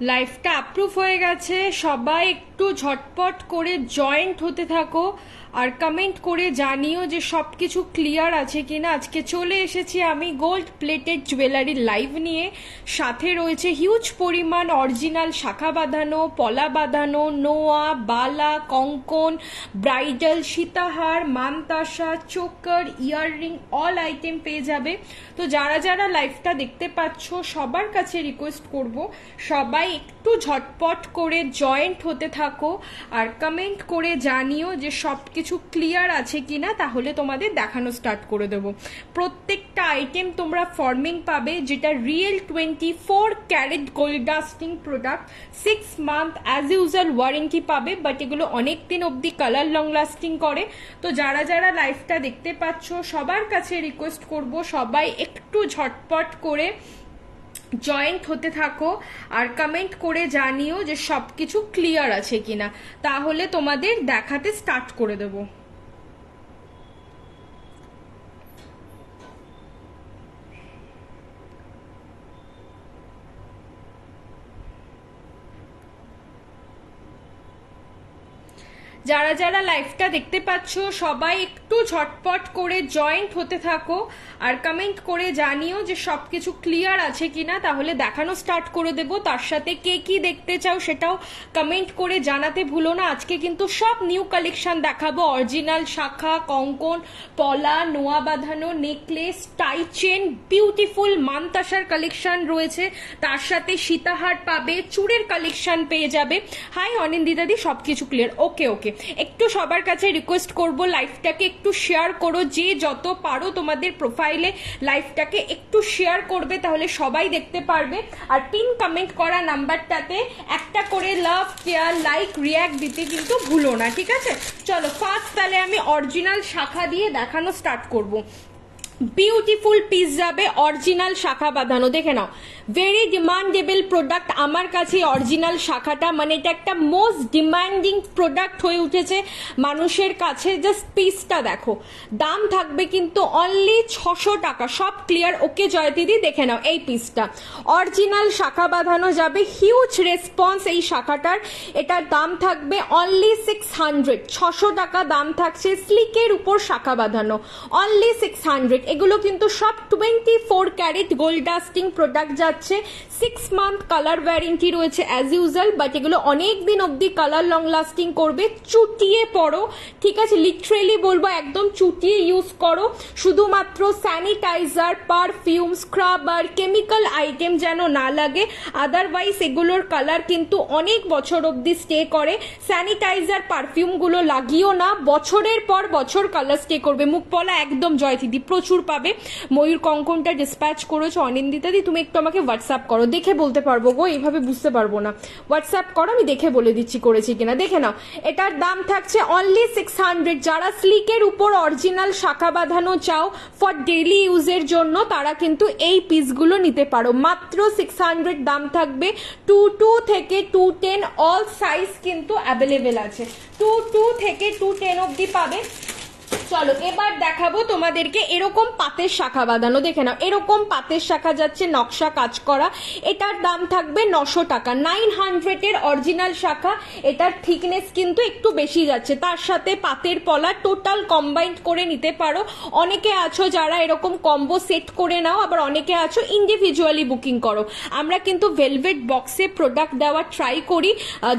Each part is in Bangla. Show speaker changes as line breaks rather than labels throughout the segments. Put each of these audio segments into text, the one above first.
লাইফটা অ্যাপ্রুভ হয়ে গেছে, সবাই একটু ঝটপট করে জয়েন্ট হতে থাকো আর কমেন্ট করে জানিও যে সব কিছু ক্লিয়ার আছে কিনা। আজকে চলে এসেছি আমি গোল্ড প্লেটেড জুয়েলারি লাইভ নিয়ে, সাথে রয়েছে হিউজ পরিমাণ অরিজিনাল শাখা বাঁধানো, পলা বাঁধানো, নোয়া, বালা, কঙ্কন, ব্রাইডাল, সীতাহার, মানতাসা, চোকার, ইয়াররিং অল আইটেম পেয়ে যাবে। তো যারা যারা লাইভটা দেখতে পাচ্ছ সবার কাছে রিকোয়েস্ট করব সবাই একটু ঝটপট করে জয়েন্ট হতে থাকো আর কমেন্ট করে জানিও যে সব কিছু ক্লিয়ার আছে কিনা, তাহলে তোমাদের দেখানো স্টার্ট করে দেবো। প্রত্যেকটা আইটেম তোমরা ফর্মিং পাবে, যেটা real 24 carat gold dusting product. 6 month as usual warranty পাবে, বাট এগুলো অনেক দিন অবধি কালার লং লাস্টিং করে। তো যারা যারা লাইভটা দেখতে পাচ্ছ সবার কাছে রিকোয়েস্ট করব সবাই একটু ঝটপট করে জয়েন্ট হতে থাকো আর কমেন্ট করে জানিও যে সবকিছু ক্লিয়ার আছে কিনা, তাহলে তোমাদের দেখাতে স্টার্ট করে দেবো। যারা যারা লাইভটা দেখতে পাচ্ছ সবাই একটু ঝটপট করে জয়েন্ট হতে থাকো আর কমেন্ট করে জানিও যে সবকিছু ক্লিয়ার আছে কিনা, তাহলে দেখানো স্টার্ট করে দেব। তার সাথে কে কি দেখতে চাও সেটাও কমেন্ট করে জানাতে ভুলো না। আজকে কিন্তু সব নিউ কালেকশন দেখাবো, অরিজিনাল শাখা, কঙ্কন, পলা, নোয়া বাঁধানো, নেকলেস, টাই চেন, বিউটিফুল মানতাসার কালেকশন রয়েছে, তার সাথে সীতাহার পাবে, চুড়ের কালেকশন পেয়ে যাবে। হাই অনিন্দিতাদি, সবকিছু ক্লিয়ার? ওকে ওকে, একটু সবার কাছে রিকোয়েস্ট করব লাইভটাকে একটু শেয়ার করো, যে যত পারো তোমাদের প্রোফাইলে লাইভটাকে একটু শেয়ার করবে, তাহলে সবাই দেখতে পারবে। আর পিন কমেন্ট করা নাম্বারটাতে একটা করে লাভ, কেয়ার, লাইক, রিয়াক্ট দিতে কিন্তু ভুলো না, ঠিক আছে? চলো ফার্স্ট তাহলে আমি অরিজিনাল শাখা দিয়ে দেখানো স্টার্ট করব। বিউটিফুল পিস যাবে অরিজিনাল শাখা বাঁধানো, দেখে নাও, ভেরি ডিমান্ডেবল প্রোডাক্ট। আমার কাছে অরিজিনাল শাখাটা মানে এটা একটা মোস্ট ডিমান্ডিং প্রোডাক্ট হয়ে উঠেছে মানুষের কাছে। জাস্ট পিসটা দেখো, দাম থাকবে কিন্তু অনলি 600 টাকা। সব ক্লিয়ার? ওকে জয়তিদি, দেখে নাও এই পিসটা অরিজিনাল শাখা বাঁধানো যাবে, হিউজ রেসপন্স এই শাখাটার। এটার দাম থাকবে অনলি 600, 600 টাকা দাম থাকছে। স্লিকের উপর শাখা বাঁধানো, অনলি 600। এগুলো কিন্তু সব 24 ক্যারেট গোল্ড ডাস্টিং প্রোডাক্ট যাচ্ছে। 6 মান্থ কালার ওয়ারেন্টি রয়েছে অ্যাজ ইউজুয়াল, বাট এগুলো অনেক দিন অবধি কালার লং লাস্টিং করবে। চুটিয়ে পড়ো, ঠিক আছে? লিটারেলি বলবো একদম চুটিয়ে ইউজ করো। শুধুমাত্র sanitizer, perfume, scrubber, chemical item যেন না লাগে, আদারওয়াইজ এগুলোর কালার কিন্তু অনেক বছর অবধি স্টে করে। স্যানিটাইজার, পারফিউমগুলো লাগিও না, বছরের পর বছর কালার স্টে করবে। মুখ পলা একদম জয়তিদি প্রচুর পাবে। ময়ূর কঙ্কনটা ডিসপ্যাচ করেছো অনিন্দিতাদি, তুমি একটু আমাকে হোয়াটসঅ্যাপ করো, দেখে বলতে পারবো গো, এইভাবে বুঝতে পারবো না। হোয়াটসঅ্যাপ করো, আমি দেখে বলে দিচ্ছি করেছি কিনা। দেখে নাও, এটার দাম থাকছে অনলি 600। যারা স্লিকের উপর অরিজিনাল শাখা বাঁধানো চাও ফর ডেইলি ইউজের জন্য, তারা কিন্তু এই পিসগুলো নিতে পারো। মাত্র 600 দাম থাকবে। 22 থেকে 210 অল সাইজ কিন্তু অ্যাভেলেবেল আছে। 22 থেকে 210 অবধি পাবে। চলো এবার দেখাবো তোমাদেরকে এরকম পাতের শাখা বাঁধানো, দেখে নাও, এরকম পাতের শাখা যাচ্ছে নকশা কাজ করা। এটার দাম থাকবে 900 টাকা। 900 এর অরিজিনাল শাখা, এটার থিকনেস কিন্তু একটু বেশি যাচ্ছে। তার সাথে পাতের পলা টোটাল কম্বাইন্ড করে নিতে পারো। অনেকে আছো যারা এরকম কম্বো সেট করে নাও, আবার অনেকে আছো ইন্ডিভিজুয়ালি বুকিং করো। আমরা কিন্তু ভেলভেট বক্সে প্রোডাক্ট দেওয়া ট্রাই করি।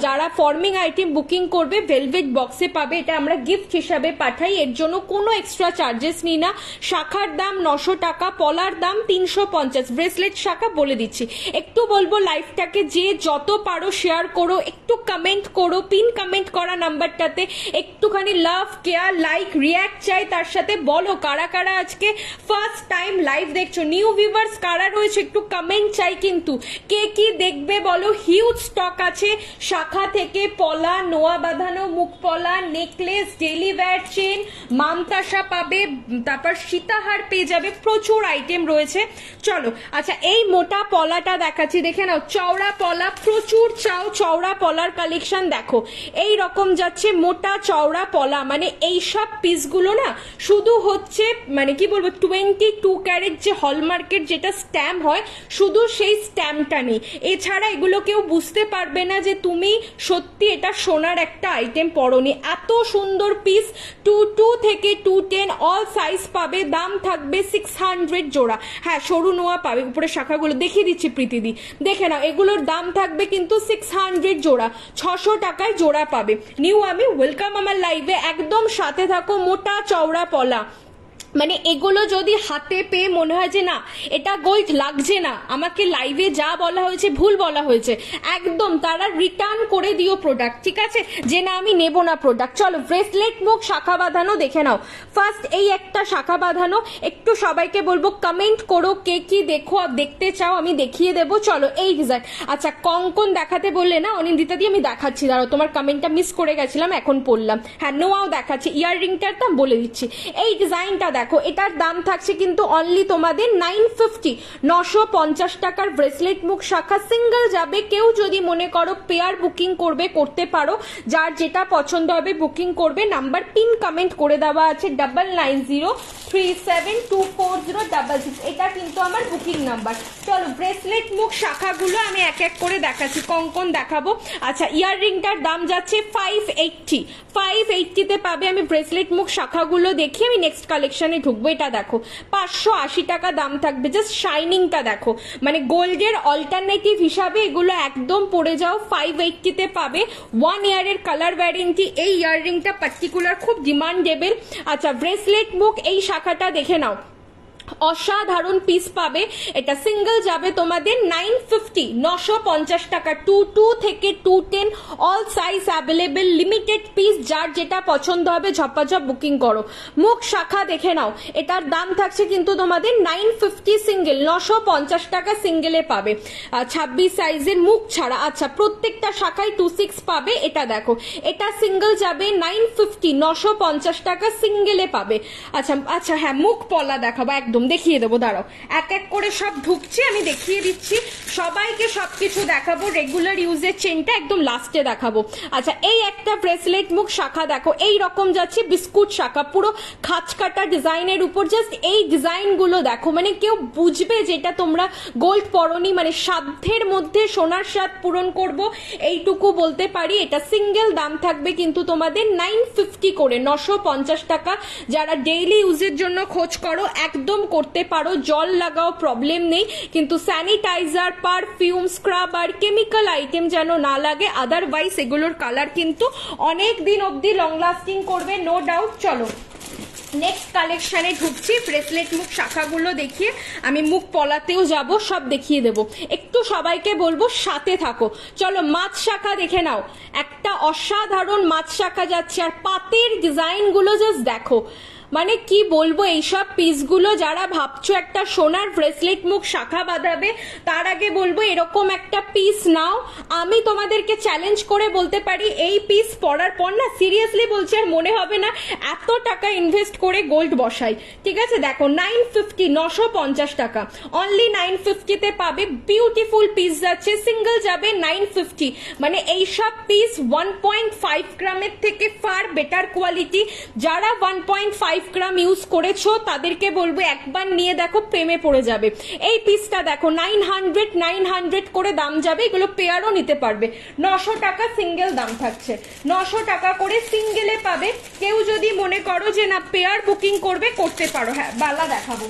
যারা ফর্মিং আইটেম বুকিং করবে ভেলভেট বক্সে পাবে, এটা আমরা গিফট হিসাবে পাঠাই, এর জন্য কোনো এক্সট্রা চার্জেস নিই না। শাখার দাম 900 টাকা, পলার দাম 350। ব্রেসলেট শাখা বলে দিচ্ছি। একটু বলবো লাইভটাকে যে যত পারো শেয়ার করো, একটু কমেন্ট করো, পিন কমেন্ট করা নাম্বারটাতে একটুখানি লাভ, কেয়ার, লাইক, রিয়াক্ট চাই। তার সাথে বলো কারা কারা আজকে ফার্স্ট টাইম লাইভ দেখছো, নিউ ভিউয়ার্স কারা রয়েছে, একটু কমেন্ট চাই কিন্তু। কে কি দেখবে বলো। হিউজ স্টক আছে শাখা থেকে, পলা, নোয়া বাঁধানো, মুখ পলা, নেকলেস, ডেইলি ওয়্যার চেন, মামতাসা পাবে, তারপর সীতাহার পেয়ে যাবে, প্রচুর আইটেম রয়েছে। চলো আচ্ছা এই মোটা পলাটা দেখাচ্ছি, দেখে নাও চওড়া পলা, প্রচুর চাও চওড়া পলার কালেকশন দেখো, এই রকম যাচ্ছে মোটা চওড়া পলা, মানে এই সব পিসগুলো না শুধু হচ্ছে মানে কি বলবো 22 ক্যারেট যে হলমার্কের যেটা স্ট্যাম্প হয় শুধু সেই স্ট্যাম্পটা নেই, এছাড়া এগুলো কেউ বুঝতে পারবে না যে তুমি সত্যি এটা সোনার একটা আইটেম পরনি। এত সুন্দর পিস 22 থেকে 210 অল সাইজ পাবে, দাম থাকবে 600 জোড়া। হ্যাঁ সরু নোয়া পাবে, উপরে শাখাগুলো দেখিয়ে দিচ্ছি প্রীতিদি, দেখে নাও এগুলোর দাম থাকবে কিন্তু 600 জোড়া, 600 টাকায় জোড়া পাবে। নিউ আমি ওয়েলকাম আমার লাইভে, একদম সাথে থাকো। মোটা চওড়া পলা, মানে এগুলো যদি হাতে পেয়ে মনে হয় যে না এটা গোল্ড লাগছে না, আমাকে লাইভে যা বলা হয়েছে ভুল বলা হয়েছে, একদম তারা রিটার্ন করে দিও প্রোডাক্ট, ঠিক আছে, যে না আমি নেব না প্রোডাক্ট। চলো ব্রেসলেট মুখ শাখা বাঁধানো দেখে নাও, ফার্স্ট এই একটা শাখা বাঁধানো, একটু সবাইকে বলবো কমেন্ট করো কে কি দেখো দেখতে চাও, আমি দেখিয়ে দেবো। চলো এই ডিজাইন, আচ্ছা কঙ্কন দেখাতে বললে না অনিন্দিতা দিয়ে, আমি দেখাচ্ছি, দাঁড়াও তোমার কমেন্টটা মিস করে গেছিলাম এখন পড়লাম। হ্যাঁ নোয়াও দেখাচ্ছি, ইয়াররিংটার দাম বলে দিচ্ছি, এই ডিজাইনটা দেখো, এটার দাম থাকছে কিন্তু অনলি তোমাদের 950, 950 টাকার ব্রেসলেট মুখ শাখা, সিঙ্গেল যাবে, কেউ যদি মনে করো পেয়ার বুকিং করবে করতে পারো, যার যেটা পছন্দ হবে বুকিং করবে, নাম্বার পিন কমেন্ট করে দেওয়া আছে 9903724066, এটা কিন্তু আমার বুকিং নাম্বার। চলো ব্রেসলেট মুখ শাখাগুলো আমি এক এক করে দেখাচ্ছি, কঙ্কন দেখাবো। আচ্ছা ইয়াররিংটার দাম যাচ্ছে 580, 580-তে পাবে। আমি ব্রেসলেট মুখ শাখাগুলো দেখি, আমি নেক্সট কালেকশনে ঢুকবো। এটা দেখো 580 টাকা দাম থাকবে, জাস্ট শাইনিংটা দেখো, মানে গোল্ডের অল্টারনেটিভ হিসাবে এগুলো একদম পড়ে যাও। 580-তে পাবে, 1 ইয়ারের কালার ওয়ারেন্টি, এই ইয়াররিংটা পার্টিকুলার খুব ডিমান্ডেবল। আচ্ছা ব্রেসলেট মুখ এই শাখাটা দেখে নাও, অসাধারণ পিস পাবে, এটা সিঙ্গেল যাবে তোমাদের 950, 950 টাকা, 22 থেকে 210 all size available, limited piece, যার যেটা পছন্দ হবে ঝপাঝপ বুকিং করো। মুখ শাখা দেখে নাও, এটার দাম থাকছে কিন্তু তোমাদের 950 সিঙ্গেল, 950 টাকা সিঙ্গেলে পাবে, 26 সাইজের মুখ ছাড়া। আচ্ছা প্রত্যেকটা শাখায় 26 পাবে, এটা দেখো এটা সিঙ্গেল যাবে 950, 950 টাকা সিঙ্গেলে পাবে। আচ্ছা আচ্ছা হ্যাঁ মুখ পলা দেখাবো, একদম দেখিয়ে দেবো, দাঁড়াও এক এক করে সব ঢুকছে আমি দেখিয়ে দিচ্ছি, সবাইকে সবকিছু দেখাবো, রেগুলার ইউজের চেনটা একদম লাস্টে দেখাবো। আচ্ছা এই একটা ব্রেসলেট মুখ শাখা দেখো, এই রকম যাচ্ছে বিস্কুট শাখা, পুরো খাঁচ কাটা ডিজাইনের উপর, জাস্ট এই ডিজাইন গুলো দেখো, মানে কেউ বুঝবে যেটা তোমরা গোল্ড পরনি, মানে সাধ্যের মধ্যে সোনার স্বাদ পূরণ করব এইটুকু বলতে পারি। এটা সিঙ্গেল দাম থাকবে কিন্তু তোমাদের 950 করে, 950 টাকা। যারা ডেইলি ইউজের জন্য খোঁজ করো একদম করতে পারো, জল লাগাও প্রবলেম নেই, কিন্তু স্যানিটাইজার, পারফিউম, স্ক্রাব আর কেমিক্যাল আইটেম যেন না লাগে, আদারওয়াইজ এগুলোর কালার কিন্তু অনেক দিন অবধি লং লাস্টিং করবে, নো ডাউট। চলো নেক্সট কালেকশনে ঢুকছি, ব্রেসলেট মুখ শাখাগুলো দেখিয়ে আমি মুখ পলাতেও যাব, সব দেখিয়ে দেবো, একটু সবাইকে বলবো সাথে থাকো। চলো মাছ শাখা দেখে নাও, একটা অসাধারণ মাছ শাখা যাচ্ছে, আর পাতের ডিজাইনগুলো জাস্ট দেখো, মানে কি বলবো, এইসব পিসগুলো যারা ভাবছো একটা সোনার ব্রেসলেট মুখ শাখা বাঁধাবে, তার আগে বলবো এরকম একটা পিস নাও। আমি তোমাদেরকে চ্যালেঞ্জ করে বলতে পারি এই পিস পরার পর না, সিরিয়াসলি বলছি, আর মনে হবে না এত টাকা ইনভেস্ট করে গোল্ড বসাই, ঠিক আছে। দেখো 950, 950 টাকা, অনলি 950-তে পাবে, বিউটিফুল পিস যাচ্ছে, সিঙ্গেল যাবে 950, মানে এইসব পিস 1.5 গ্রামের থেকে ফার বেটার কোয়ালিটি। যারা 1.5 গ্রাম ইউজ করেছো তাদেরকে বলবো একবার নিয়ে দেখো, প্রেমে পড়ে যাবে। এই পিসটা দেখো 900 করে দাম যাবে, এগুলো পেয়ারও নিতে পারবে, 900 টাকা সিঙ্গেল দাম থাকছে, 900 টাকা করে সিঙ্গেলে পাবে। কেউ যদি মনে করো যে না পেয়ার বুকিং করবে করতে পারো। হ্যাঁ বালা দেখাবো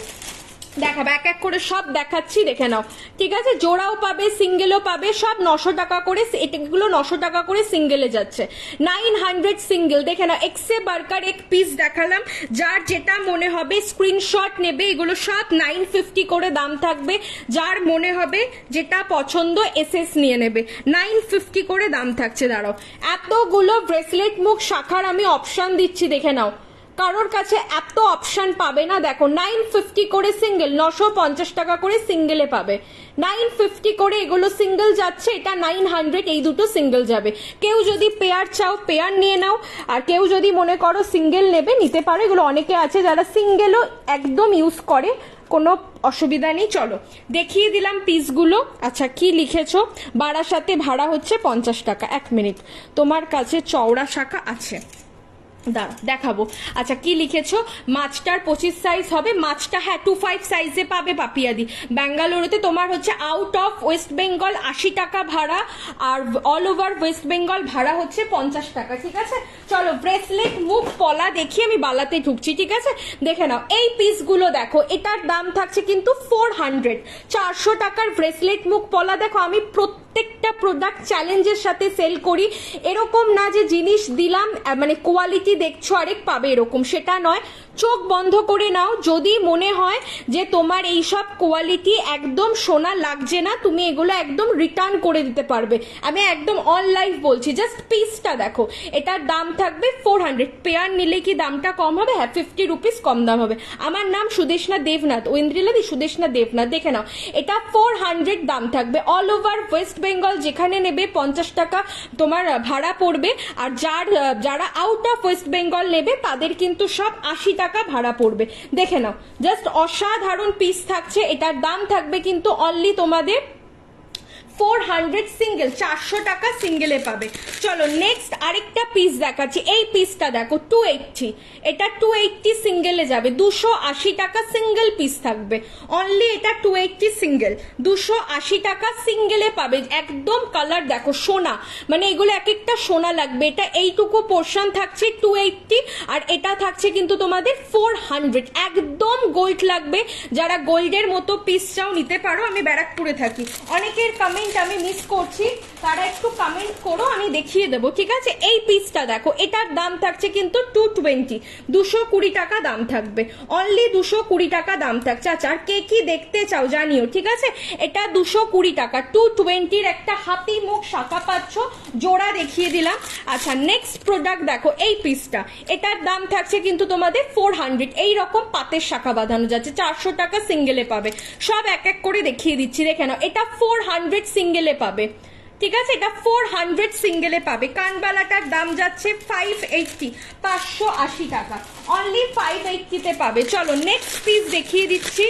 এক এক করে সব দেখাচ্ছি, দেখে নাও, ঠিক আছে, জোড়াও পাবে সিঙ্গেলও পাবে, সব 900 টাকা করে, এগুলো 900 টাকা করে সিঙ্গেলে যাচ্ছে, 900 সিঙ্গেল। দেখে নাও এক্সে বার্কার এক পিস দেখালাম, যার যেটা মনে হবে স্ক্রিনশট নেবে, এগুলো সব 950 করে দাম থাকবে, যার মনে হবে যেটা পছন্দ এসএস নিয়ে নেবে, 950 করে দাম থাকছে। দাঁড়াও এতগুলো ব্রেসলেট মুখ শাখার আমি অপশন দিচ্ছি, দেখে নাও, কারোর কাছে এত অপশন পাবে না। দেখো 950 করে সিঙ্গেল, 950 টাকা করে সিঙ্গেলে পাবে, 950 করে এগুলো সিঙ্গেল যাচ্ছে, এটা 900, এই দুটো সিঙ্গেল যাবে। কেউ যদি পেয়ার চাও পেয়ার নিয়ে নাও, আর কেউ যদি মনে করো সিঙ্গেল নেবে নিতে পারো। এগুলো অনেকে আছে যারা সিঙ্গেলও একদম ইউজ করে, কোনো অসুবিধা নেই। চলো দেখিয়ে দিলাম পিসগুলো। আচ্ছা কি লিখেছো? বারাসাতে ভাড়া হচ্ছে 50 টাকা। 1 মিনিট, তোমার কাছে চওড়া শাখা আছে, দাঁড়া দেখাবো। আচ্ছা কি লিখেছো? মাছটার 25 সাইজ হবে। মাছটা হ্যাঁ 25 সাইজে পাবে পাপিয়াদি। ব্যাঙ্গালুরুতে তোমার হচ্ছে আউট অফ ওয়েস্ট বেঙ্গল 80 টাকা ভাড়া, আর অল ওভার ওয়েস্ট বেঙ্গল ভাড়া হচ্ছে 50 টাকা। ঠিক আছে, চলো ব্রেসলেট মুখ পলা দেখি, আমি বালাতে ঢুকছি। ঠিক আছে, দেখে নাও এই পিসগুলো দেখো, এটার দাম থাকছে কিন্তু 400, 400 টাকার ব্রেসলেট মুখ পলা। দেখো আমি প্রত্যেকটা প্রোডাক্ট চ্যালেঞ্জের সাথে সেল করি, এরকম না যে জিনিস দিলাম মানে কোয়ালিটি দেখছো আরেক পাবে এরকম, সেটা নয়। চোখ বন্ধ করে নাও, যদি মনে হয় যে তোমার এইসব কোয়ালিটি একদম সোনা লাগছে না, তুমি এগুলো একদম রিটার্ন করে দিতে পারবে। আমি একদম অন লাইভ বলছি, জাস্ট পিসটা দেখো, এটার দাম থাকবে 400। পেয়ার নিলে কি দামটা কম হবে? হ্যাঁ 50 রুপিস কম দাম হবে। আমার নাম সুদেশনা দেবনাথ, ঐন্দ্রিলাদি সুদেশনা দেবনাথ, দেখে নাও এটা 400 দাম থাকবে। অল ওভার ওয়েস্ট বেঙ্গল যেখানে নেবে 50 টাকা তোমার ভাড়া পড়বে, আর যারা আউট অফ ওয়েস্ট বেঙ্গল নেবে তাদের কিন্তু সব 80 টাকা ভাড়া পড়বে। দেখে নাও জাস্ট অসাধারণ পিস থাকছে, এটার দাম থাকবে কিন্তু অনলি তোমাদের 400 সিঙ্গেল, 400 টাকা সিঙ্গেলে পাবে। চলো নেক্সট আরেকটা পিস দেখাচ্ছি। এই পিসটা দেখো 280, এটা 280 সিঙ্গেলে যাবে, 280 টাকা সিঙ্গেল পিস থাকবে অনলি। এটা 280 সিঙ্গেল, 280 টাকা সিঙ্গেলে পাবে। একদম কালার দেখো সোনা, মানে এগুলো এক একটা সোনা লাগবে। এটা এইটুকু পোর্শন থাকছে 280, আর এটা থাকছে কিন্তু তোমাদের 400, একদম গোল্ড লাগবে। যারা গোল্ডের মতো পিস চাও নিতে পারো। আমি ব্যারাকপুরে থাকি, অনেকের কমেন্ট আমি মিস করছি, তারা একটু কমেন্ট করো, আমি দেখিয়ে দেবো। ঠিক আছে, এই পিসটা দেখো, এটার দাম থাকছে কিন্তু 220, 220 টাকা দাম থাকবে অনলি, 220 টাকা দাম থাকছে। আচ্ছা আর কে কি দেখতে চাও জানিও। ঠিক আছে, এটা 220 টাকা, 220 একটা হাতি মুখ শাখা পাচ্ছ, জোড়া দেখিয়ে দিলাম। আচ্ছা নেক্সট প্রোডাক্ট দেখো, এই পিসটা, এটার দাম থাকছে কিন্তু তোমাদের 400। এই রকম পাতের শাখা বাঁধানো যাচ্ছে, 400 টাকা সিঙ্গেলে পাবে। সব এক এক করে দেখিয়ে দিচ্ছি, দেখে নাও এটা 400 সিঙ্গেলে পাবে। ঠিক আছে, এটা 400 সিঙ্গেলে পাবে। কানবালাটার দাম যাচ্ছে 580, 580 টাকা অনলি, 580 তে পাবে। চলো নেক্সট পিস দেখিয়ে দিচ্ছি।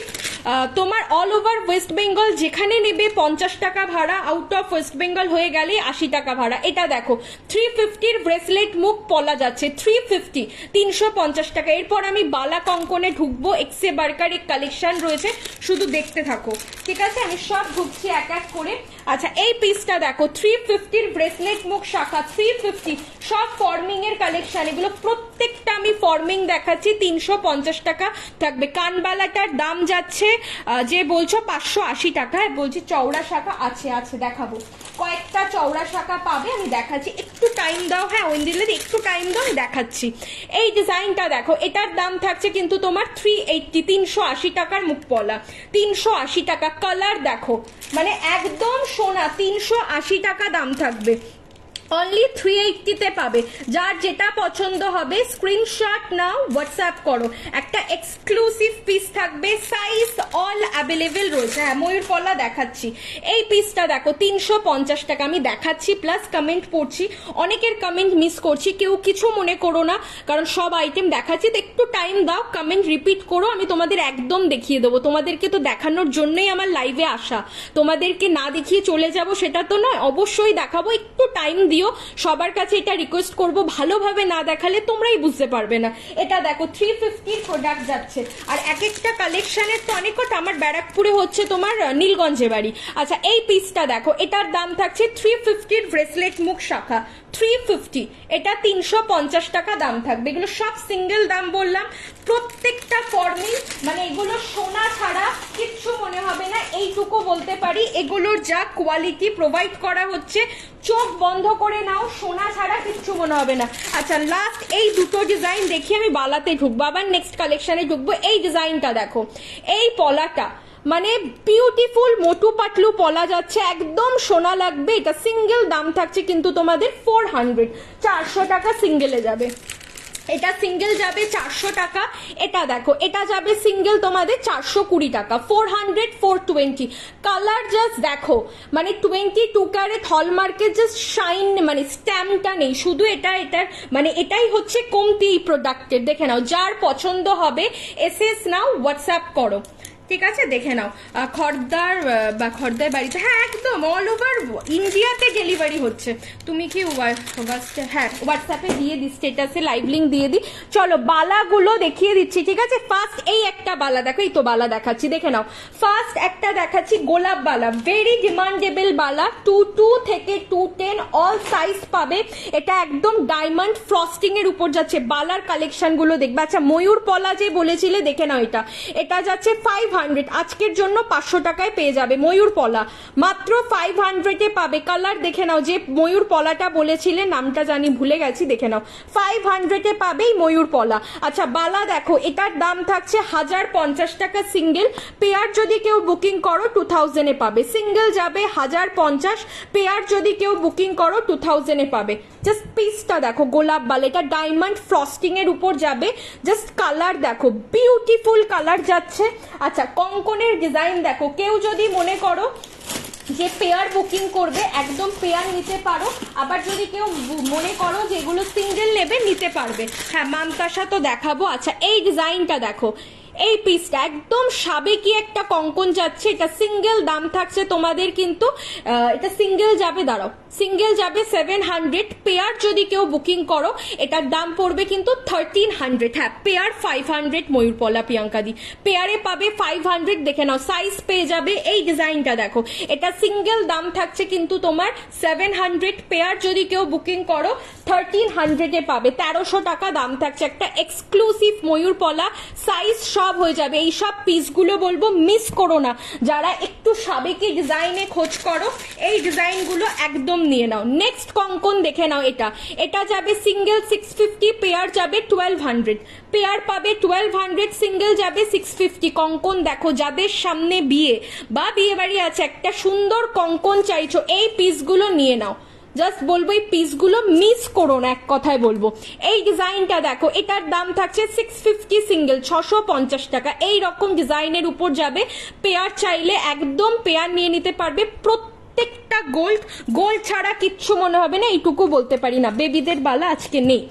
তোমার অল ওভার ওয়েস্ট বেঙ্গল যেখানে নেবে 50 টাকা ভাড়া, আউট অফ ওয়েস্ট বেঙ্গল হয়ে গেলে 80 টাকা ভাড়া। এটা দেখো 350 ব্রেসলেট মুখ পলা যাচ্ছে, 350, 350 টাকা। এরপর আমি বালা কঙ্কনে ঢুকবো, এক্সে বার্কার এক কালেকশন রয়েছে, শুধু দেখতে থাকো। ঠিক আছে, আমি সব ঢুকছি এক এক করে। আচ্ছা এই পিসটা দেখো 350 ব্রেসলেট মুখ শাখা, 350, সব ফর্মিং এর কালেকশন, এগুলো প্রত্যেকটা আমি ফর্মিং দেখাচ্ছি, 350 টাকা থাকবে। কানবালাটার দাম যাচ্ছে যে বলছো 580 টাকা, বলছি চওড়া শাখা আছে, আছে দেখাবো, কয়েকটা চওড়া শাখা পাবে, আমি দেখাচ্ছি, একটু টাইম দাও। হ্যাঁ ওই দিলে একটু টাইম দাও, আমি দেখাচ্ছি। এই ডিজাইনটা দেখো, এটার দাম থাকছে কিন্তু তোমার 380, 380 টাকার মুখ পলা, 380 টাকা। কালার দেখো মানে একদম সোনা, 380 টাকা দাম থাকবে অনলি, 380 তে পাবে। যার যেটা পছন্দ হবে স্ক্রিনশট নাও, হোয়াটসঅ্যাপ করো। একটা এক্সক্লুসিভ পিস থাকবে, সাইজ অল অ্যাভেলেবেল রয়েছে। হ্যাঁ ময়ূর পলা দেখাচ্ছি, এই পিসটা দেখো 350 টাকা, আমি দেখাচ্ছি প্লাস কমেন্ট পড়ছি, অনেকের কমেন্ট মিস করছি, কেউ কিছু মনে করো না, কারণ সব আইটেম দেখাচ্ছি, তো একটু টাইম দাও, কমেন্ট রিপিট করো, আমি তোমাদের একদম দেখিয়ে দেবো। তোমাদেরকে তো দেখানোর জন্যই আমার লাইভে আসা, তোমাদেরকে না দেখিয়ে চলে যাব সেটা তো নয়, অবশ্যই দেখাবো, একটু টাইম দিও। সবার কাছে এটা রিকোয়েস্ট করব, ভালোভাবে না দেখালে তোমরাই বুঝতে পারবে না। এটা দেখো 350 প্রোডাক্ট যাচ্ছে, আর এক একটা কালেকশনের তো অনেক কথা। আমার ব্যারাকপুরে হচ্ছে তোমার নীলগঞ্জে বাড়ি। আচ্ছা এই পিসটা দেখো, এটার দাম থাকছে 350 ব্রেসলেট মুখ শাখা, 350, এটা 350 টাকা দাম থাকবে। এগুলো সব সিঙ্গেল দাম বললাম, প্রত্যেকটা ফর্মিং, মানে এগুলো সোনা ছাড়া কিচ্ছু মনে হবে না, এইটুকু বলতে পারি। এগুলোর যা কোয়ালিটি প্রোভাইড করা হচ্ছে, চোখ বন্ধ করে নাও, সোনা ছাড়া কিচ্ছু মনে হবে না। আচ্ছা লাস্ট এই দুটো ডিজাইন দেখি, আমি বালাতে ঢুকবো, আবার নেক্সট কালেকশনে ঢুকবো। এই ডিজাইনটা দেখো, এই পলাটা মানে বিউটিফুল মোটু পাতলু পলা যাচ্ছে, একদম সোনা লাগবে। এটা সিঙ্গেল দাম থাকছে কিন্তু তোমাদের 400, 400 টাকা সিঙ্গেলে যাবে। এটা সিঙ্গেল যাবে 400 টাকা। এটা দেখো, এটা যাবে সিঙ্গেল তোমাদের 420 টাকা। 400, 420। কালার জাস্ট দেখো, মানে 22 ক্যারেট হলমার্কের জাস্ট শাইন, মানে স্ট্যাম্পটা নেই, শুধু এটার মানে এটাই হচ্ছে কমতি এই প্রোডাক্টের। দেখে নাও, যার পছন্দ হবে এসএস নাও, হোয়াটসঅ্যাপ করো, ঠিক আছে? দেখে নাও, খর্দার বা খর্দার বাড়িতে, হ্যাঁ একদম অল ওভার ইন্ডিয়াতে ডেলিভারি হচ্ছে। তুমি কি হ্যাঁ হোয়াটসঅ্যাপে দিয়ে দিই, স্টেটাসে লাইভ লিঙ্ক দিয়ে দিই। চলো বালাগুলো দেখিয়ে দিচ্ছি, ঠিক আছে? ফার্স্ট এই একটা বালা দেখো, এই তো বালা দেখাচ্ছি, দেখে নাও। ফার্স্ট একটা দেখাচ্ছি গোলাপ বালা, ভেরি ডিমান্ডেবল বালা, 22 থেকে 210 অল সাইজ পাবে। এটা একদম ডায়মন্ড ফ্রস্টিং এর উপর যাচ্ছে। বালার কালেকশন গুলো দেখবে। আচ্ছা ময়ূর পলা যে বলেছিলে, দেখে নাও, এটা যাচ্ছে 500, আজকের জন্য 500 টাকায় পেয়ে যাবে ময়ূর পলা, মাত্র 500 পাবে। কালার দেখে নাও, যে ময়ূর পলাটা বলেছিলে নামটা জানি ভুলে গেছি, দেখে নাও 500 পাবেই ময়ূর পলা। আচ্ছা বালা দেখো, এটার দাম থাকছে 1050 টাকা সিঙ্গেল, পেয়ার যদি কেউ বুকিং করো 2000 পাবে। সিঙ্গেল যাবে 1050, পেয়ার যদি কেউ বুকিং করো 2000 পাবে। জাস্ট পিসটা দেখো, গোলাপ বালা, এটা ডায়মন্ড ফ্রস্টিং এর উপর যাবে। জাস্ট কালার দেখো, বিউটিফুল কালার যাচ্ছে। আচ্ছা কঙ্কনের ডিজাইন দেখো, কেউ যদি মনে করো যে পেয়ার বুকিং করবে, একদম পেয়ার নিতে পারো। আবার যদি কেউ মনে করো যেগুলো সিঙ্গেল নেবে, নিতে পারবে। হ্যাঁ মামতাসা তো দেখাবো। আচ্ছা এই ডিজাইনটা দেখো, এই পিসটা একদম সাবেকি একটা কঙ্কন যাচ্ছে। এটা সিঙ্গেল দাম থাকছে তোমাদের কিন্তু, এটা সিঙ্গেল যাবে, দাঁড়াও, সিঙ্গেল যাবে 700, পেয়ার যদি কেউ বুকিং করো এটার দাম পড়বে কিন্তু 1300। হ্যাঁ পেয়ার 500 ময়ূরপলা প্রিয়াঙ্কাদি, পেয়ারে পাবে 500। দেখে নাও সাইজ পেয়ে যাবে। এই ডিজাইনটা দেখো, এটা সিঙ্গেল দাম থাকছে কিন্তু তোমার 700, পেয়ার যদি কেউ বুকিং করো 1300 পাবে। 1300 টাকা দাম থাকছে। একটা এক্সক্লুসিভ ময়ূরপলা, সাইজ সব হয়ে যাবে। এই সব পিসগুলো বলবো মিস করো না, যারা একটু সাবেকি ডিজাইনে খোঁজ করো এই ডিজাইনগুলো একদম নিয়ে নাও। নেক্সট কঙ্কন দেখে নাও, এটা যাবে সিঙ্গেল 650, পেয়ার যাবে 1200, পেয়ার পাবে 1200, সিঙ্গেল যাবে 650। কঙ্কন দেখো, যাদের সামনে বিয়ে বা বিয়ে বাড়ি আছে, একটা সুন্দর কঙ্কন চাইছো, এই পিসগুলো নিয়ে নাও। জাস্ট বলবো এই পিসগুলো মিস করো না, এক কথায় বলবো। এই ডিজাইনটা দেখো, এটার দাম থাকছে 650, সিঙ্গেল 650 টাকা। এই রকম ডিজাইনের উপর যাবে। পেয়ার চাইলে একদম পেয়ার নিয়ে নিতে পারবে। প্রত্যেকটা গোল্ড ছাড়া কিচ্ছু মনে হবে না, এইটুকু বলতে পারি না। বেবিদের বালা আজকে নেই।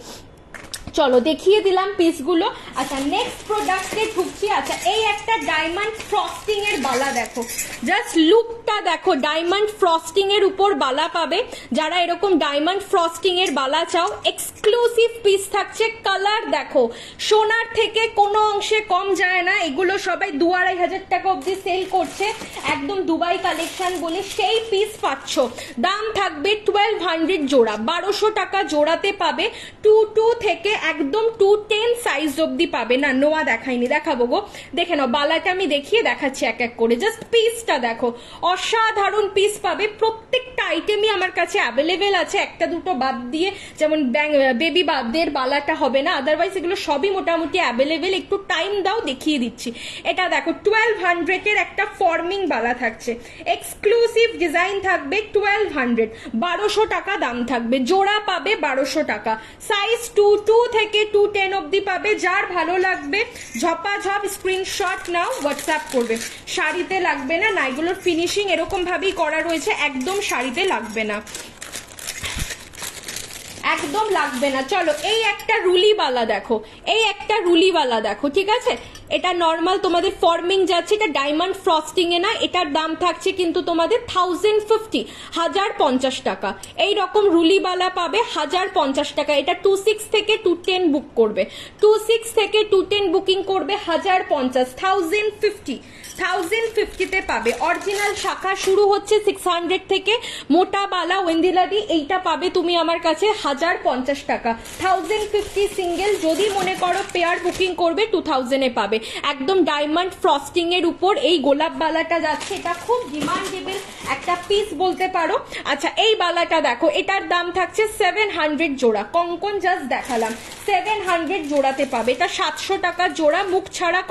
চলো দেখিয়ে দিলাম পিসগুলো। আচ্ছা নেক্সট প্রোডাক্টে ঢুকছি। আচ্ছা এই একটা ডায়মন্ড ফ্রস্টিং এর বালা দেখো, জাস্ট লুকটা দেখো, ডায়মন্ড ফ্রস্টিং এর উপর বালা পাবে। যারা এরকম ডায়মন্ড ফ্রস্টিং এর বালা চাও, এক্সক্লুসিভ পিস থাকছে। কালার দেখো, সোনার থেকে কোনো অংশে কম যায় না। এগুলো সবাই 2-2500 টাকা অব্দি সেল করছে, একদম দুবাই কালেকশন বলে সেই পিস পাচ্ছ। দাম থাকবে 1200 জোড়া, 1200 টাকা জোড়াতে পাবে। 22 থেকে একদম 210 সাইজ অব্দি পাবে। না নোয়া দেখাইনি, দেখাবো গো। দেখে নাও বালাটা আমি দেখিয়ে দেখাচ্ছি এক এক করে। জাস্ট পিসটা দেখো, অসাধারণ পিস পাবে। প্রত্যেকটা আইটেমই আমার কাছে অ্যাভেলেবেল আছে, একটা দুটো বাদ দিয়ে, যেমন বেবি বাদের বালাটা হবে না, আদারওয়াইজ এগুলো সবই মোটামুটি অ্যাভেলেবেল। একটু টাইম দাও, দেখিয়ে দিচ্ছি। এটা দেখো 1200 এর একটা ফর্মিং বালা থাকছে, এক্সক্লুসিভ ডিজাইন থাকবে। 1200, 1200 টাকা দাম থাকবে। জোড়া পাবে 1200 টাকা। সাইজ 22 থেকে 210 অব্দি পাবে। যার ভালো লাগবে ঝপাঝপ স্ক্রিনশট নাও, হোয়াটসঅ্যাপ করবে। শাড়িতে লাগবে না, এগুলোর ফিনিশিং এরকম ভাবেই করা রয়েছে, একদম শাড়িতে লাগবে না, একদম লাগবে না। চলো এই একটা রুলিওয়ালা দেখো, এই একটা রুলিওয়ালা দেখো, ঠিক আছে? এটা নর্মাল তোমাদের ফর্মিং যাচ্ছে, এটা ডায়মন্ড ফ্রস্টিং এ না। এটার দাম থাকছে কিন্তু তোমাদের 1050, 1050 টাকা। এই রকম রুলিওয়ালা পাবে 1050 টাকা। এটা 26 থেকে 210 বুক করবে, 26 থেকে 210 বুকিং করবে 1050, 1050 তে পাবে। অরিজিনাল শাখা শুরু হচ্ছে 600 থেকে। মোটা বালা ওয়েন্দিলাদি এইটা পাবে তুমি আমার কাছে 1050 টাকা। 1050 সিঙ্গেল, যদি মনে করো পেয়ার বুকিং করবে 2000 পাবে। একদম ডায়মন্ড ফ্রস্টিং এর উপর এই গোলাপ বালাটা যাচ্ছে, এটা খুব ডিমান্ডেবল একটা পিস বলতে পারো। আচ্ছা এই বালাটা দেখো, এটার দাম থাকছে 700 জোড়া, কঙ্কন জাস্ট দেখালাম 700 জোড়াতে পাবে। এটা 700 টাকা জোড়া মুখ ছাড়া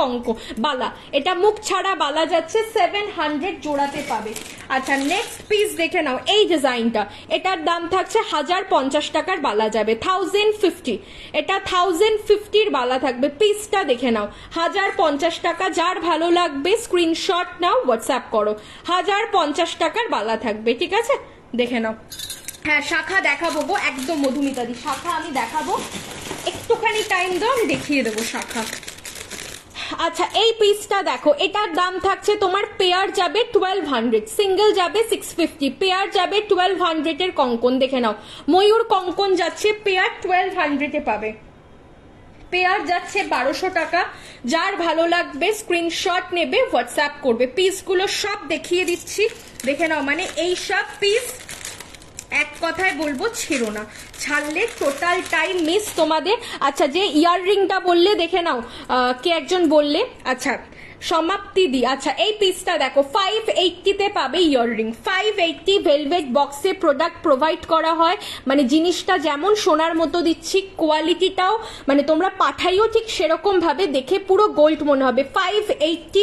বালা, এটা মুখ ছাড়া বালা যাচ্ছে 700 জোড়াতে পাবে। আচ্ছা নেক্সট পিস দেখে নাও, এই ডিজাইনটা, এটার দাম থাকছে 1050 টাকার বালা যাবে, 1050, এটা 1050 বালা থাকবে। পিসটা দেখে নাও 1050 টাকা, যার ভালো লাগবে স্ক্রিনশট নাও, হোয়াটসঅ্যাপ করো। 1050 টাকার বালা থাকবে, ঠিক আছে দেখে নাও। হ্যাঁ শাখা দেখাবো গো, একদম মধুমিতাদি শাখা আমি দেখাবো, একটুখানি টাইম দাও আমি দেখিয়ে দেবো শাখা। আচ্ছা এই পিসটা দেখো, এটার দাম থাকছে তোমার পেয়ার যাবে 1200, সিঙ্গেল যাবে 650, পেয়ার যাবে 1200 এর কঙ্কন দেখে নাও, ময়ূর কঙ্কন যাচ্ছে পেয়ার 1200 এ পাবে, পেয়ার যাচ্ছে 1200 টাকা। যার ভালো লাগবে স্ক্রিনশট নেবে, হোয়াটসঅ্যাপ করবে। পিসগুলো সব দেখিয়ে দিচ্ছি দেখে নাও, মানে এই সব পিস এক কথায় বলবো ছেড়ো না, ছাড়লে টোটাল টাইম মিস তোমাদের। আচ্ছা যে ইয়াররিংটা বললে দেখে নাও, কে একজন বললে, আচ্ছা সমাপ্তি দি। আচ্ছা এই পিসটা দেখো 580 পাবে ইয়াররিং, 580 ভেলভেট বক্সে প্রোডাক্ট প্রোভাইড করা হয়, মানে জিনিসটা যেমন সোনার মতো দিচ্ছি, কোয়ালিটিটাও মানে তোমরা পাঠাইও ঠিক সেরকম ভাবে, দেখে পুরো গোল্ড মনে হবে। 580,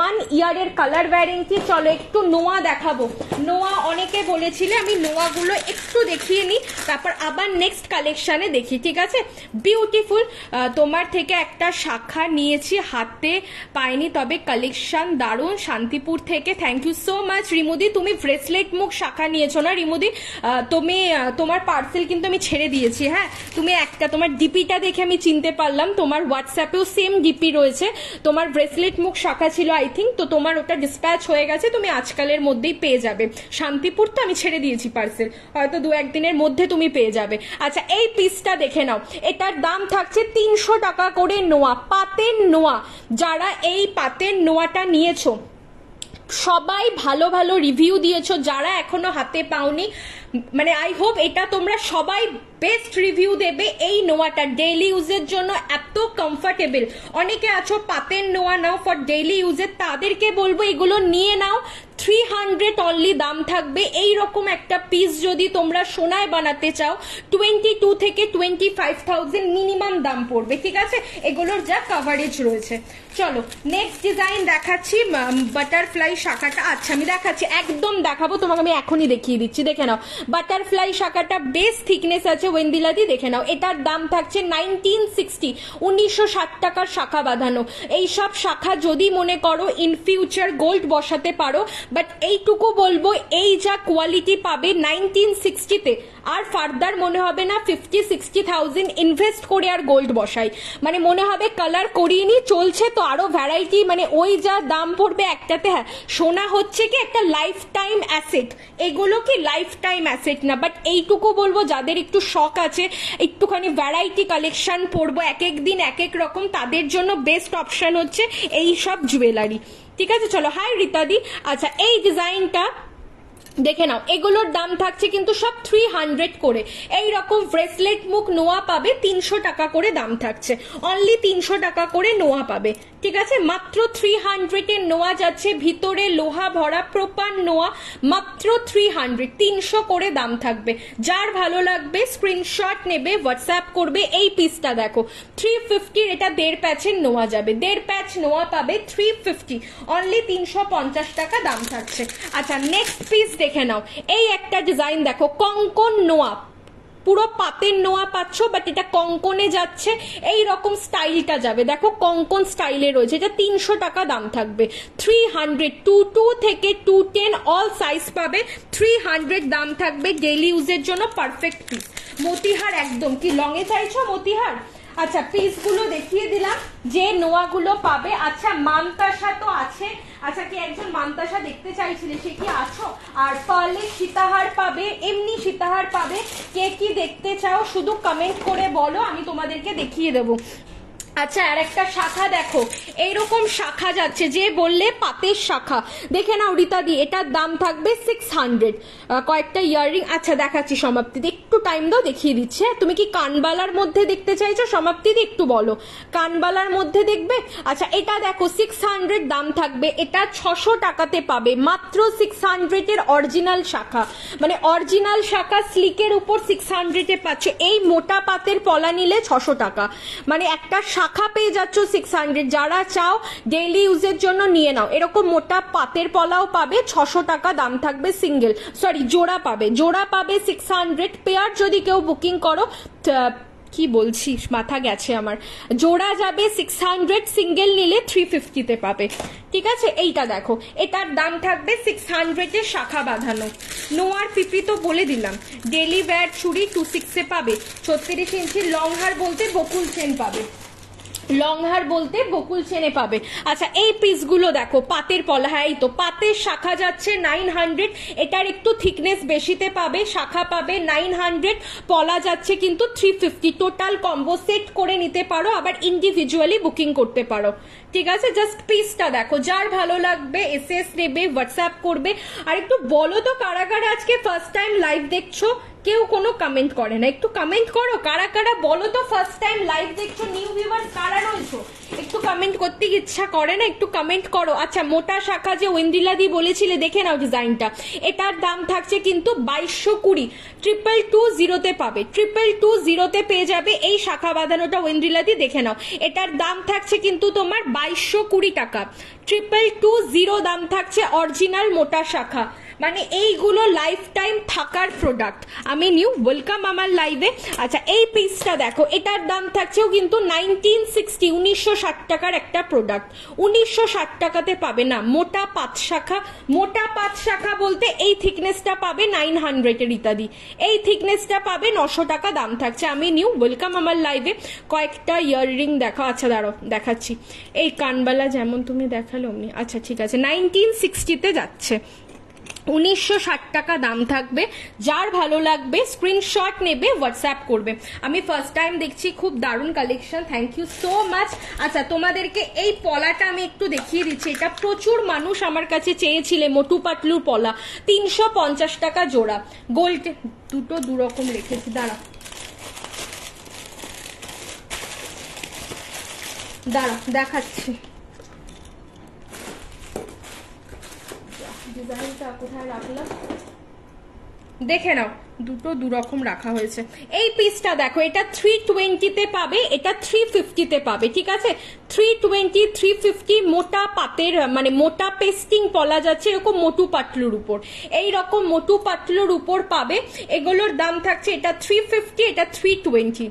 1 ইয়ারের কালার ওয়ারেন্টি। চলো একটু নোয়া দেখাবো, নোয়া অনেকে বলেছিলে, আমি নোয়াগুলো একটু দেখিয়ে নিই, তারপর আবার নেক্সট কালেকশনে দেখি, ঠিক আছে। বিউটিফুল, তোমার থেকে একটা শাখা নিয়েছি, হাতে পাইনি, তবে কালেকশন দারুণ, শান্তিপুর থেকে, থ্যাংক ইউ সো মাচ। রিমুদি তুমি ব্রেসলেট মুখ শাখা নিয়েছো না রিমুদি, তুমি তোমার পার্সেল কিন্তু আমি ছেড়ে দিয়েছি। হ্যাঁ তুমি একটা, তোমার ডিপিটা দেখে আমি চিনতে পারলাম, তোমার হোয়াটসঅ্যাপেও সেম ডিপি রয়েছে, তোমার ব্রেসলেট মুখ শাখা ছিল আই থিঙ্ক, তো তোমার ওটা ডিসপ্যাচ হয়ে গেছে, তুমি আজকালের মধ্যেই পেয়ে যাবে। শান্তিপুর তো আমি ছেড়ে দিয়েছি পার্সেল, হয়তো 2-1 দিনের মধ্যে তুমি পেয়ে যাবে। আচ্ছা এই পিসটা দেখে নাও, এটার দাম থাকছে 300 টাকা করে নোয়া, পাতের নোয়া। যারা এই পাতের নোয়াটা নিয়েছো সবাই ভালো ভালো রিভিউ দিয়েছো, যারা এখনো হাতে পাওনি মানে আই হোপ এটা তোমরা সবাই বেস্ট রিভিউ দেবে। এই নোয়াটা ডেইলি ইউজের জন্য এত কমফর্টেবল, অনেকে আছো পাতের নোয়া নাও ফর ডেইলি ইউজের, তাদেরকে বলবো এগুলো নিয়ে নাও। 300 অনলি দাম থাকবে। এই রকম একটা পিস যদি তোমরা সোনায় বানাতে চাও 22 থেকে 25,000 মিনিমাম দাম পড়বে, ঠিক আছে, এগুলোর যা কভারেজ রয়েছে। চলো নেক্সট ডিজাইন দেখাচ্ছি, বাটারফ্লাই শাখাটা। আচ্ছা আমি দেখাচ্ছি, একদম দেখাবো তোমাকে, আমি এখনই দেখিয়ে দিচ্ছি, দেখে নাও। বাটারফ্লাই শাখাটা বেশ থিকনেস আছে ওয়েন্দিলাদি, দেখে নাও। এটার দাম থাকছে 1960, 1960 টাকার শাখা বাঁধানো। এইসব শাখা যদি মনে করো ইন ফিউচার গোল্ড বসাতে পারো, বাট এইটুকু বলবো এই যা কোয়ালিটি পাবে 1960-তে, আর ফার্দার মনে হবে না 50-60,000 ইনভেস্ট করে আর গোল্ড বসাই, মানে মনে হবে কালার করিয়ে নি, চলছে তো আরো ভ্যারাইটি, মানে ওই যা দাম পড়বে একটাতে। হ্যাঁ সোনা হচ্ছে কি একটা লাইফ টাইম অ্যাসেট, এগুলো কি লাইফ টাইম অ্যাসেট না, বাট এইটুকু বলবো যাদের একটু শখ আছে একটুখানি ভ্যারাইটি কালেকশন পড়বো, এক এক দিন এক এক রকম, তাদের জন্য বেস্ট অপশন হচ্ছে এই সব জুয়েলারি, ঠিক আছে। চলো হাই রীতাদি। আচ্ছা এই ডিজাইনটা দেখে নাও, এগুলোর দাম থাকছে কিন্তু সব 300 করে। এই রকম ব্রেসলেট মুখ নোয়া পাবে 300 টাকা করে দাম থাকছে, অনলি 300 টাকা করে নোয়া পাবে, ঠিক আছে। মাত্র 300 এর নোয়া যাচ্ছে, ভিতরে লোহা ভরা প্রপার নোয়া, মাত্র 300 করে দাম থাকবে। যার ভালো লাগবে স্ক্রিনশট নেবে, হোয়াটসঅ্যাপ করবে। এই পিসটা দেখো 350, এটা 1.5 প্যাচের নোয়া যাবে, 1.5 প্যাচ নোয়া পাবে 350, অনলি 350 টাকা দাম থাকছে। আচ্ছা নেক্সট পিস দেখে নাও, এই একটা ডিজাইন দেখো, কঙ্কন নোয়া, পুরো পাতের নোয়া পাচ্ছ, বাট এটা কঙ্কনে যাচ্ছে, এই রকম স্টাইলটা যাবে, দেখো কঙ্কন স্টাইলে রয়েছে, এটা 300 টাকা দাম থাকবে। 300, 22 থেকে 210 অল সাইজ পাবে, 300 দাম থাকবে, ডেইলি ইউজের জন্য পারফেক্ট পিস। মতিহার একদম কি লং এ চাইছো মতিহার? আচ্ছা পিসগুলো দেখিয়ে দিলাম যে নোয়াগুলো পাবে। আচ্ছা মানতাসা তো আছে, আচ্ছা কি একজন মানতাসা দেখতে চাইছিলে, সে কি আছো? আর পার্লের সীতাহার পাবে, এমনি সীতাহার পাবে, কে কি দেখতে চাও শুধু কমেন্ট করে বলো, আমি তোমাদেরকে দেখিয়ে দেবো। আচ্ছা আর একটা শাখা দেখো, এইরকম শাখা যাচ্ছে, যে বললে পাতের শাখা, দেখে নাও রীতাদি, এটার দাম থাকবে 600, কয়েকটা ইয়াররিং। আচ্ছা দেখাচ্ছি সমাপ্তি, একটু একটু টাইম দাও, দেখিয়ে দিচ্ছি। হ্যাঁ, তুমি কি কানবালার মধ্যে দেখতে চাইছো সমাপ্তিদি? একটু বলো কানবালার মধ্যে দেখবে। আচ্ছা এটা দেখো 600 দাম থাকবে, এটা 600 টাকাতে পাবে, মাত্র 600 এর অরিজিনাল শাখা, মানে অরিজিনাল শাখা স্লিকের উপর 600 এ পাচ্ছ। এই মোটা পাতের পলা নিলে 600 টাকা, মানে একটা শাখা পেয়ে যাচ্ছ 600। যারা চাও ডেইলি ইউজের জন্য নিয়ে নাও, এরকম মোটা পাতের পলাও পাবে, 600 টাকা দাম থাকবে সিঙ্গেল, সরি জোড়া পাবে, জোড়া পাবে 600, পেয়ার যদি কেউ বুকিং করো, কি বলছি মাথা গেছে আমার, জোড়া যাবে 600, সিঙ্গেল নিলে 350-তে পাবে। ঠিক আছে, এইটা দেখো, এটার দাম থাকবে 600 এর শাখা বাঁধানো। নোয়ার পিপি তো বলে দিলাম। ডেলি ওয়্যার চুড়ি 26-এ পাবে, 36 ইঞ্চি লং হার বলতে বকুল চেন পাবে, লং হার বলতে বকুল চেনে পাবে। আচ্ছা এই পিসগুলো দেখো পাতের পলা, হ্যাঁ এই তো পাতের শাখা যাচ্ছে 900, এটার একটু থিকনেস বেশিতে পাবে, শাখা পাবে 900, পলা যাচ্ছে কিন্তু 350। টোটাল কম্বো সেট করে নিতে পারো, আবার ইন্ডিভিজুয়ালি বুকিং করতে পারো। ঠিক আছে, জাস্ট পিসটা দেখো, যার ভালো লাগবে এসএস নেবে, হোয়াটসঅ্যাপ করবে। আর একটু বলো তো কারা কারা আজকে ফার্স্ট টাইম লাইভ দেখছো? কেউ কোনো কমেন্ট করে না, একটু কমেন্ট করো কারা কারা, বলো তো ফার্স্ট টাইম লাইভ দেখছো, নিউ ভিউয়ার্স কারা রয়েছো, একটু কমেন্ট করতে ইচ্ছা করে না, একটু কমেন্ট করো। আচ্ছা মোটা শাখা যে ওয়েন্দ্রিলাদি বলেছিলে, দেখে নাও ডিজাইনটা, এটার দাম থাকছে কিন্তু 2220, 2220-তে পাবে, 2220-তে পেয়ে যাবে এই শাখা বাঁধানোটা ওয়েন্দ্রিলাদি, দেখে নাও এটার দাম থাকছে কিন্তু তোমার 2220 টাকা, 2220 দাম থাকছে অরিজিনাল মোটা শাখা। মানে এইগুলো লাইফ টাইম থাকার প্রোডাক্ট। আমি নিউ, ওয়েলকাম আমার লাইভে। আচ্ছা এই পিসটা দেখো, এটার দাম থাকছেও কিন্তু 1960, 1960 টাকার একটা প্রোডাক্ট, 1960 টাকাতে পাবে না। মোটা পাত শাখা, মোটা পাত শাখা বলতে এই থিকনেসটা পাবে 900 এর ইত্যাদি, এই থিকনেসটা পাবে 900 টাকা দাম থাকছে। আমি নিউ, ওয়েলকাম আমার লাইভে। কয়েকটা ইয়াররিং দেখা, আচ্ছা দাঁড়াও দেখাচ্ছি, এই কানবালা যেমন তুমি দেখালো অমনি। আচ্ছা ঠিক আছে, 1960-তে যাচ্ছে, 1960 টাকা দাম থাকবে। যার ভালো লাগবে স্ক্রিনশট নেবে, হোয়াটসঅ্যাপ করবে। আমি ফার্স্ট টাইম দেখছি, খুব দারুণ collection, thank you so much. আচ্ছা তোমাদেরকে এই পলাটা আমি একটু দেখিয়ে দিচ্ছি, এটা প্রচুর মানুষ আমার কাছে চেয়েছিলে, মোটু পাতলুর পলা, 350 টাকা জোড়া, গোল্ড, দুটো দুরকম রেখেছি, দাঁড়া দাঁড়া দেখাচ্ছি, ডিজাইনটা কোথায় রাখলাম দেখে নাও, দুটো দুরকম রাখা হয়েছে। এই পিসটা দেখো, এটা 320-তে পাবে, এটা 350-তে পাবে। ঠিক আছে, 320, 350, মোটা পাতের মানে মোটা পেস্টিং পলা যাচ্ছে এরকম মোটু পাতলুর উপর, এই রকম মোটু পাতলুর উপর পাবে। এগুলোর দাম থাকছে, এটা 350, এটা 320।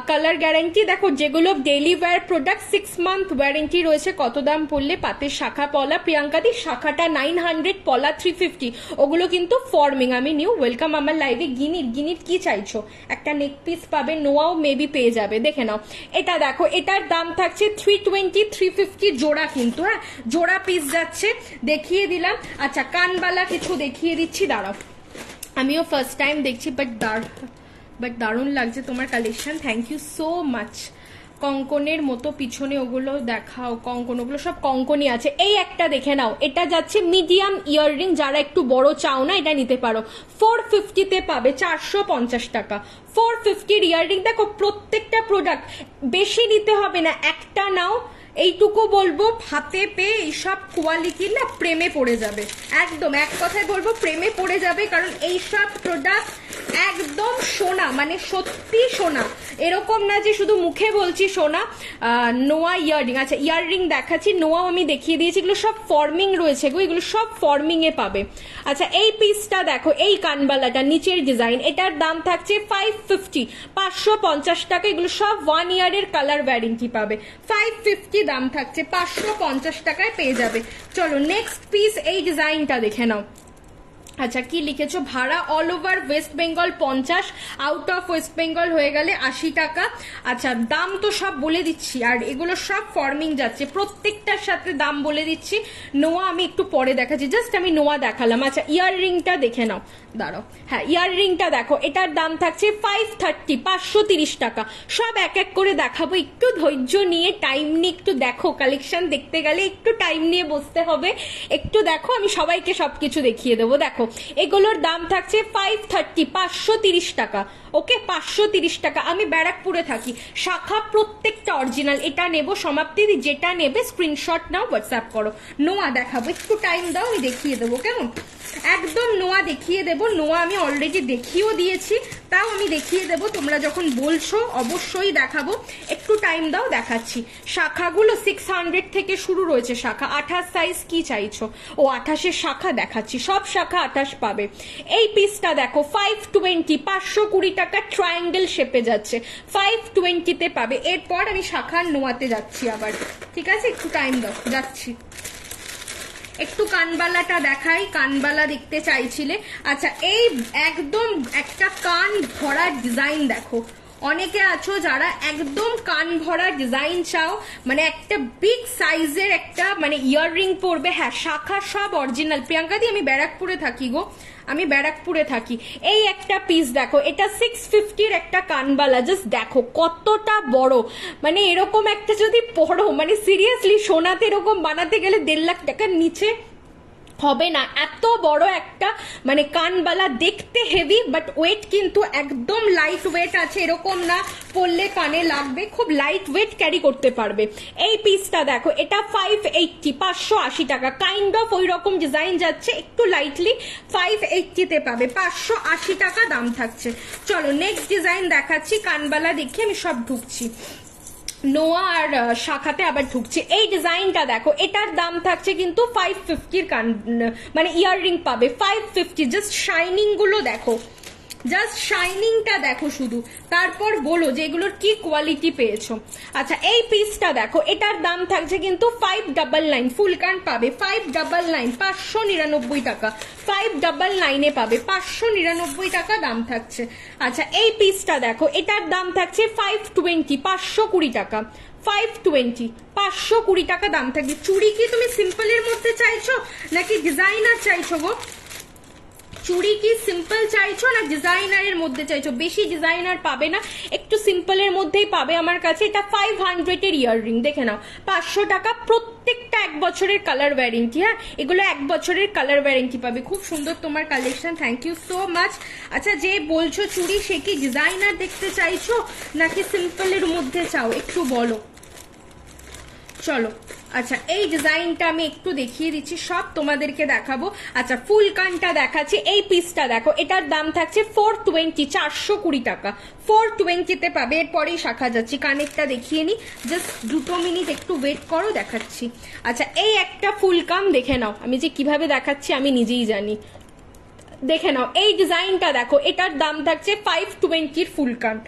কালার গ্যারান্টি দেখো, যেগুলো daily wear product 6 month warranty রয়েছে। কত দাম পড়লে পাতের শাখা পলা প্রিয়াঙ্কাদি? শাখাটা 900, পলা 350, ওগুলো কিন্তু ফর্মিং। আমি নিউ, ওয়েলকাম আমার লাইভে। গিনির, গিনির কি চাইছো? একটা নেক পিস পাবে, নোয়াও মেবি পেয়ে যাবে, দেখে নাও। এটা দেখো, এটার দাম থাকছে 320, 350 জোড়া কিন্তু, হ্যাঁ জোড়া পিস যাচ্ছে, দেখিয়ে দিলাম। আচ্ছা কানবালা কিছু দেখিয়ে দিচ্ছি, দাঁড়াও, আমিও ফার্স্ট টাইম দেখছি, বাট দারুণ লাগছে তোমার collection, thank you so much. কঙ্কনের মতো পিছনে ওগুলো দেখাও, কঙ্কন, ওগুলো সব কঙ্কনই আছে। এই একটা দেখে নাও, এটা যাচ্ছে মিডিয়াম ইয়াররিং, যারা একটু বড় চাও না এটা নিতে পারো, 450-তে পাবে, 450 টাকা, 450-র ইয়াররিং। দেখো প্রত্যেকটা প্রোডাক্ট বেশি নিতে হবে না, একটা নাও। এইটুকু বলবো, হাতে পেয়ে এইসব কোয়ালিটির না প্রেমে পড়ে যাবে, একদম এক কথায় বলবো প্রেমে পড়ে যাবে, কারণ এইসব প্রোডাক্ট একদম সোনা, মানে সত্যি সোনা, এরকম না যে শুধু মুখে বলছি সোনা। নোয়া ইয়াররিং, আচ্ছা ইয়াররিং দেখাচ্ছি, নোয়াও আমি দেখিয়ে দিয়েছি, এগুলো সব ফর্মিং রয়েছে গো, এগুলো সব ফর্মিং এ পাবে। আচ্ছা এই পিসটা দেখো, এই কানবালাটা নিচের ডিজাইন, এটার দাম থাকছে 550, 550 টাকা, এগুলো সব 1 ইয়ারের কালার ওয়ারেন্টি পাবে, 550 দাম থাকছে, 550 টাকায় পেয়ে যাবে। চলো নেক্সট পিস, এই ডিজাইনটা দেখে নাও। আচ্ছা কি লিখেছো? ভাড়া all over West Bengal 50, out of West Bengal হয়ে গেলে 80 টাকা। আচ্ছা দাম তো সব বলে দিচ্ছি, আর এগুলো সব ফর্মিং যাচ্ছে, প্রত্যেকটার সাথে দাম বলে দিচ্ছি। নোয়া আমি একটু পরে দেখাচ্ছি, জাস্ট আমি নোয়া দেখালাম। আচ্ছা ইয়াররিংটা দেখে নাও, দাঁড়াও, হ্যাঁ ইয়াররিংটা দেখো, এটার দাম থাকছে 530, 530 টাকা। সব এক এক করে দেখাবো, একটু ধৈর্য নিয়ে টাইম নিয়ে একটু দেখো। কালেকশন দেখতে গেলে একটু টাইম নিয়ে বসতে হবে, একটু দেখো, আমি সবাইকে সবকিছু দেখিয়ে দেবো। দেখো এগুলোর দাম থাকছে 530, 530 টাকা। ওকে, 530 টাকা। আমি ব্যারাকপুরে থাকি, শাখা প্রত্যেকটা অরিজিনাল। এটা নেবো সমাপ্তির, যেটা নেবে স্ক্রিনশট নাও, হোয়াটসঅ্যাপ করো। নোয়া দেখাবো, একটু টাইম দাও, আমি দেখিয়ে দেবো, কেমন? একদম নোয়া দেখিয়ে দেবো। নোয়া আমি অলরেডি দেখিয়েও দিয়েছি, তাও আমি দেখিয়ে দেবো। তোমরা যখন বলছো অবশ্যই দেখাবো, একটু টাইম দাও, দেখাচ্ছি। শাখাগুলো 600 থেকে শুরু রয়েছে শাখা। 28 সাইজ কি চাইছো? ও 28-এর শাখা দেখাচ্ছি, সব শাখা 28 পাবে। এই পিসটা দেখো 520, 520 টাকা, ট্রায়াঙ্গেল শেপে যাচ্ছে, 520-তে পাবে। এরপর আমি শাখার নোয়াতে যাচ্ছি আবার, ঠিক আছে? একটু টাইম দাও, যাচ্ছি। একটু কানবালাটা দেখাই, কানবালা দেখতে চাইছিলে। আচ্ছা, এই একদম একটা কান ভরা ডিজাইন দেখো। অনেকে আছো যারা একদম কান ভরা ডিজাইন চাও, মানে একটা বিগ সাইজের একটা মানে ইয়াররিং পরবে। হ্যাঁ, শাখা সব অরিজিনাল। প্রিয়াঙ্কা দি, আমি ব্যারাকপুরে থাকি গো, আমি ব্যারাকপুরে থাকি। এই একটা পিস দেখো, এটা 650-র একটা কানবালা। জাস্ট দেখো কতটা বড়, মানে এরকম একটা যদি পরো, মানে সিরিয়াসলি সোনাতে এরকম বানাতে গেলে 1.5 লাখ টাকার নিচে হবে না। এত বড় একটা মানে কানবালা, দেখতে হেভি, বাট ওয়েট কিন্তু একদম লাইট ওয়েট আছে। এরকম না পরলে কানে লাগবে, খুব লাইট ওয়েট ক্যারি করতে পারবে। এই পিসটা দেখো, এটা 580, 580 টাকা। কাইন্ড অফ ওই রকম ডিজাইন যাচ্ছে, একটু লাইটলি 580-তে পাবে, 580 টাকা দাম থাকছে। চলো নেক্সট ডিজাইন দেখাচ্ছি। কানবালা দেখি আমি সব ঢুকছি, নোয়া আর শাখাতে আবার ঢুকছে। এই ডিজাইনটা দেখো, এটার দাম থাকছে কিন্তু 550-র কান মানে ইয়াররিং পাবে 550। জাস্ট শাইনিং গুলো দেখো, জাস্ট শাইনিংটা দেখো শুধু, তারপর বলো যে এগুলোর কি কোয়ালিটি পেয়েছো। আচ্ছা, এই পিসটা দেখো, এটার দাম থাকছে কিন্তু 599, ফুল কান পাবে 599, 599 টাকা। 599-এ পাবে, 599 টাকা দাম থাকছে। আচ্ছা, এই পিসটা দেখো, এটার দাম থাকছে 520, 520 টাকা। 520, 520 টাকা দাম থাকবে। চুড়ি কি তুমি সিম্পলের মধ্যে চাইছো নাকি ডিজাইনার চাইছো গো? চুড়ি কি সিম্পল চাইছো না ডিজাইনারের মধ্যে চাইছো? বেশি ডিজাইনার পাবে না, একটু সিম্পলের মধ্যেই পাবে আমার কাছে। এটা 500-এর ইয়াররিং, দেখে নাও, 500 টাকা। প্রত্যেকটা 1 বছরের কালার ওয়ারেন্টি। হ্যাঁ, এগুলো 1 বছরের কালার ওয়ারেন্টি পাবে। খুব সুন্দর তোমার collection, thank you so much. আচ্ছা, যে বলছো চুড়ি, সে কি ডিজাইনার দেখতে চাইছো নাকি সিম্পলের মধ্যে চাও, একটু বলো। চলো, আচ্ছা এই ডিজাইনটা আমি একটু দেখিয়ে দিচ্ছি, সব তোমাদেরকে দেখাবো। আচ্ছা, ফুল কানটা দেখাচ্ছি। এই পিসটা দেখো, এটার দাম থাকছে 420, 420 টাকা। 420-তে পাবে। এরপরেই শাখা যাচ্ছি, কানেরটা দেখিয়ে নি, জাস্ট 2 মিনিট একটু ওয়েট করো, দেখাচ্ছি। আচ্ছা, এই একটা ফুল কান দেখে নাও, আমি যে কিভাবে দেখাচ্ছি আমি নিজেই জানি। দেখে নাও এই ডিজাইনটা দেখো, এটার দাম থাকছে 520-র ফুল কান।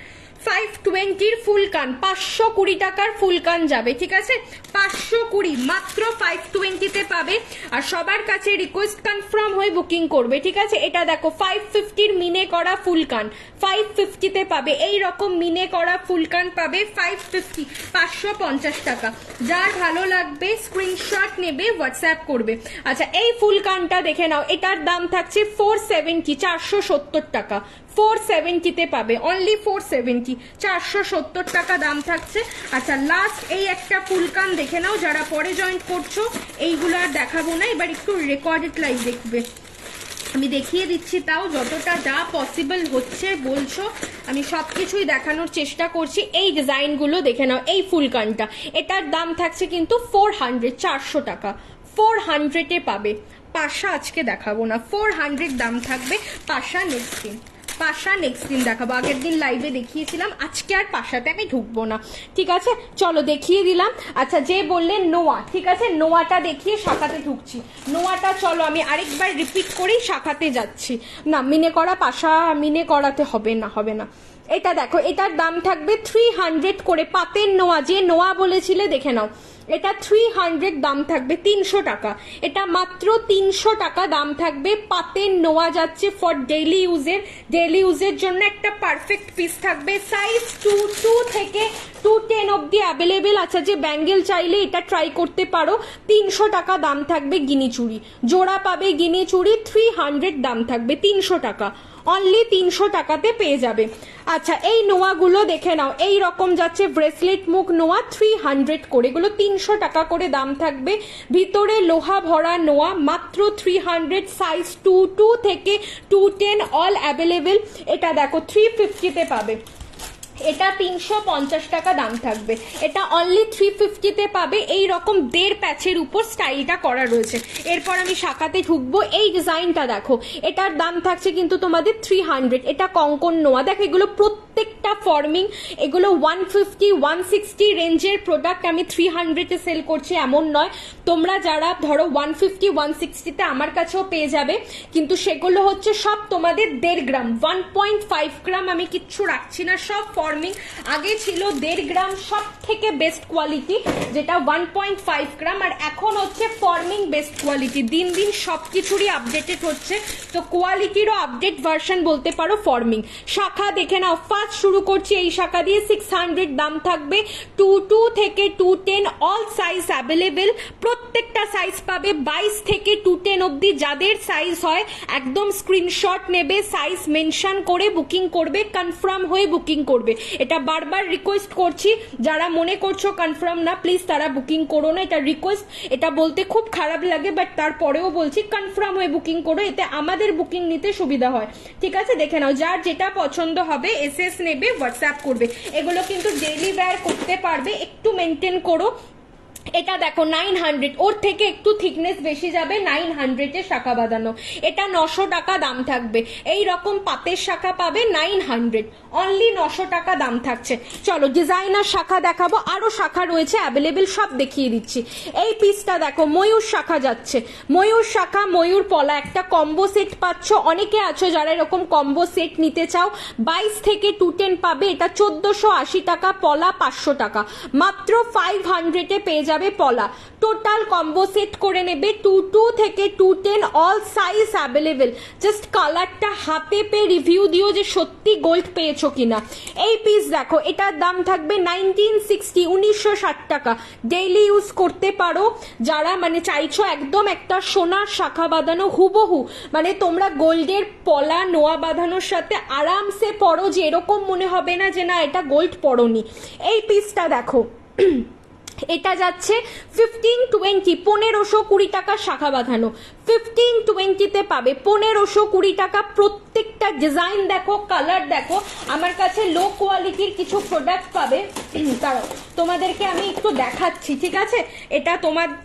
520-র ফুল কান, 520 টাকার ফুল কান যাবে, ঠিক আছে? 520 মাত্র 520-তে পাবে। আর সবার কাছে রিকোয়েস্ট কনফার্ম হয়ে বুকিং করবে, ঠিক আছে? এটা দেখো 550-র মিনে করা ফুল কান, 550-তে পাবে। এই রকম মিনে করা ফুল কান পাবে 550, 550 টাকা। যার ভালো লাগবে স্ক্রিনশট নেবে, হোয়াটসঅ্যাপ করবে। আচ্ছা, এই ফুল কানটা দেখে নাও, এটার দাম থাকছে 470, 470 টাকা। 470-তে পাবে, অনলি 470, 470 টাকা দাম থাকছে। আচ্ছা, লাস্ট এই একটা ফুল কান দেখে নাও, যারা পরে জয়েন্ট করছো। এইগুলো আর দেখাবো না, এবার একটু রেকর্ডেড লাইভ দেখবে। আমি দেখিয়ে দিচ্ছি, তাও যতটা যা পসিবল হচ্ছে বলছো, আমি সবকিছুই দেখানোর চেষ্টা করছি। এই ডিজাইনগুলো দেখে নাও। এই ফুল কানটা, এটার দাম থাকছে কিন্তু 400, 400 টাকা। 400-এ পাবে। পাশা আজকে দেখাবো না, 400 দাম থাকবে। পাশা নেক্সট দিন, পাশা নেক্সট দিন দেখাবো। আগের দিন লাইভে দেখিয়েছিলাম, আজকে আর পাশাতে আমি ঢুকবো না, ঠিক আছে? চলো দেখিয়ে দিলাম। আচ্ছা, যে বললেন নোয়া, ঠিক আছে, নোয়াটা দেখিয়ে শাখাতে ঢুকছি। নোয়াটা চলো আমি আরেকবার রিপিট করেই শাখাতে যাচ্ছি। না, মিনে করা পাশা মিনে করাতে হবে না, হবে না। এটা দেখো, এটার দাম থাকবে 300 করে। পাতের নোয়া, যে নোয়া বলেছিলে দেখে নাও, এটা 300 দাম থাকবে, 300 টাকা। এটা মাত্র 300 টাকা দাম থাকবে। পাতের নোয়া যাচ্ছে ফর ডেইলি ইউজের, ডেইলি ইউজের জন্য একটা পারফেক্ট পিস থাকবে। সাইজ 2 থেকে 2 10 অব্দি অ্যাভেলেবেল আছে। যে ব্যাঙ্গেল চাইলে এটা ট্রাই করতে পারো। 300 টাকা দাম থাকবে গিনি চুড়ি, জোড়া পাবে গিনি চুড়ি 300 দাম থাকবে, 300 টাকা, অনলি 300 টাকাতে পেয়ে যাবে। আচ্ছা এই নোয়াগুলো দেখে নাও, এই রকম যাচ্ছে ব্রেসলেট মুখ নোয়া 300 করে, এগুলো 300 টাকা করে দাম থাকবে। ভিতরে লোহা ভরা নোয়া মাত্র 300, সাইজ 22 থেকে 210 অল অ্যাভেলেবেল। এটা দেখো 350তে পাবে, এটা 350 টাকা দাম থাকবে, এটা অনলি 350তে পাবে। এই রকম 1.5 প্যাচের উপর স্টাইলটা করা রয়েছে। এরপর আমি শাখাতে ঢুকবো। এই ডিজাইনটা দেখো, এটার দাম থাকছে কিন্তু তোমাদের 300। এটা কঙ্কন নোয়া, দেখো এগুলো প্রত্যেকটা ফর্মিং, এগুলো 150 160 রেঞ্জের প্রোডাক্ট আমি 300-এ সেল করছি এমন নয়। তোমরা যারা ধরো 150 160-তে আমার কাছেও পেয়ে যাবে, কিন্তু সেগুলো হচ্ছে সব তোমাদের 1.5 গ্রাম, 1.5 গ্রাম আমি কিচ্ছু রাখছি না, সব ফর্মিং। আগে ছিল 1.5 গ্রাম সব থেকে বেস্ট কোয়ালিটি, যেটা 1.5 গ্রাম, আর এখন হচ্ছে ফর্মিং বেস্ট কোয়ালিটি। দিন দিন সবকিছুরই আপডেটেড হচ্ছে, তো কোয়ালিটিরও আপডেট ভার্সন বলতে পারো ফর্মিং। শাখা দেখে নাও, ফার্স্ট শুরু করছি এই শাখা দিয়ে, 600 দাম থাকবে, 22 থেকে 210 অল সাইজ অ্যাভেলেবেল। প্রত্যেকটা সাইজ পাবে 22 থেকে 210 অব্দি। যাদের সাইজ হয় একদম স্ক্রিনশট নেবে, সাইজ মেনশন করে বুকিং করবে, কনফার্ম হয়ে বুকিং করবে। এটা বারবার রিকোয়েস্ট করছি, যারা মনে করছো কনফার্ম না প্লিজ তারা বুকিং করো না, এটা রিকোয়েস্ট। এটা বলতে খুব খারাপ লাগে, বাট তারপরেও বলছি কনফার্ম হয়ে বুকিং করো, এতে আমাদের বুকিং নিতে সুবিধা হয়। ঠিক আছে, দেখে নাও, যার যেটা পছন্দ হবে এসএস নেবে, হোয়াটসঅ্যাপ করবে। এগুলো কিন্তু ডেইলি ওয়্যার করতে পারবে, একটু মেনটেন করো। এটা দেখো 900, ওর থেকে একটু থিকনেস বেশি যাবে, 900-এ শাখা বাঁধানো, এটা 900 টাকা দাম থাকবে। এই রকম পাতের শাখা পাবে 900, অনলি 900 টাকা দাম থাকছে। চলো ডিজাইনার শাখা দেখাবো, আরো শাখা রয়েছে অ্যাভেলেবেল, সব দেখিয়ে দিচ্ছি। এই পিসটা দেখো, ময়ূর শাখা যাচ্ছে, ময়ূর শাখা ময়ূর পলা, একটা কম্বো সেট পাচ্ছ। অনেকে আছো যারা এরকম কম্বো সেট নিতে চাও, 22 থেকে 210 পাবে। এটা 1480 টাকা, পলা 500 টাকা, মাত্র 500-এ পেয়ে যাবে পলা। টোটাল কম্বো সেট করে নেবে, 22 থেকে 210 অল সাইজ অ্যাভেলেবেল। জাস্ট কালারটা হাতে পেয়ে রিভিউ দিও যে সত্যি গোল্ড পেয়েছো কিনা। এই পিস দেখো, এটার দাম থাকবে 1960, 1960 টাকা। ডেইলি ইউজ করতে পারো, যারা মানে চাইছো একদম একটা সোনার শাখা বাঁধানো হুবহু, মানে তোমরা গোল্ডের পলা নোয়া বাঁধানোর সাথে আরামসে পরো, যে এরকম মনে হবে না যে না এটা গোল্ড পরোনি। এই পিসটা দেখো, এটা যাচ্ছে 1520, 1520 টাকা শাখা বাঁধানো, 1520-তে পাবে, 1520 টাকা। প্রত্যেকটা ডিজাইন দেখো, কালার দেখো। আমার কাছে লো কোয়ালিটির কিছু প্রোডাক্ট পাবে, দাঁড়াও তোমাদেরকে আমি একটু দেখাচ্ছি, ঠিক আছে? এটা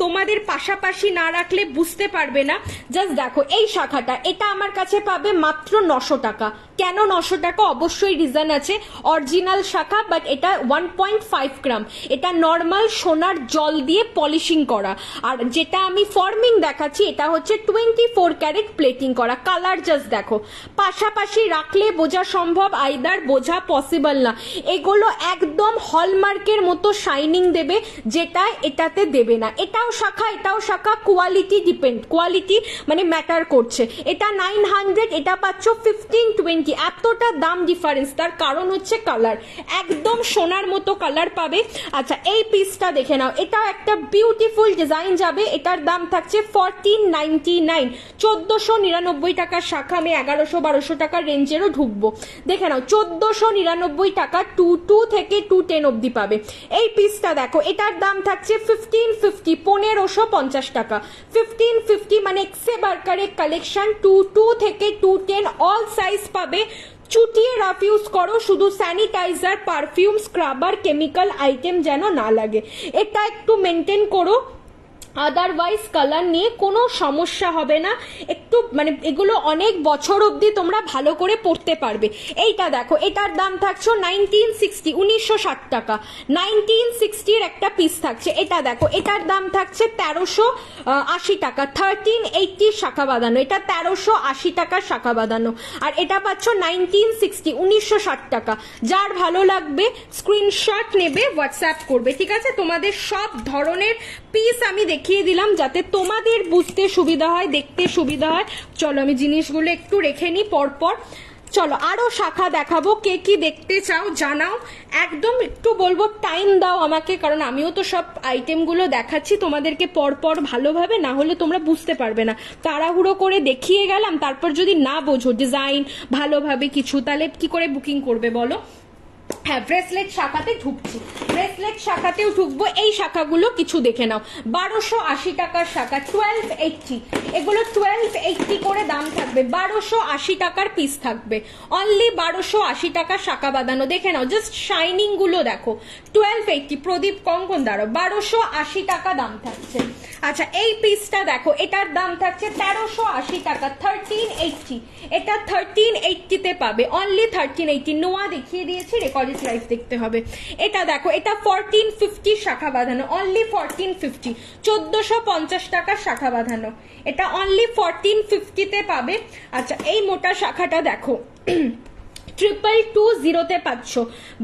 তোমাদের পাশাপাশি না রাখলে বুঝতে পারবে না। জাস্ট দেখো এই শাখাটা, এটা আমার কাছে পাবে মাত্র 900 টাকা। কেন 900 টাকা? অবশ্যই রিজন আছে। অরিজিনাল শাখা, বাট এটা 1.5 গ্রাম, এটা নর্মাল সোনার জল দিয়ে পলিশিং করা। আর যেটা আমি ফর্মিং দেখাচ্ছি এটা হচ্ছে 24 ক্যারেট প্লেটিং করা। কালার জাস্ট দেখো, পাশাপাশি রাখলে বোঝা সম্ভব, আইদার বোঝা পসিবল না। এগুলো একদম হলমার্কের মতো শাইনিং দেবে, যেটা এটাতে দেবে না। এটাও শাখা, এটাও শাখা, কোয়ালিটি ডিপেন্ড, কোয়ালিটি মানে ম্যাটার করছে। এটা 900, এটা পাচ্ছ 1520। এতটা দাম ডিফারেন্স, তার কারণ হচ্ছে কালার, একদম সোনার মতো কালার পাবে। আচ্ছা এই পিসটা দেখে নাও, এটাও একটা বিউটিফুল ডিজাইন যাবে। এটার দাম থাকছে 1499, 1499 টাকার শাখা। আমি 1100-1200 টাকার রেঞ্জেরও ঢুকবো। দেখে নাও 1499 টাকা, 22 থেকে 210 অব্দি পাবে। এই পিসটা দেখো, এটার দাম থাকছে 1550, 1550 টাকা, 1550, মানে এক্সে বার্কারের কালেকশন, 22 থেকে 210 অল সাইজ পাবে। চুটিয়ে রাফ ইউজ করো, শুধু sanitizer, perfume, scrubber, chemical item যেন না লাগে, এটা একটু মেনটেন করো। আদারওয়াইজ কালার নিয়ে কোনো সমস্যা হবে না। একটু মানে এগুলো অনেক বছর অবধি তোমরা ভালো করে পরতে পারবে। এইটা দেখো, এটার দাম থাকছে 1960, 1960 টাকা, 1960-র একটা পিস থাকছে। এটা দেখো, এটার দাম থাকছে 1380 টাকা, 1380 শাখা বাঁধানো, এটা 1380 টাকার শাখা বাঁধানো। আর এটা পাচ্ছ 1960, 1960 টাকা। যার ভালো লাগবে স্ক্রিনশট নেবে, হোয়াটসঅ্যাপ করবে, ঠিক আছে? তোমাদের সব ধরনের পিস আমি দেখিয়ে দিলাম যাতে তোমাদের বুঝতে সুবিধা হয়, দেখতে সুবিধা হয়। চলো আমি জিনিসগুলো একটু রেখে নিই পরপর। চলো আরো শাখা দেখাবো, কে কি দেখতে চাও জানাও, একদম একটু বলবো টাইম দাও আমাকে, কারণ আমিও তো সব আইটেমগুলো দেখাচ্ছি তোমাদেরকে পরপর ভালোভাবে, না হলে তোমরা বুঝতে পারবে না। তাড়াহুড়ো করে দেখিয়ে গেলাম, তারপর যদি না বোঝো ডিজাইন ভালোভাবে কিছু, তাহলে কি করে বুকিং করবে বলো। হ্যাঁ, ব্রেসলেট শাখাতে ঢুকছি, ব্রেসলেট শাখাতেও ঢুকবো। এই শাখাগুলো কিছু দেখে নাও, 1280 টাকার শাখা, 1280, এগুলো 1280 করে দাম থাকবে, 1280 টাকার পিস থাকবে, অনলি 1280 টাকার শাখা বাঁধানো। দেখে নাও, জাস্ট শাইনিং গুলো দেখো, 1280, প্রদীপ কঙ্কন দাঁড়ো, 1280 টাকা দাম থাকছে। আচ্ছা এই পিসটা দেখো, এটার দাম থাকছে 1380 টাকা, 1380, এটা 1380 তে পাবে, অনলি 1380। নোয়া দেখিয়ে দিয়েছি, রেকর্ডেড লাইভ দেখতে হবে। এটা দেখো, এটা 1450 শাখা বাঁধানো, অনলি 1450, 1450 টাকার শাখা বাঁধানো, এটা অনলি 1450 তে পাবে। আচ্ছা এই মোটা শাখাটা দেখো, 2220 তে পাচ্ছ,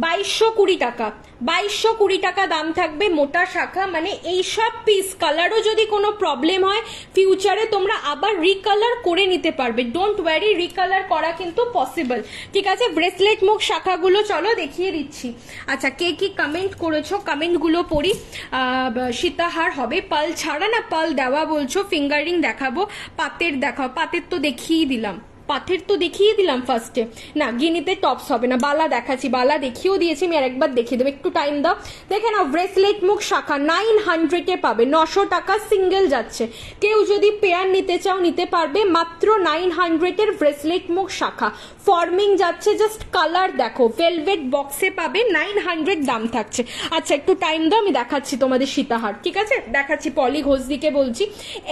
2220 টাকা, 2220 টাকা দাম থাকবে, মোটা শাখা। মানে এই সব পিস কালারও যদি কোনো প্রবলেম হয় ফিউচারে তোমরা আবার রিকালার করে নিতে পারবে, ডোন্ট ওয়ারি, রিকালার করা কিন্তু পসিবল, ঠিক আছে। ব্রেসলেট মুখ শাখাগুলো চলো দেখিয়ে দিচ্ছি। আচ্ছা কে কি কমেন্ট করেছো, কমেন্টগুলো পড়ি। সীতাহার হবে, পাল ছাড়া না পাল দেওয়া বলছো, ফিঙ্গারিং দেখাবো, পাতের দেখাও, পাতের তো দেখিয়ে দিলাম, পাথের তো দেখিয়ে দিলাম ফার্স্টে, না গিনিতে টপস হবে না, বালা দেখাচ্ছি, বালা দেখিয়েও দিয়েছি আমি, আরেকবার দেখিয়ে দেবো, একটু টাইম দাও। দেখে নাও, ব্রেসলেট মুখ শাখা 900 পাবে, 900 টাকা সিঙ্গেল যাচ্ছে, কেউ যদি পেয়ার নিতে চাও নিতে পারবে, মাত্র 900 ব্রেসলেট মুখ শাখা, ফর্মিং যাচ্ছে, জাস্ট কালার দেখো, ভেলভেট বক্সে পাবে, 900 দাম থাকছে। আচ্ছা একটু টাইম দাও, আমি দেখাচ্ছি তোমাদের সীতাহার, ঠিক আছে দেখাচ্ছি, পলি ঘোষদিকে বলছি।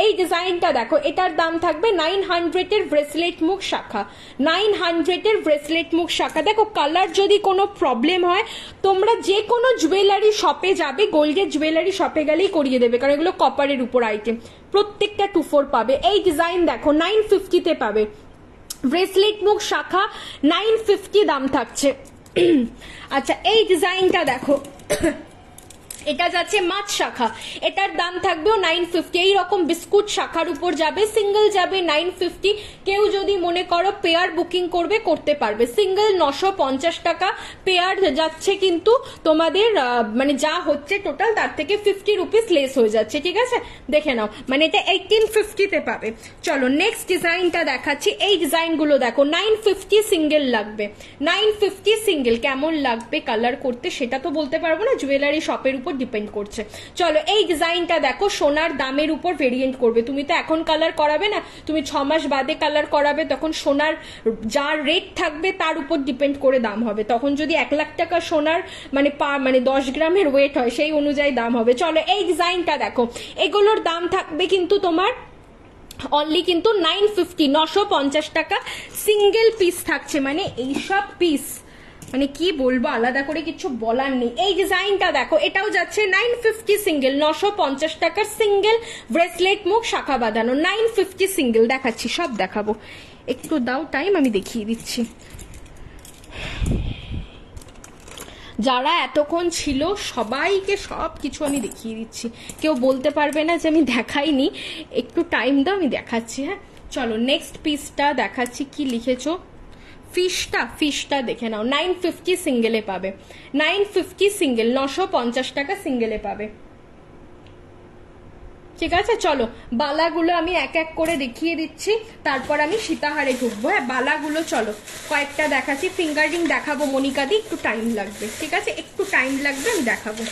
এই ডিজাইনটা দেখো, এটার দাম থাকবে 900 ব্রেসলেট মুখ শাখা, 900 ব্রেসলেট মুখ শাখা। দেখো কালার যদি কোনো প্রবলেম হয় তোমরা যে কোনো জুয়েলারি শপে যাবে, গোল্ডের জুয়েলারি শপে গেলেই করিয়ে দেবে, কারণ এগুলো কপারের উপর আইটেম, প্রত্যেকটা 24 পাবে। এই ডিজাইন দেখো 950 তে পাবে, ব্রেসলেট মুখ শাখা 950 দাম থাকছে। আচ্ছা এই ডিজাইনটা দেখো, এটা যাচ্ছে মাছ শাখা, এটার দাম থাকবেও 950, এইরকম বিস্কুট শাখার উপর যাবে, সিঙ্গেল যাবে 950। কেউ যদি মনে করো পেয়ার বুকিং করবে করতে পারবে, সিঙ্গেল 950 টাকা, পেয়ার যাচ্ছে কিন্তু তোমাদের মানে যা হচ্ছে টোটাল তার থেকে 50 রুপিস লেস হয়ে যাচ্ছে, ঠিক আছে দেখে নাও, মানে এটা 1850 তে পাবে। চলো নেক্সট ডিজাইনটা দেখাচ্ছি, এই ডিজাইনগুলো দেখো, 950 সিঙ্গেল লাগবে, 950 সিঙ্গেল, কেমন লাগবে কালার করতে সেটা তো বলতে পারবো না, জুয়েলারি শপের উপর ডিপেন্ড করছে। চলো এই ডিজাইনটা দেখো, সোনার দামের উপর ভেরিয়েন্ট করবে, তুমি তো এখন কালার করাবে না, তুমি 6 মাস বাদে কালার করাবে, তখন সোনার যা রেট থাকবে তার উপর ডিপেন্ড করে দাম হবে, তখন যদি 1 লাখ টাকা সোনার মানে 10 গ্রামের ওয়েট হয় সেই অনুযায়ী দাম হবে। চলো এই ডিজাইনটা দেখো, এগুলোর দাম থাকবে কিন্তু তোমার অনলি কিন্তু 950, 950 টাকা সিঙ্গেল পিস থাকছে, মানে এইসব পিস মানে কি বলবো, আলাদা করে কিছু বলার নেই। এই ডিজাইনটা দেখো, এটাও যাচ্ছে 950 সিঙ্গেল, 950 টাকার সিঙ্গেল ব্রেসলেট মুখ শাখা বাঁধানো, 950 সিঙ্গেল দেখাচ্ছি, সব দেখাবো, একটু দাও টাইম, আমি দেখিয়ে দিচ্ছি। যারা এতক্ষণ ছিল সবাইকে সব কিছু আমি দেখিয়ে দিচ্ছি, কেউ বলতে পারবে না যে আমি দেখাইনি, একটু টাইম দাও আমি দেখাচ্ছি। হ্যাঁ চলো নেক্সট পিসটা দেখাচ্ছি, কি লিখেছো, ফিশটা দেখে নাও, 950 সিঙ্গেলে পাবে, 950 সিঙ্গেল, 950 টাকা সিঙ্গেলে পাবে, ঠিক আছে। চলো বালাগুলো আমি এক এক করে দেখিয়ে দিচ্ছি, তারপর আমি সীতাহারে ঢুকবো। হ্যাঁ বালাগুলো চলো কয়েকটা দেখাচ্ছি, ফিঙ্গারিং দেখাবো মনিকা দি, একটু টাইম লাগবে, ঠিক আছে একটু টাইম লাগবে, আমি দেখাবো,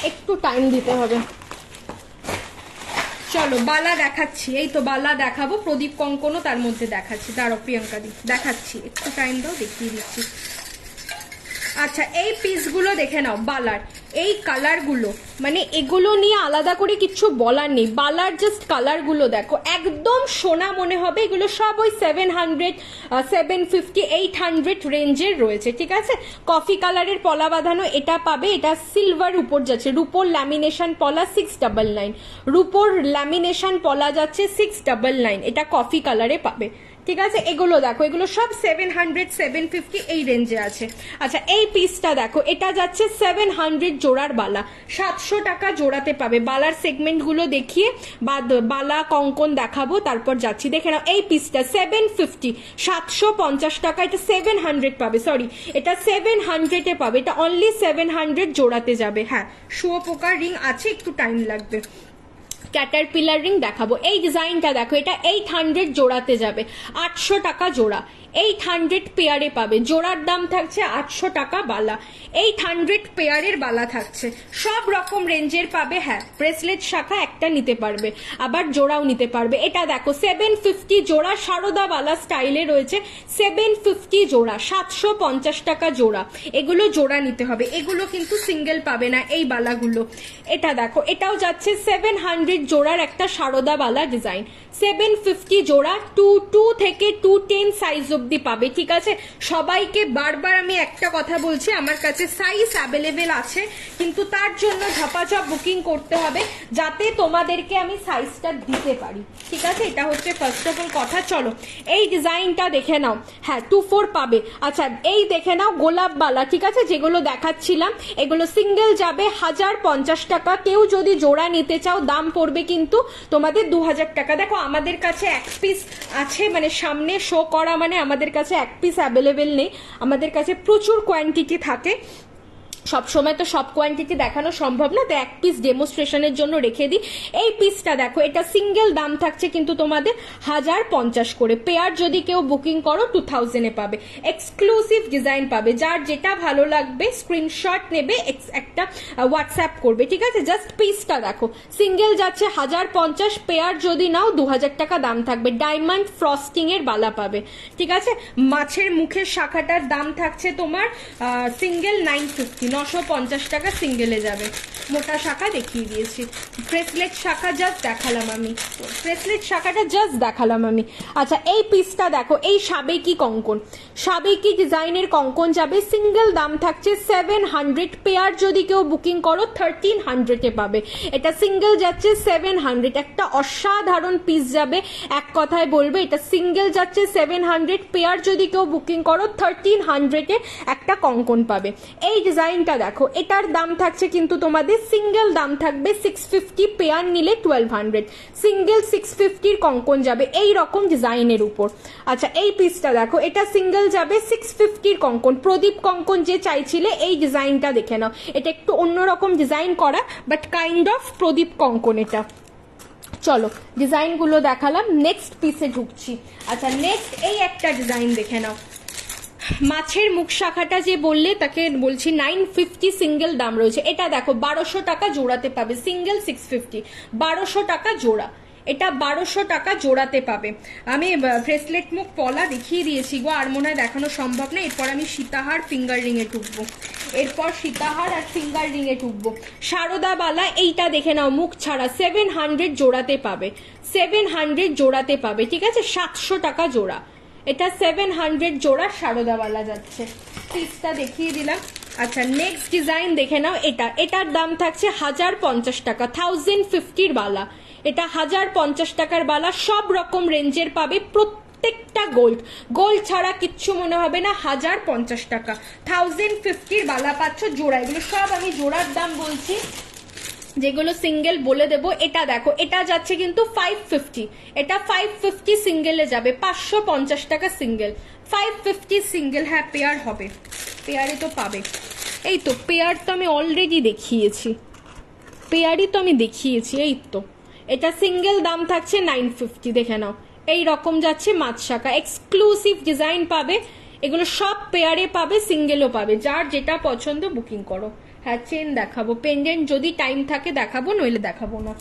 একটু টাইম দিতে হবে। চলো বালা দেখাচ্ছি, এই তো বালা দেখাবো, প্রদীপ কঙ্কনও তার মধ্যে দেখাচ্ছি, দাঁড়ো প্রিয়াঙ্কা দি দেখাচ্ছি, একটু টাইম দাও দেখিয়ে দিচ্ছি। আচ্ছা এই পিসগুলো দেখে নাও, বালার এই কালারগুলো, মানে এগুলো নিয়ে আলাদা করে কিছু বলার নেই, বালার জাস্ট কালারগুলো দেখো, একদম সোনা মনে হবে, এগুলো সব ওই 700, 750, 800 রেঞ্জের রয়েছে, ঠিক আছে। কফি কালারের পলা বাঁধানো এটা পাবে, এটা সিলভার উপর যাচ্ছে, রুপোর ল্যামিনেশন পলা 699, রুপোর ল্যামিনেশন পলা যাচ্ছে 699, এটা কফি কালারে পাবে, ঠিক আছে, এগুলো দেখো, এগুলো সব 700 750 এই রেঞ্জে আছে। আচ্ছা এই পিসটা দেখো, এটা যাচ্ছে 700 জোড়ার বালা, 700 টাকা জোড়াতে পাবে। বালার সেগমেন্ট গুলো দেখিয়ে বা বালা কঙ্কন দেখাবো, তারপর যাচ্ছি। দেখে নাও এই পিসটা 750, 750 টাকা, এটা 700 পাবে, সরি এটা 700 পাবে, এটা অনলি 700 জোড়াতে যাবে। হ্যাঁ শুয়োপোকার রিং আছে, একটু টাইম লাগবে। ক্যাটারপিলার রিং দেখাবো, এই ডিজাইনটা দেখো, এটা 800 জোড়াতে যাবে, 800 টাকা জোড়া। 800 পেয়ারে পাবে, জোড়ার দাম থাকছে 800 টাকা বালা। 800 পেয়ারের বালা থাকছে, সব রকম রেঞ্জের পাবে। হ্যাঁ ব্রেসলেট শাখা একটা নিতে পারবে, আবার জোড়াও নিতে পারবে। এটা দেখো 750 জোড়া, সারদা বালা স্টাইলে রয়েছে, 750 জোড়া, 750 টাকা জোড়া। এগুলো জোড়া নিতে হবে, এগুলো কিন্তু সিঙ্গেল পাবে না এই বালাগুলো। এটা দেখো, এটাও যাচ্ছে 700 জোড়ার একটা সারদা বালা ডিজাইন, 750 জোড়া, 22 থেকে 210 সাইজ অব্দি পাবে। ঠিক আছে, সবাইকে বারবার আমি একটা কথা বলছি, আমার কাছে সাইজ অ্যাভেলেবেল আছে, কিন্তু তার জন্য ঝপাঝপ বুকিং করতে হবে, যাতে তোমাদেরকে আমি সাইজটা দিতে পারি। ঠিক আছে, এটা হচ্ছে ফার্স্ট অফ অল কথা। চলো এই ডিজাইনটা দেখে নাও। হ্যাঁ 24 পাবে। আচ্ছা এই দেখে নাও গোলাপ বালা, ঠিক আছে, যেগুলো দেখাচ্ছিলাম এগুলো সিঙ্গেল যাবে 1050 টাকা। কেউ যদি জোড়া নিতে চাও দাম পড়বে কিন্তু তোমাদের 2000 টাকা। দেখো আমাদের কাছে এক পিস আছে, মানে সামনে শো করা, মানে আমাদের কাছে এক পিস অ্যাভেলেবেল নেই, আমাদের কাছে প্রচুর কোয়ান্টিটি থাকে। সব সময় তো সব কোয়ান্টিটি দেখানো সম্ভব না, তো এক পিস ডেমোস্ট্রেশনের জন্য রেখে দিই। এই পিসটা দেখো, এটা সিঙ্গেল দাম থাকছে কিন্তু তোমাদের 1050 করে। পেয়ার যদি কেউ বুকিং করো 2000 এ পাবে। এক্সক্লুসিভ ডিজাইন পাবে, যার যেটা ভালো লাগবে স্ক্রিনশট নেবে, একটা হোয়াটসঅ্যাপ করবে। ঠিক আছে, জাস্ট পিসটা দেখো, সিঙ্গেল যাচ্ছে 1050, পেয়ার যদি নাও 2000 টাকা দাম থাকবে। ডায়মন্ড ফ্রস্টিং এর বালা পাবে। ঠিক আছে, মাছের মুখের শাখাটার দাম থাকছে তোমার সিঙ্গেল 950, 950 টাকা সিঙ্গেলে যাবে। মোটা শাখা দেখিয়ে দিয়েছি, ব্রেসলেট শাখা জাস্ট দেখালাম আমি, ব্রেসলেট শাখাটা জাস্ট দেখালাম আমি। আচ্ছা এই পিসটা দেখো, এই সাবেকি কঙ্কন, সাবেকি ডিজাইনের কঙ্কন যাবে, সিঙ্গেল দাম থাকছে 700, পেয়ার যদি কেউ বুকিং করো 1300 এ পাবে। এটা সিঙ্গেল যাচ্ছে 700, একটা অসাধারণ পিস যাবে, এক কথায় বলবে এটা সিঙ্গেল যাচ্ছে 700, পেয়ার যদি কেউ বুকিং করো 1300 এ একটা কঙ্কন পাবে। এই ডিজাইনটা দেখো, এটার দাম থাকছে কিন্তু তোমাদের সিঙ্গেল দাম থাকবে 650, পেয়ার নিলে 1200, সিঙ্গেল 650 কঙ্কন যাবে এই রকম ডিজাইনের উপর। আচ্ছা এই পিসটা দেখো, এটা সিঙ্গেল যাবে 650 কঙ্কন, প্রদীপ কঙ্কন যে চাইছিলে এই ডিজাইনটা দেখে নাও, এটা একটু অন্যরকম ডিজাইন করা, বাট কাইন্ড অফ প্রদীপ কঙ্কন এটা। চলো ডিজাইনগুলো দেখালাম, নেক্সট পিসে ঢুকছি। আচ্ছা নেক্সট এই একটা ডিজাইন দেখে নাও, মাছের মুখ শাখাটা যে বললে তাকে বলছি 950 সিঙ্গেল দাম রয়েছে। এটা দেখো 1200 টাকা জোড়াতে পাবে, সিঙ্গেল 650, 1200 টাকা জোড়া, এটা 1200 টাকা জোড়াতে পাবে। আমি ব্রেসলেট মুখ পলা দেখিয়ে দিয়েছি গো, আর মনে হয় দেখানো সম্ভব না। এরপর আমি সীতাহার ফিঙ্গার রিং এ ঢুকবো, এরপর সীতাহার আর ফিঙ্গার রিং এ ঢুকবো। সারদা বালা এইটা দেখে নাও, মুখ ছাড়া 700 জোড়াতে পাবে, 700 জোড়াতে পাবে। ঠিক আছে, 700 টাকা জোড়া, এটা 700 জোড়া সারদাওয়ালা যাচ্ছে। পিসটা দেখিয়ে দিলাম। আচ্ছা নেক্সট ডিজাইন দেখে নাও, এটার দাম থাকছে 1050 টাকা, 1050 বালা, এটা 1050 টাকার বালা, সব রকম রেঞ্জের পাবে, প্রত্যেকটা গোল্ড, গোল্ড ছাড়া কিচ্ছু মনে হবে না। 1050 টাকা 1050 বালা পাচ্ছ জোড়া। এগুলো সব আমি জোড়ার দাম বলছি, যেগুলো সিঙ্গেল বলে দেবো। এটা দেখো, এটা যাচ্ছে কিন্তু 550, এটা 550 সিঙ্গেলে যাবে, 550 টাকা সিঙ্গেল, 550 সিঙ্গেল। হ্যাঁ পেয়ার হবে, পেয়ারে তো পাবে। এই তো পেয়ার তো আমি অলরেডি দেখিয়েছি, পেয়ারই তো আমি দেখিয়েছি, এই তো। এটা সিঙ্গেল দাম থাকছে 950, দেখে নাও এই রকম যাচ্ছে মাছ শাখা, এক্সক্লুসিভ ডিজাইন পাবে, এগুলো সব পেয়ারে পাবে, সিঙ্গেলও পাবে, যার যেটা পছন্দ বুকিং করো। হ্যাঁ চেন দেখাবো, পেন্ডেন্ট যদি টাইম থাকে দেখাবো, নইলে দেখাবো না।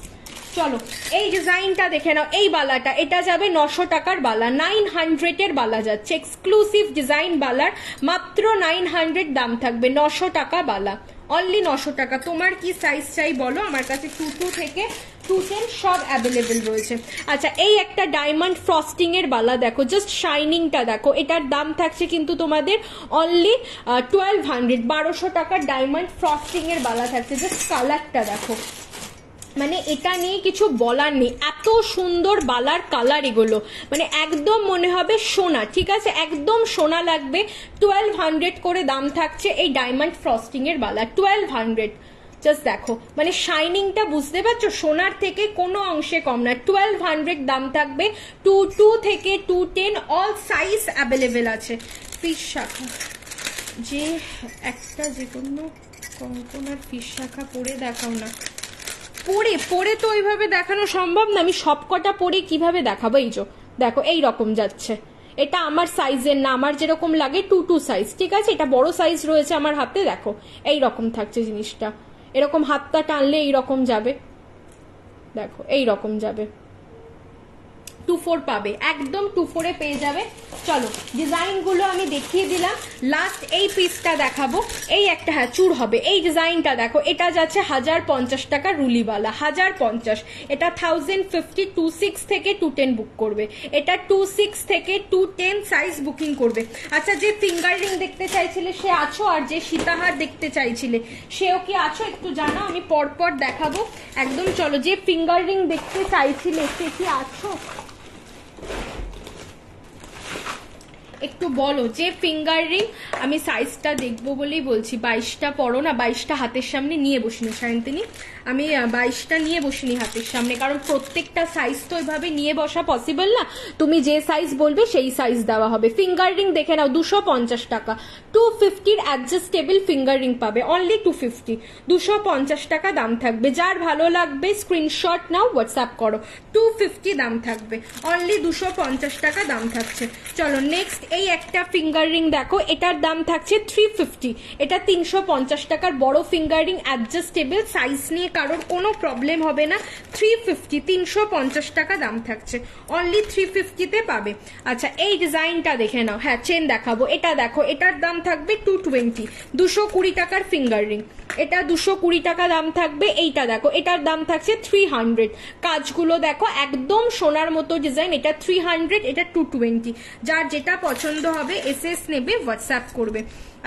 চলো এই ডিজাইনটা দেখে নাও, এই বালাটা, এটা যাবে 900 টাকার বালা, 900 এর বালা যাচ্ছে, এক্সক্লুসিভ ডিজাইন বালার, মাত্র 900 দাম থাকবে, 900 টাকা বালা, অনলি 900 টাকা। তোমার কি সাইজ চাই বলো, আমার কাছে 22 থেকে 210 সব অ্যাভেলেবেল রয়েছে। আচ্ছা এই একটা ডায়মন্ড ফ্রস্টিং এর বালা দেখো, জাস্ট শাইনিংটা দেখো, এটার দাম থাকছে কিন্তু তোমাদের অনলি 1200, 1200 টাকার ডায়মন্ড ফ্রস্টিং এর বালা থাকছে। জাস্ট কালারটা দেখো, মানে এটা নিয়ে কিছু বলার নেই, এত সুন্দর বালার কালার এগুলো, মানে একদম মনে হবে সোনা, ঠিক আছে, একদম সোনা লাগবে। 1200 করে দাম থাকছে এই ডায়মন্ড ফ্রস্টিং এর বালা, 1200। জাস্ট দেখো মানে শাইনিংটা বুঝতে পারছো, সোনার থেকে কোনো অংশে কম না। 1200 দাম থাকবে। 22 থেকে 210 অল সাইজ অ্যাভেলেবেল আছে। ফিশ শাখা, যে একটা যে কোনো কঙ্কন আর ফিশ শাখা পরে দেখাও না। পরে তো ওইভাবে দেখানো সম্ভব না, আমি সবকটা পরে কিভাবে দেখাবো। এই যে দেখো এই রকম যাচ্ছে, এটা আমার সাইজের না, আমার যেরকম লাগে 22 সাইজ, ঠিক আছে, এটা বড় সাইজ রয়েছে আমার হাতে। দেখো এই রকম থাকছে জিনিসটা, এরকম হাতটা টানলে এইরকম যাবে, দেখো এই রকম যাবে। 24 পাবে, একদম 24-এ পেয়ে যাবে। চলো ডিজাইন গুলো আমি দেখিয়ে দিলাম, লাস্ট এই পিসটা দেখাবো। এই একটা হ্যাঁ চুর হবে, এই ডিজাইনটা দেখো, এটা যাচ্ছে 1050 টাকা রুলিওয়ালা, 1050। এটা 1050 26 থেকে 210 বুক করবে, এটা 26 থেকে 210 সাইজ বুকিং করবে। আচ্ছা, যে ফিঙ্গার রিং দেখতে চাইছিলে সে আছো, আর যে সীতাহার দেখতে চাইছিলে সেও কি আছো একটু জানাও, আমি পরপর দেখাবো একদম। চলো, যে ফিঙ্গার রিং দেখতে চাইছিলে সে কি আছো একটু বলো, যে ফিঙ্গার রিং। আমি সাইজটা দেখবো বলেই বলছি, 22টা পরো না, 22টা হাতের সামনে নিয়ে বসিনি সায়ন্তিনী, আমি 22টা নিয়ে বসিনি হাতের সামনে, কারণ প্রত্যেকটা সাইজ তো ওইভাবে নিয়ে বসা পসিবল না। তুমি যে সাইজ বলবে সেই সাইজ দেওয়া হবে। ফিঙ্গার রিং দেখে নাও, 250 টাকা। 250-র অ্যাডজাস্টেবল ফিঙ্গার রিং পাবে, অনলি 250, 250 টাকা দাম থাকবে। যার ভালো লাগবে স্ক্রিনশট নাও, হোয়াটসঅ্যাপ করো। 250 দাম থাকবে, অনলি 250 টাকা দাম থাকছে। চলো নেক্সট এই একটা ফিঙ্গার রিং দেখো, এটার দাম থাকছে 350। এটা 350 টাকার বড় ফিঙ্গার রিং, অ্যাডজাস্টেবল, সাইজ নিয়ে কারোর কোনো প্রবলেম হবে না। 350, 350 টাকা দাম থাকছে, অনলি 350-তে পাবে। আচ্ছা এই ডিজাইনটা দেখে নাও, হ্যাঁ চেন দেখাবো, এটা দেখো, এটার দাম থাকবে 220, 220 টাকার ফিঙ্গার রিং, এটা 220 টাকা দাম থাকবে। এইটা দেখো, এটার দাম থাকছে 300। কাজগুলো দেখো একদম সোনার মতো ডিজাইন, এটা 300, এটা 220। যার যেটা পছন্দ হবে এসএস নেবে, হোয়াটসঅ্যাপ করবে।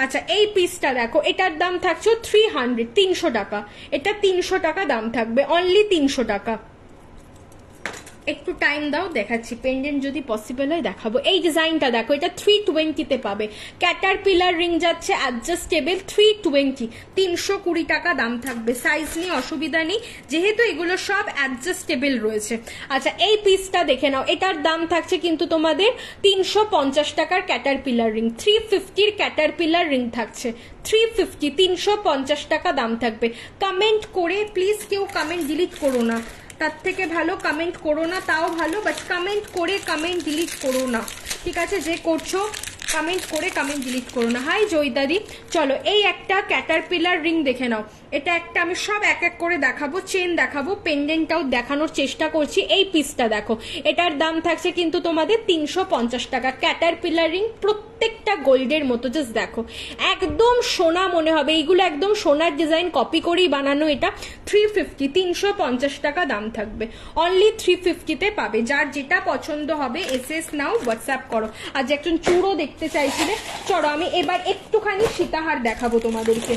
আচ্ছা এই পিসটা দেখো, এটার দাম থাকছে 300, 300 টাকা, এটা 300 টাকা দাম থাকবে, অনলি 300 টাকা। একটু টাইম দাও, দেখাচ্ছি, পেন্ডেন্ট যদি পসিবল হয় দেখাবো। এই ডিজাইনটা দেখো, এটা 320-তে পাবে। ক্যাটারপিলার রিং যাচ্ছে অ্যাডজাস্টেবল, 320, 320 টাকা দাম থাকবে। সাইজ নিয়ে অসুবিধা নেই, যেহেতু এগুলো সব অ্যাডজাস্টেবল রয়েছে। আচ্ছা এই পিসটা দেখে নাও, এটার দাম থাকছে কিন্তু তোমাদের 350 টাকার ক্যাটারপিলার রিং, 350-র ক্যাটারপিলার রিং থাকছে, 350, 350 টাকা দাম থাকবে। কমেন্ট করে প্লিজ কেউ কমেন্ট ডিলিট করো না, তার থেকে ভালো কমেন্ট করো না, তাও ভালো, বাট কমেন্ট করে কমেন্ট ডিলিট করো না, ঠিক আছে, যে করছো কমেন্ট করে কমেন্ট ডিলিট করো না। হাই জয়দাদি। চলো এই একটা ক্যাটারপিলার রিং দেখে নাও, এটা একটা, আমি সব এক এক করে দেখাবো, চেন দেখাবো, পেন্ডেন্টটাও দেখানোর চেষ্টা করছি। এই পিসটা দেখো, এটার দাম থাকছে কিন্তু তোমাদের 350 টাকা। ক্যাটারপিলার রিং প্রত্যেকটা গোল্ডের মতো, জাস্ট দেখো একদম সোনা মনে হবে, এইগুলো একদম সোনার ডিজাইন কপি করেই বানানো। এটা 350, 350 টাকা দাম থাকবে, অনলি 350-তে পাবে। যার যেটা পছন্দ হবে এসএস নাও, হোয়াটসঅ্যাপ করো। আজ একজন চুড়ো দেখতে চাইছিলে, চলো আমি এবার একটুখানি সীতাহার দেখাবো তোমাদেরকে।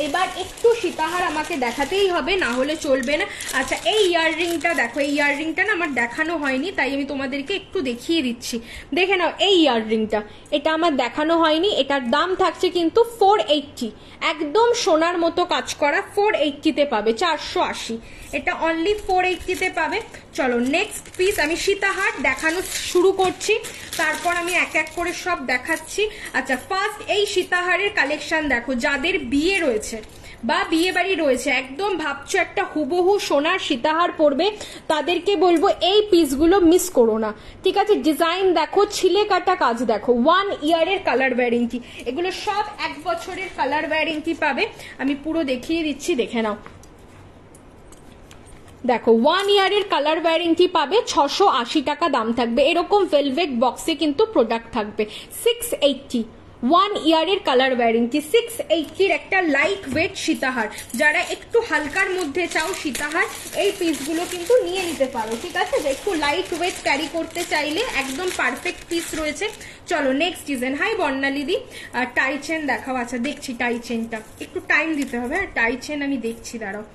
এবার একটু সীতাহার আমাকে দেখাতেই হবে, না হলে চলবে না। আচ্ছা এই ইয়াররিংটা দেখো, এই ইয়াররিংটা না আমার দেখানো হয়নি, তাই আমি তোমাদেরকে একটু দেখিয়ে দিচ্ছি, দেখে নাও। এই ইয়াররিংটা, এটা আমার দেখানো হয়নি, এটার দাম থাকছে কিন্তু 480, একদম সোনার মতো কাজ করা, 480-তে পাবে, 480, এটা অনলি 480-তে পাবে। চলো নেক্সট পিস, আমি সীতাহার দেখানো শুরু করছি, তারপর আমি এক এক করে সব দেখাচ্ছি। আচ্ছা ফার্স্ট এই সীতাহারের কালেকশন দেখো, যাদের বিয়ে রয়েছে বা বিয়ে বাড়ি রয়েছে, একদম ভাবছো একটা হুবহু সোনার সীতাহার পরবে, তাদেরকে বলবো এই পিসগুলো মিস করো না, ঠিক আছে। ডিজাইন দেখো, ছিলে কাটা কাজ দেখো, 1 ইয়ারের কালার ওয়ারেন্টি, এগুলো সব 1 বছরের কালার ওয়ারেন্টি পাবে। আমি পুরো দেখিয়ে দিচ্ছি, দেখে নাও। দেখো 1 ইয়ারের কালার ওয়ারেন্টি পাবে, 680 টাকা দাম থাকবে। এরকম ভেলভেট বক্সে কিন্তু প্রোডাক্ট থাকবে, 680, 1 ইয়ারের কালার ওয়ারেন্টি, 680-র একটা লাইট ওয়েট সীতাহার। যারা একটু হালকার মধ্যে চাও সীতাহার, এই পিসগুলো কিন্তু নিয়ে নিতে পারো, ঠিক আছে। একটু লাইট ওয়েট ক্যারি করতে চাইলে একদম পারফেক্ট পিস রয়েছে। চলো নেক্সট ডিজাইন। হাই বর্ণালিদি, টাই চেন দেখাও। আচ্ছা দেখছি টাই চেনটা, একটু টাইম দিতে হবে, টাই চেন আমি দেখছি, দাঁড়াও।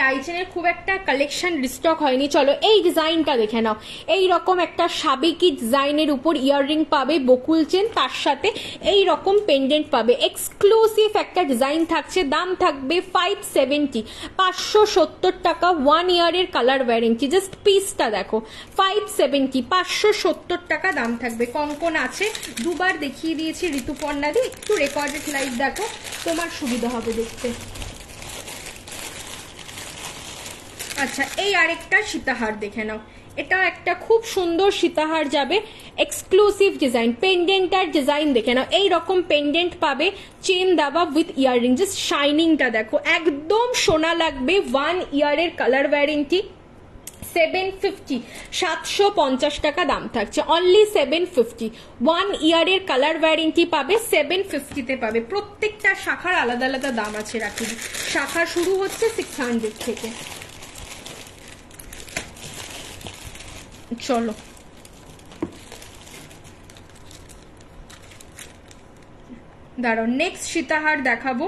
টাইচেনের খুব একটা কালেকশন রিস্টক হয়নি। চলো এই ডিজাইনটা দেখে নাও, এই রকম একটা সাবেকি ডিজাইনের উপর ইয়াররিং পাবে, বকুল চেন, তার সাথে এই রকম পেন্ডেন্ট পাবে। এক্সক্লুসিভ একটা ডিজাইন থাকছে, দাম থাকবে 570, 570 টাকা, 1 ইয়ারের কালার ওয়ারেন্টি। জাস্ট পিসটা দেখো, 570, 570 টাকা দাম থাকবে। কঙ্কন আছে, দুবার দেখিয়ে দিয়েছি ঋতুপর্ণা দি, একটু রেকর্ডেড লাইভ দেখো, তোমার সুবিধা হবে দেখতে। আচ্ছা এই আরেকটা সীতাহার দেখে নাও, এটাও একটা খুব সুন্দর সীতাহার যাবে, এক্সক্লুসিভ ডিজাইন। পেন্ডেন্টার ডিজাইন দেখে নাও, এই রকম পেন্ডেন্ট পাবে, চেন দেওয়া উইথ ইয়াররিং। জাস্ট শাইনিংটা দেখো, একদম সোনা লাগবে, 1 ইয়ারের কালার ওয়ারেন্টি। 750, 750 টাকা দাম থাকছে, অনলি 750, 1 ইয়ারের কালার ওয়ারেন্টি পাবে, 750-তে পাবে। প্রত্যেকটা শাখার আলাদা আলাদা দাম আছে, রাখি শাখা শুরু হচ্ছে 600 থেকে। চলো দাঁড়াও, নেক্সট সীতাহার দেখাবো,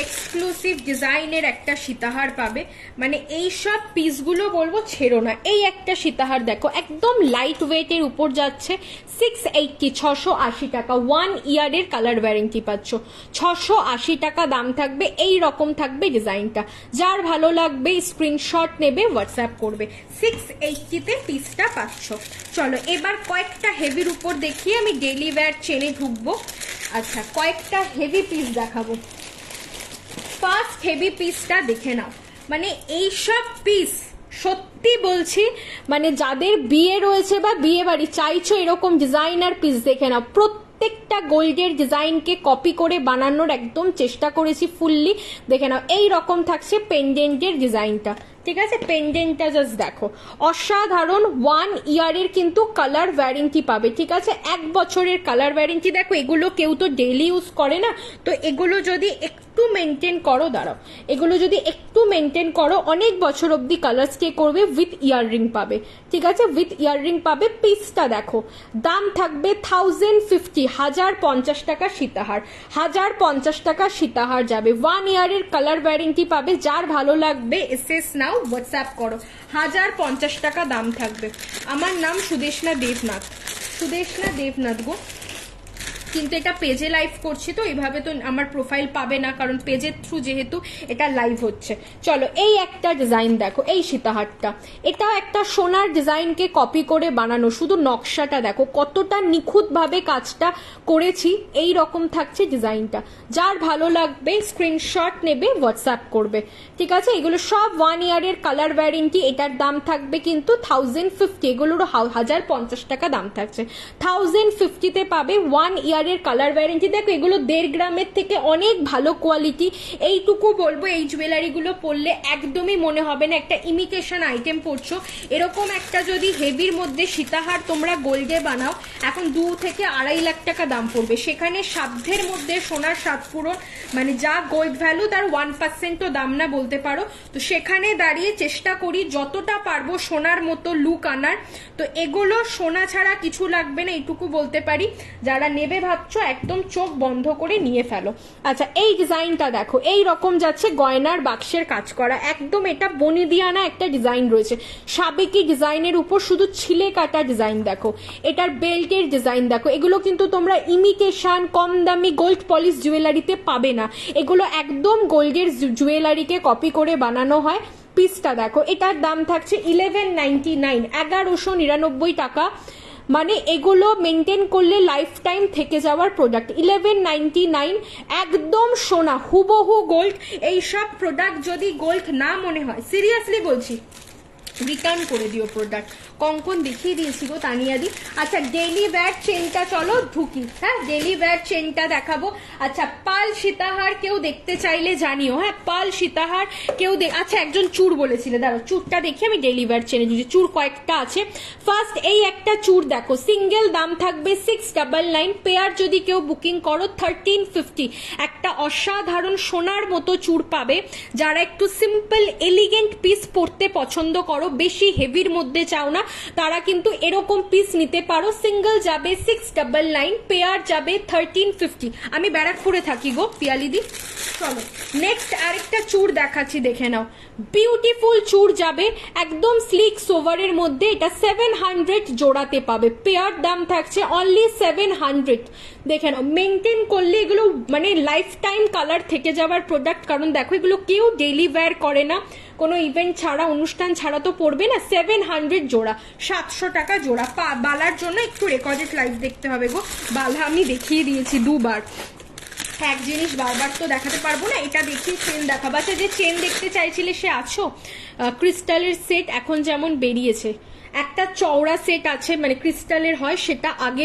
এক্সক্লুসিভ ডিজাইনের একটা সীতাহার পাবে, মানে এই সব পিসগুলো বলবো ছেড়ো না। এই একটা সীতাহার দেখো, একদম লাইট ওয়েটের উপর যাচ্ছে, 680, 680 টাকা, 1 ইয়ারের কালার ওয়ারেন্টি পাচ্ছ, 680 টাকা দাম থাকবে। এই রকম থাকবে ডিজাইনটা, যার ভালো লাগবে স্ক্রিনশট নেবে, হোয়াটসঅ্যাপ করবে। 680-তে পিসটা পাচ্ছ। চলো এবার কয়েকটা হেভির উপর দেখিয়ে আমি ডেইলি ওয়্যার চেনে ঢুকবো। আচ্ছা কয়েকটা হেভি পিস দেখাবো। ফার্স্ট হেভি পিসটা দেখে নাও, মানে এই সব পিস সত্যি বলছি, মানে যাদের বিয়ে রয়েছে বা বিয়ে বাড়ি চাইছো এরকম ডিজাইনার পিস দেখে নাও। প্রত্যেকটা গোল্ডের ডিজাইনকে কপি করে বানানোর একদম চেষ্টা করেছি ফুললি, দেখে নাও। এই রকম থাকছে পেন্ডেন্টের ডিজাইনটা, ঠিক আছে? পেন্ডেন্টটা জাস্ট দেখো, অসাধারণ। 1 ইয়ারের কিন্তু কালার ওয়ারেন্টি পাবে, ঠিক আছে? 1 বছরের কালার ওয়ারেন্টি। দেখো এগুলো কেউ তো ডেইলি ইউজ করে না, তো এগুলো যদি একটু মেনটেন করো, দাঁড়াও, এগুলো যদি একটু মেনটেন করো অনেক বছর অব্দি কালার স্টে করবে। উইথ ইয়াররিং পাবে, ঠিক আছে? উইথ ইয়াররিং পাবে। পিসটা দেখো, দাম থাকবে 1050, 1050 টাকা সীতাহার, 1050 টাকা সীতাহার যাবে। 1 ইয়ারের কালার ওয়ারেন্টি পাবে, যার ভালো লাগবে এসএস নাও, হোয়াটসঅ্যাপ করো। 1050 টাকা দাম থাকবে। আমার নাম সুদেশনা দেবনাথ, সুদেশনা দেবনাথ গো, কিন্তু এটা পেজে লাইভ করছি তো এইভাবে তো আমার প্রোফাইল পাবে না, কারণ পেজের থ্রু যেহেতু এটা লাইভ হচ্ছে। চলো এই একটা ডিজাইন দেখো, এই সীতাহারটা, এটা একটা সোনার ডিজাইনকে কপি করে বানানো, শুধু নকশাটা দেখো কতটা নিখুঁত ভাবে কাজটা করেছি। এই রকম থাকছে ডিজাইনটা, যার ভালো লাগবে স্ক্রিনশট নেবে, হোয়াটসঅ্যাপ করবে, ঠিক আছে? এগুলো সব 1 ইয়ারের কালার ওয়ারেন্টি। এটার দাম থাকবে কিন্তু 1050, এগুলোর 1050 টাকা দাম থাকছে। 1050-তে পাবে, 1 ইয়ার কালার ওয়ারেন্টি। দেখো এগুলো 1.5 গ্রামের থেকে অনেক ভালো কোয়ালিটি। এইটুকু বলবো, এই জুয়েলারি গুলো পরলে একদমই মনে হবে না একটা ইমিটেশন আইটেম পরছো। এরকম একটা যদি হেভির মধ্যে সীতাহার তোমরা গোল্ডে বানাও, এখন 2 থেকে 2.5 লাখ টাকা দাম পড়বে, সেখানে সাধ্যের মধ্যে সোনার সাত পূরণ, মানে যা গোল্ড ভ্যালু তার 1%ও দাম না বলতে পারো। তো সেখানে দাঁড়িয়ে চেষ্টা করি যতটা পারবো সোনার মতো লুক আনার। তো এগুলো সোনা ছাড়া কিছু লাগবে না, এইটুকু বলতে পারি। যারা নেবে ভাবছো একদম চোখ বন্ধ করে নিয়ে ফেলো। আচ্ছা এই ডিজাইনটা দেখো, এই রকম যাচ্ছে, গয়নার বাক্সের কাজ করা, একদম এটা বনিদিয়ানা একটা ডিজাইন রয়েছে, সাবেকি ডিজাইনের উপর শুধু ছিলে কাটা ডিজাইন দেখো। এটার বেল্টের ডিজাইন দেখো, এগুলো কিন্তু তোমরা ইমিটেশন কম দামি গোল্ড পলিশ জুয়েলারিতে পাবে না, এগুলো একদম গোল্ডের জুয়েলারিকে কপি করে বানানো হয়। পিসটা দেখো, এটার দাম থাকছে 1199, 1199 টাকা। মানে এগুলো মেনটেন করলে লাইফ টাইম থেকে যাওয়ার প্রোডাক্ট। 1199, একদম সোনা, হুবহু গোল্ড। এইসব প্রোডাক্ট যদি গোল্ড না মনে হয়, সিরিয়াসলি বলছি, রিটার্ন করে দিও প্রোডাক্ট। কঙ্কন দেখিয়ে দিয়েছি গো তানিয়াদি। আচ্ছা ডেইলি ওয়্যার চেনটা চলো ঢুকি, হ্যাঁ ডেইলি ওয়্যার চেনটা দেখাবো। আচ্ছা পাল সীতাহার কেউ দেখতে চাইলে জানিও, হ্যাঁ পাল সীতাহার কেউ আচ্ছা একজন চূড় বলেছিলে, দাঁড়ো চূড়টা দেখি আমি ডেইলি ওয়্যার চেনে যদি চূড় কয়েকটা আছে। ফার্স্ট এই একটা চূড় দেখো, সিঙ্গেল দাম থাকবে 699, পেয়ার যদি কেউ বুকিং করো 1350। একটা অসাধারণ সোনার মতো চূড় পাবে, যারা একটু সিম্পল এলিগেন্ট পিস পরতে পছন্দ করো বেশি হেভির মধ্যে চাও না তারা কিন্তু এরকম পিস নিতে পারো। সিঙ্গেল যাবে 699, পেয়ার যাবে 1350। আমি ব্যারাকপুরে থাকি গো পিয়ালিদি। চলো নেক্সট আরেকটা চূড় দেখাচ্ছি, দেখে নাও। বিউটিফুল চূড় যাবে একদম স্লিক সোভারের মধ্যে, এটা 700 জোড়াতে পাবে। পেয়ার দাম থাকছে অনলি 700। দেখে নাও, মেনটেন করলে এগুলো মানে লাইফ টাইম কালার থেকে যাওয়ার প্রোডাক্ট, কারণ দেখো এগুলো কেউ ডেইলি ওয়্যার করে না, কোনো ইভেন্ট ছাড়া অনুষ্ঠান ছাড়া তো পড়বে না। 700 জোড়া, 700 টাকা জোড়া। বালার জন্য একটু রেকর্ডেড লাইভ দেখতে হবে গো, বালা আমি দেখিয়ে দিয়েছি দুবার, এক জিনিস বারবার তো দেখাতে পারবো না। এটা দেখিয়ে চেন দেখাবো। আচ্ছা, যে চেন দেখতে চাইছিলে সে আছো, ক্রিস্টালের সেট এখন যেমন বেরিয়েছে, একটা চওড়া সেট আছে মানে ক্রিস্টালের হয়, সেটা আগে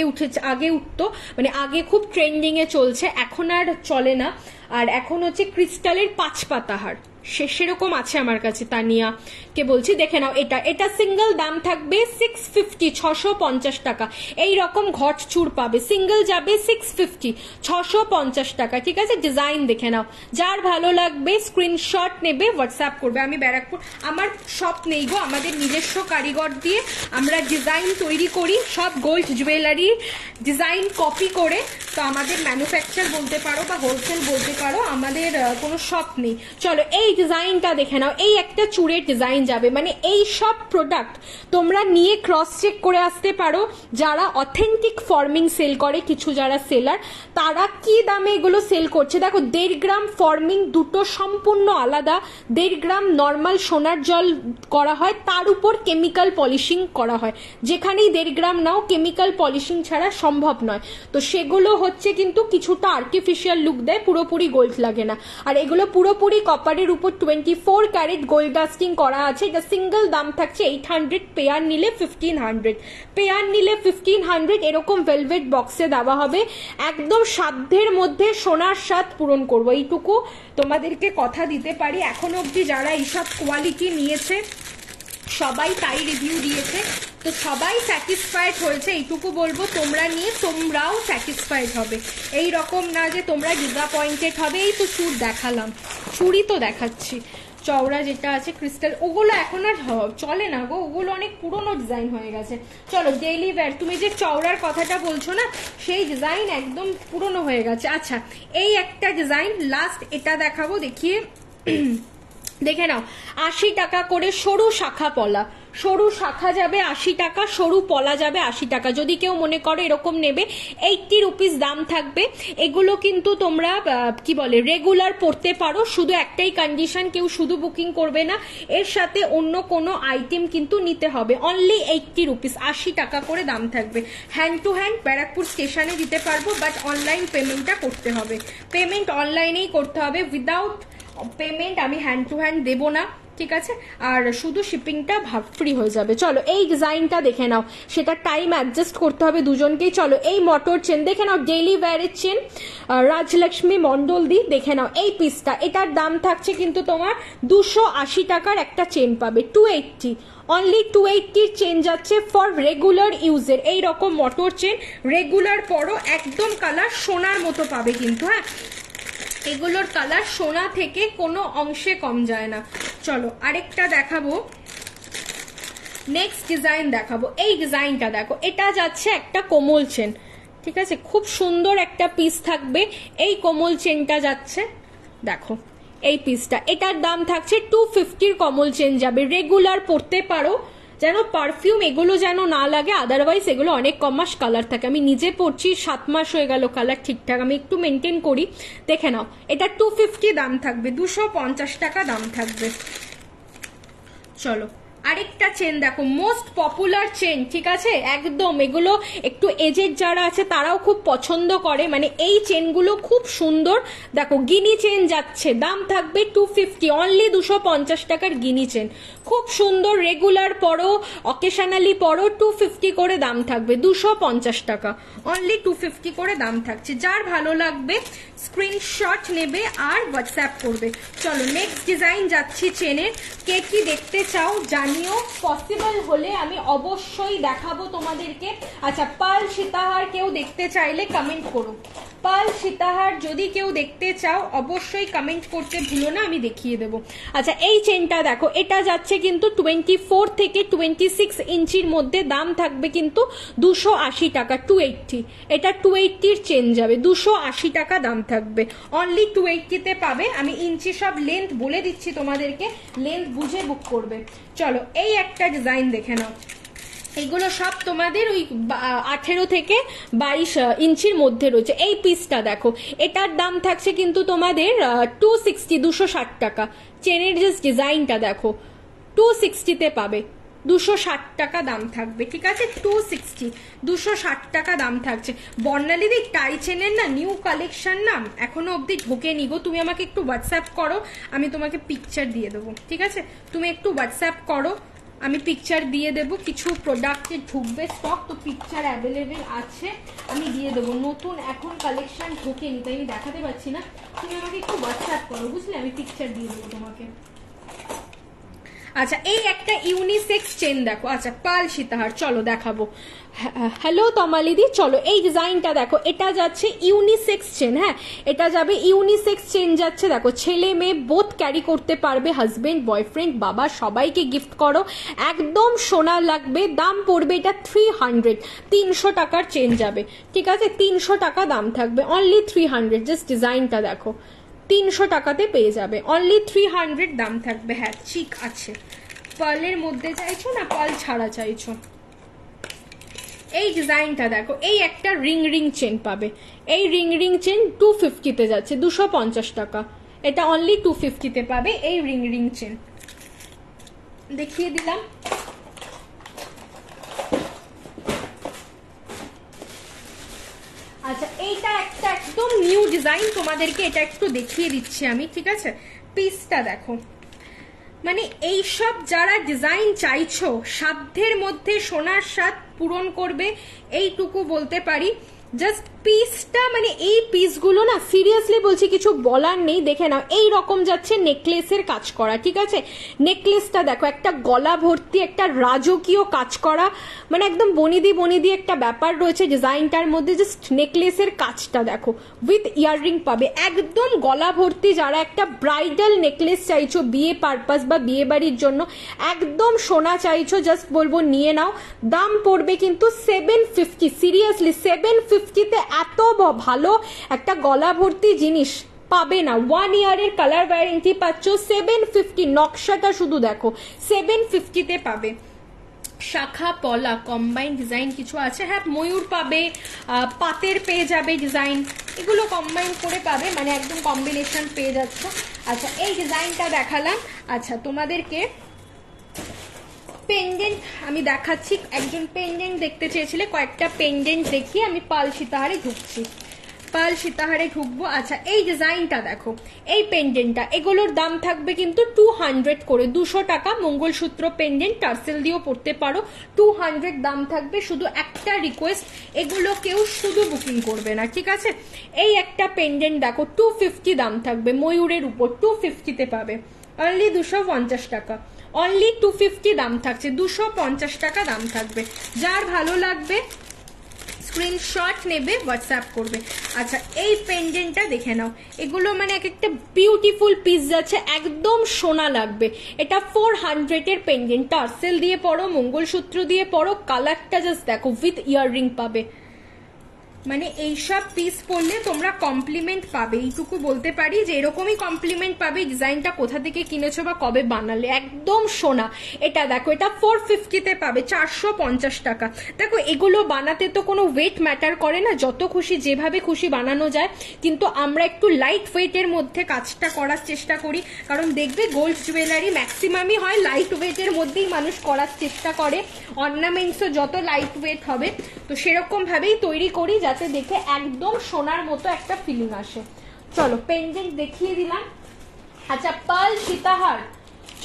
উঠতো, মানে আগে খুব ট্রেন্ডিং এ চলছে, এখন আর চলে না। আর এখন হচ্ছে ক্রিস্টালের 5 পাতা হার, সেরকম আছে আমার কাছে, তানিয়া কে বলছি। দেখে নাও, এটা সিঙ্গেল দাম থাকবে 650, 650 টাকা। এই রকম ঘট চূড় পাবে, সিঙ্গেল যাবে 650, 650 টাকা। ঠিক আছে, ডিজাইন দেখে নাও, যার ভালো লাগবে স্ক্রিনশট নেবে, হোয়াটসঅ্যাপ করবে। আমি ব্যারাকপুর, আমার শপ নেই গো, আমাদের নিজস্ব কারিগর দিয়ে আমরা ডিজাইন তৈরি করি, সব গোল্ড জুয়েলারি ডিজাইন কপি করে। তো আমাদের ম্যানুফ্যাকচার বলতে পারো বা হোলসেল বলতে পারো, আমাদের কোনো শপ নেই। চলো এই ডিজাইনটা দেখে নাও, এই একটা চূড়ের ডিজাইন যাবে, মানে এই সব প্রোডাক্ট তোমরা নিয়ে ক্রস চেক করে আসতে পারো। যারা অথেন্টিক ফর্মিং সেল করে, কিছু যারা সেলার, তারা কি দামে এগুলো সেল করছে। দেখো 1.5 গ্রাম ফর্মিং দুটো সম্পূর্ণ আলাদা। 1.5 গ্রাম নর্মাল সোনার জল করা হয়, তার উপর কেমিক্যাল পলিশিং করা হয়। যেখানেই 1.5 গ্রাম নাও, কেমিক্যাল পলিশিং ছাড়া সম্ভব নয়। তো সেগুলো হচ্ছে কিন্তু কিছুটা আর্টিফিশিয়াল লুক দেয়, পুরোপুরি গোল্ড লাগে না। আর এগুলো পুরোপুরি কপারের উপর 24 ক্যারেট গোল্ড ডাস্টিং করা আছে। এটা সিঙ্গেল দাম থাকছে 800, পেয়ার নিলে 1500, পেয়ার নিলে 1500। এরকম ভেলভেট বক্সে দেওয়া হবে, একদম সাধ্যের মধ্যে সোনার স্বাদ পূরণ করবো, এইটুকু তোমাদেরকে কথা দিতে পারি। এখন অবধি যারা এইসব কোয়ালিটি নিয়েছে সবাই তাই রিভিউ দিয়েছে, তো সবাই স্যাটিসফাইড হয়েছে, এইটুকু বলবো। তোমরা নিয়ে তোমরাও স্যাটিসফাইড হবে, এই রকম না যে তোমরা ডিসঅ্যাপয়েন্টেড হবে। এই তো চুড় দেখালাম, চুড়ি তো দেখাচ্ছি, চওড়া যেটা আছে ক্রিস্টাল, ওগুলো এখন আর চলে না গো, ওগুলো অনেক পুরনো ডিজাইন হয়ে গেছে। চলো ডেইলি ওয়্যার, তুমি যে চওড়ার কথাটা বলছো না, সেই ডিজাইন একদম পুরনো হয়ে গেছে। আচ্ছা, এই একটা ডিজাইন লাস্ট এটা দেখাবো, দেখিয়ে দেখে নাও। 80 টাকা করে সরু শাখা পলা, সরু শাখা যাবে 80 টাকা, সরু পলা যাবে 80 টাকা। যদি কেউ মনে করো এরকম নেবে, 80 রুপিস দাম থাকবে। এগুলো কিন্তু তোমরা কি বলে রেগুলার পড়তে পারো, শুধু একটাই কন্ডিশন, কেউ শুধু বুকিং করবে না, এর সাথে অন্য কোনো আইটেম কিন্তু নিতে হবে। অনলি 80 রুপিস, 80 টাকা করে দাম থাকবে। হ্যান্ড টু হ্যান্ড ব্যারাকপুর স্টেশনে দিতে পারবো, বাট অনলাইন পেমেন্টটা করতে হবে, পেমেন্ট অনলাইনেই করতে হবে। উইদাউট পেমেন্ট আমি হ্যান্ড টু হ্যান্ড দেবো না, ঠিক আছে, আর শুধু শিপিংটা ফ্রি হয়ে যাবে। চলো এই ডিজাইনটা দেখে নাও, সেটা টাইম অ্যাডজাস্ট করতে হবে দুজনকেই। চলো এই মটর চেন দেখে নাও, ডেইলি ওয়্যারের চেন, রাজলক্ষ্মী মন্ডল দি, দেখে নাও এই পিসটা, এটার দাম থাকছে কিন্তু তোমার 280 টাকার একটা চেন পাবে, 280, অনলি 280 চেন যাচ্ছে ফর রেগুলার ইউজের। এই রকম মটর চেন রেগুলার পরো, একদম কালার সোনার মতো পাবে কিন্তু, হ্যাঁ এগুলোর কালার সোনা থেকে কোনো অংশে কম যায় না। চলো আরেকটা দেখাবো, নেক্সট ডিজাইন দেখাবো। এই ডিজাইনটা দেখো, এটা যাচ্ছে একটা কোমল চেন, ঠিক আছে, খুব সুন্দর একটা পিস থাকবে। এই কোমল চেনটা যাচ্ছে, দেখো এই পিসটা, এটার দাম থাকছে 250 কমল চেন যাবে। রেগুলার পরতে পারো, যেন পারফিউম এগুলো যেন না লাগে, আদারওয়াইজ এগুলো অনেক কম মাস কালার থাকে। আমি নিজে পরছি, 7 মাস হয়ে গেল কালার ঠিকঠাক, আমি একটু মেনটেন করি। দেখে নাও, এটা 250 দাম থাকবে, 250 টাকা দাম থাকবে। চলো আরেকটা চেন দেখো, মোস্ট পপুলার চেন, ঠিক আছে, একদম এগুলো একটু এজেড যারা আছে তারাও খুব পছন্দ করে, মানে এই চেনগুলো খুব সুন্দর। দেখো গিনি চেন যাচ্ছে, দাম থাকবে 250, অনলি 250 টাকার গিনি চেন, খুব সুন্দর। রেগুলার পরো, অকেশনালি পরো, 250 করে দাম থাকবে, 250 টাকা, অনলি 250 করে দাম থাকছে। যার ভালো লাগবে স্ক্রিনশট নেবে আর হোয়াটসঅ্যাপ করবে। চলো নেক্সট ডিজাইন যাচ্ছি চেনের, কে কি দেখতে চাও জানি জানিও, পসিবল হলে আমি অবশ্যই দেখাবো তোমাদেরকে। আচ্ছা, পাল সীতাহার কেউ দেখতে চাইলে কমেন্ট করো, পাল সীতাহার যদি কেউ দেখতে চাও অবশ্যই কমেন্ট করতে ভুলো না, আমি দেখিয়ে দেবো। আচ্ছা, এই চেনটা দেখো, এটা যাচ্ছে কিন্তু 24 থেকে 26 ইঞ্চির মধ্যে, দাম থাকবে কিন্তু 280 টাকা, 280। এটা 280-র চেন যাবে, 280 টাকা দাম থাকবে, অনলি 280-তে পাবে। আমি ইঞ্চি সব লেন্থ বলে দিচ্ছি তোমাদেরকে, লেন্থ বুঝে বুক করবে। চলো, এই একটা ডিজাইন দেখে নাও, এগুলো সব তোমাদের ওই 18 থেকে 22 ইঞ্চির মধ্যে রয়েছে। এই পিসটা দেখো, এটার দাম থাকছে কিন্তু তোমাদের 260, 260 টাকা। চেনের জাস্ট ডিজাইনটা দেখো, 260-তে পাবে, 260 টাকা দাম থাকবে, ঠিক আছে? 260, 260 টাকা দাম থাকছে। বর্ণালীদি টাই চেনের না নিউ কালেকশন না এখনো অবধি ঢোকেনি গো, তুমি আমাকে একটু হোয়াটসঅ্যাপ করো, আমি তোমাকে পিকচার দিয়ে দেবো, ঠিক আছে? তুমি একটু হোয়াটসঅ্যাপ করো, আমি পিকচার দিয়ে দেবো। কিছু প্রোডাক্টে ঢুকবে স্টক, তো পিকচার অ্যাভেলেবেল আছে, আমি দিয়ে দেবো। নতুন এখন কালেকশন ঢোকেনি তাই আমি দেখাতে পারছি না, তুমি আমাকে একটু হোয়াটসঅ্যাপ করো, বুঝলে? আমি পিকচার দিয়ে দেবো তোমাকে। আচ্ছা, এই একটা ইউনিসেক্স চেন দেখো, আচ্ছা পাল সীতাহার, চলো দেখাবো। হ্যালো তমালিদি, চলো এই ডিজাইনটা দেখো, এটা যাচ্ছে ইউনিসেক্স চেন। হ্যাঁ, এটা যাবে ইউনিসেক্স চেন যাচ্ছে, দেখো ছেলে মেয়ে বোথ ক্যারি করতে পারবে, হাজবেন্ড বয়ফ্রেন্ড বাবা সবাইকে গিফট করো, একদম সোনা লাগবে। দাম পড়বে এটা 300, 300 টাকার চেন যাবে, ঠিক আছে? 300 টাকা দাম থাকবে, অনলি 300। জাস্ট ডিজাইনটা দেখো, 300 টাকাতে পেয়ে যাবে, অনলি 300 দাম থাকবে। হ্যাঁ, ঠিক আছে। পার্লের মধ্যে চাইছো না পার্ল ছাড়া চাইছো? এই ডিজাইনটা দেখো, এই একটা রিং রিং চেন পাবে, এই রিং রিং চেন 250-তে যাচ্ছে, 250 টাকা। এটা অনলি 250-তে পাবে এই রিং রিং চেন, দেখিয়ে দিলাম। আচ্ছা, এইটা একটা একদম নিউ ডিজাইন, তোমাদেরকে এটা একটু দেখিয়ে দিচ্ছি আমি, ঠিক আছে? পিসটা দেখো, মানে এইসব যারা ডিজাইন চাইছো, সাধ্যের মধ্যে সোনার স্বাদ পূরণ করবে এইটুকু বলতে পারি। জাস্ট পিসটা, মানে এই পিসগুলো না সিরিয়াসলি বলছি কিছু বলার নেই, দেখে নাও। এই রকম যাচ্ছে নেকলেসের কাজ করা, ঠিক আছে? নেকলেসটা দেখো, একটা গলা ভর্তি একটা রাজকীয় কাজ করা, মানে একদম বনিদি বনিদি একটা ব্যাপার রয়েছে ডিজাইনটার মধ্যে। জাস্ট নেকলেসের কাজটা দেখো, উইথ ইয়াররিং পাবে, একদম গলা ভর্তি। যারা একটা ব্রাইডাল নেকলেস চাইছো বিয়ে পারপাস বা বিয়ে বাড়ির জন্য, একদম সোনা চাইছো, জাস্ট বলবো নিয়ে নাও। দাম পড়বে কিন্তু 750, সিরিয়াসলি 750-তে এত ভালো একটা গলা ভর্তি জিনিস পাবে না। 1 ইয়ারের কালার ওয়ারেন্টি পাচ্ছ, 750। নকশাটা শুধু দেখো, 750-তে পাবে। শাখা পলা কম্বাইন ডিজাইন কিছু আছে, হ্যাঁ ময়ূর পাবে, পাতের পেয়ে যাবে ডিজাইন, এগুলো কম্বাইন করে পাবে, মানে একদম কম্বিনেশন পেয়ে যাচ্ছ। আচ্ছা, এই ডিজাইনটা দেখালাম। আচ্ছা, তোমাদেরকে পেন্ডেন্ট আমি দেখাচ্ছি, একজন পেন্ডেন্ট দেখতে চেয়েছিলে, কয়েকটা পেন্ডেন্ট দেখিয়ে আমি পাল সীতাহারে ঢুকছি, পাল সীতাহারে ঢুকবো। আচ্ছা, এই ডিজাইনটা দেখো, এই পেন্ডেন্টটা, এগুলোর দাম থাকবে কিন্তু 200 করে, 200 টাকা। মঙ্গলসূত্র পেন্ডেন্ট টার্সেল দিয়েও পড়তে পারো, 200 দাম থাকবে। শুধু একটা রিকোয়েস্ট, এগুলো কেউ শুধু বুকিং করবে না, ঠিক আছে? এই একটা পেন্ডেন্ট দেখো, 250 দাম থাকবে, ময়ূরের উপর 250-তে পাবে, অনলি 250 টাকা, অনলি 250 দাম থাকছে, 250 টাকা দাম থাকবে। যার ভালো লাগবে স্ক্রিনশট নেবে, হোয়াটসঅ্যাপ করবে। আচ্ছা, এই পেন্ডেন্টটা দেখে নাও, এগুলো মানে এক একটা বিউটিফুল পিস যাচ্ছে, একদম সোনা লাগবে। এটা 400-এর পেন্ডেন্ট, টার্সেল দিয়ে পড়ো, মঙ্গলসূত্র দিয়ে পড়ো, কালারটা জাস্ট দেখো, উইথ ইয়াররিং পাবে। মানে এইসব পিস পরলে তোমরা কমপ্লিমেন্ট পাবে, এইটুকু বলতে পারি যে এরকমই কমপ্লিমেন্ট পাবে। ডিজাইনটা কোথা থেকে কিনেছো বা কবে বানালে, একদম সোনা। এটা দেখো, এটা 450-তে পাবে, 450 টাকা। দেখো, এগুলো বানাতে তো কোনো ওয়েট ম্যাটার করে না, যত খুশি যেভাবে খুশি বানানো যায়, কিন্তু আমরা একটু লাইট ওয়েটের মধ্যে কাজটা করার চেষ্টা করি, কারণ দেখবে গোল্ড জুয়েলারি ম্যাক্সিমামই হয় লাইট ওয়েটের মধ্যেই মানুষ করার চেষ্টা করে, অর্নামেন্টসও যত লাইট ওয়েট হবে, তো সেরকম ভাবেই তৈরি করি যাতে দেখে একদম সোনার মতো একটা ফিলিং আসে। চলো, পেন্ডেন্ট দেখিয়ে দিলাম। আচ্ছা, পাল সীতাহার,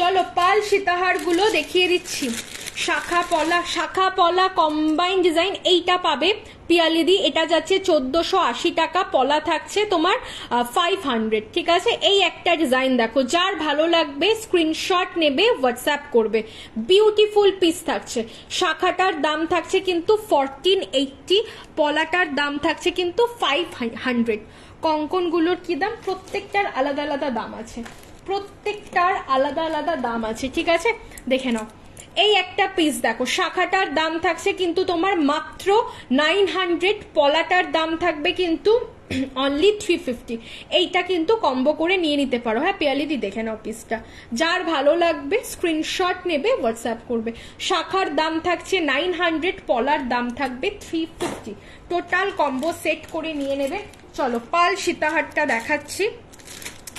চলো পাল সীতাহার গুলো দেখিয়ে দিচ্ছি। শাখা পলা কম্বাইন ডিজাইন, এইটা পাবে পিয়ালিদি এটা যাচ্ছে 1480 টাকা, পলা থাকছে তোমার 500, ঠিক আছে। এই একটা ডিজাইন দেখো, যার ভালো লাগবে স্ক্রিনশট নেবে, হোয়াটসঅ্যাপ করবে। বিউটিফুল পিস থাকছে, শাখাটার দাম থাকছে কিন্তু 1480, পলাটার দাম থাকছে কিন্তু 500। কঙ্কনগুলোর কি দাম, প্রত্যেকটার আলাদা আলাদা দাম আছে, প্রত্যেকটার আলাদা আলাদা দাম আছে, ঠিক আছে, দেখে নাও। এই একটা পিস দেখো, শাখাটার দাম থাকছে কিন্তু তোমার মাত্র 900, পলাটার দাম থাকবে কিন্তু অনলি 350। এইটা কিন্তু কম্বো করে নিয়ে নিতে পারো। হ্যাঁ পিয়ালিদি দেখে নাও পিসটা, যার ভালো লাগবে স্ক্রিনশট নেবে, হোয়াটসঅ্যাপ করবে। শাখার দাম থাকছে 900, পলার দাম থাকবে 350, টোটাল কম্বো সেট করে নিয়ে নেবে। চলো পাল সীতাহারটা দেখাচ্ছি।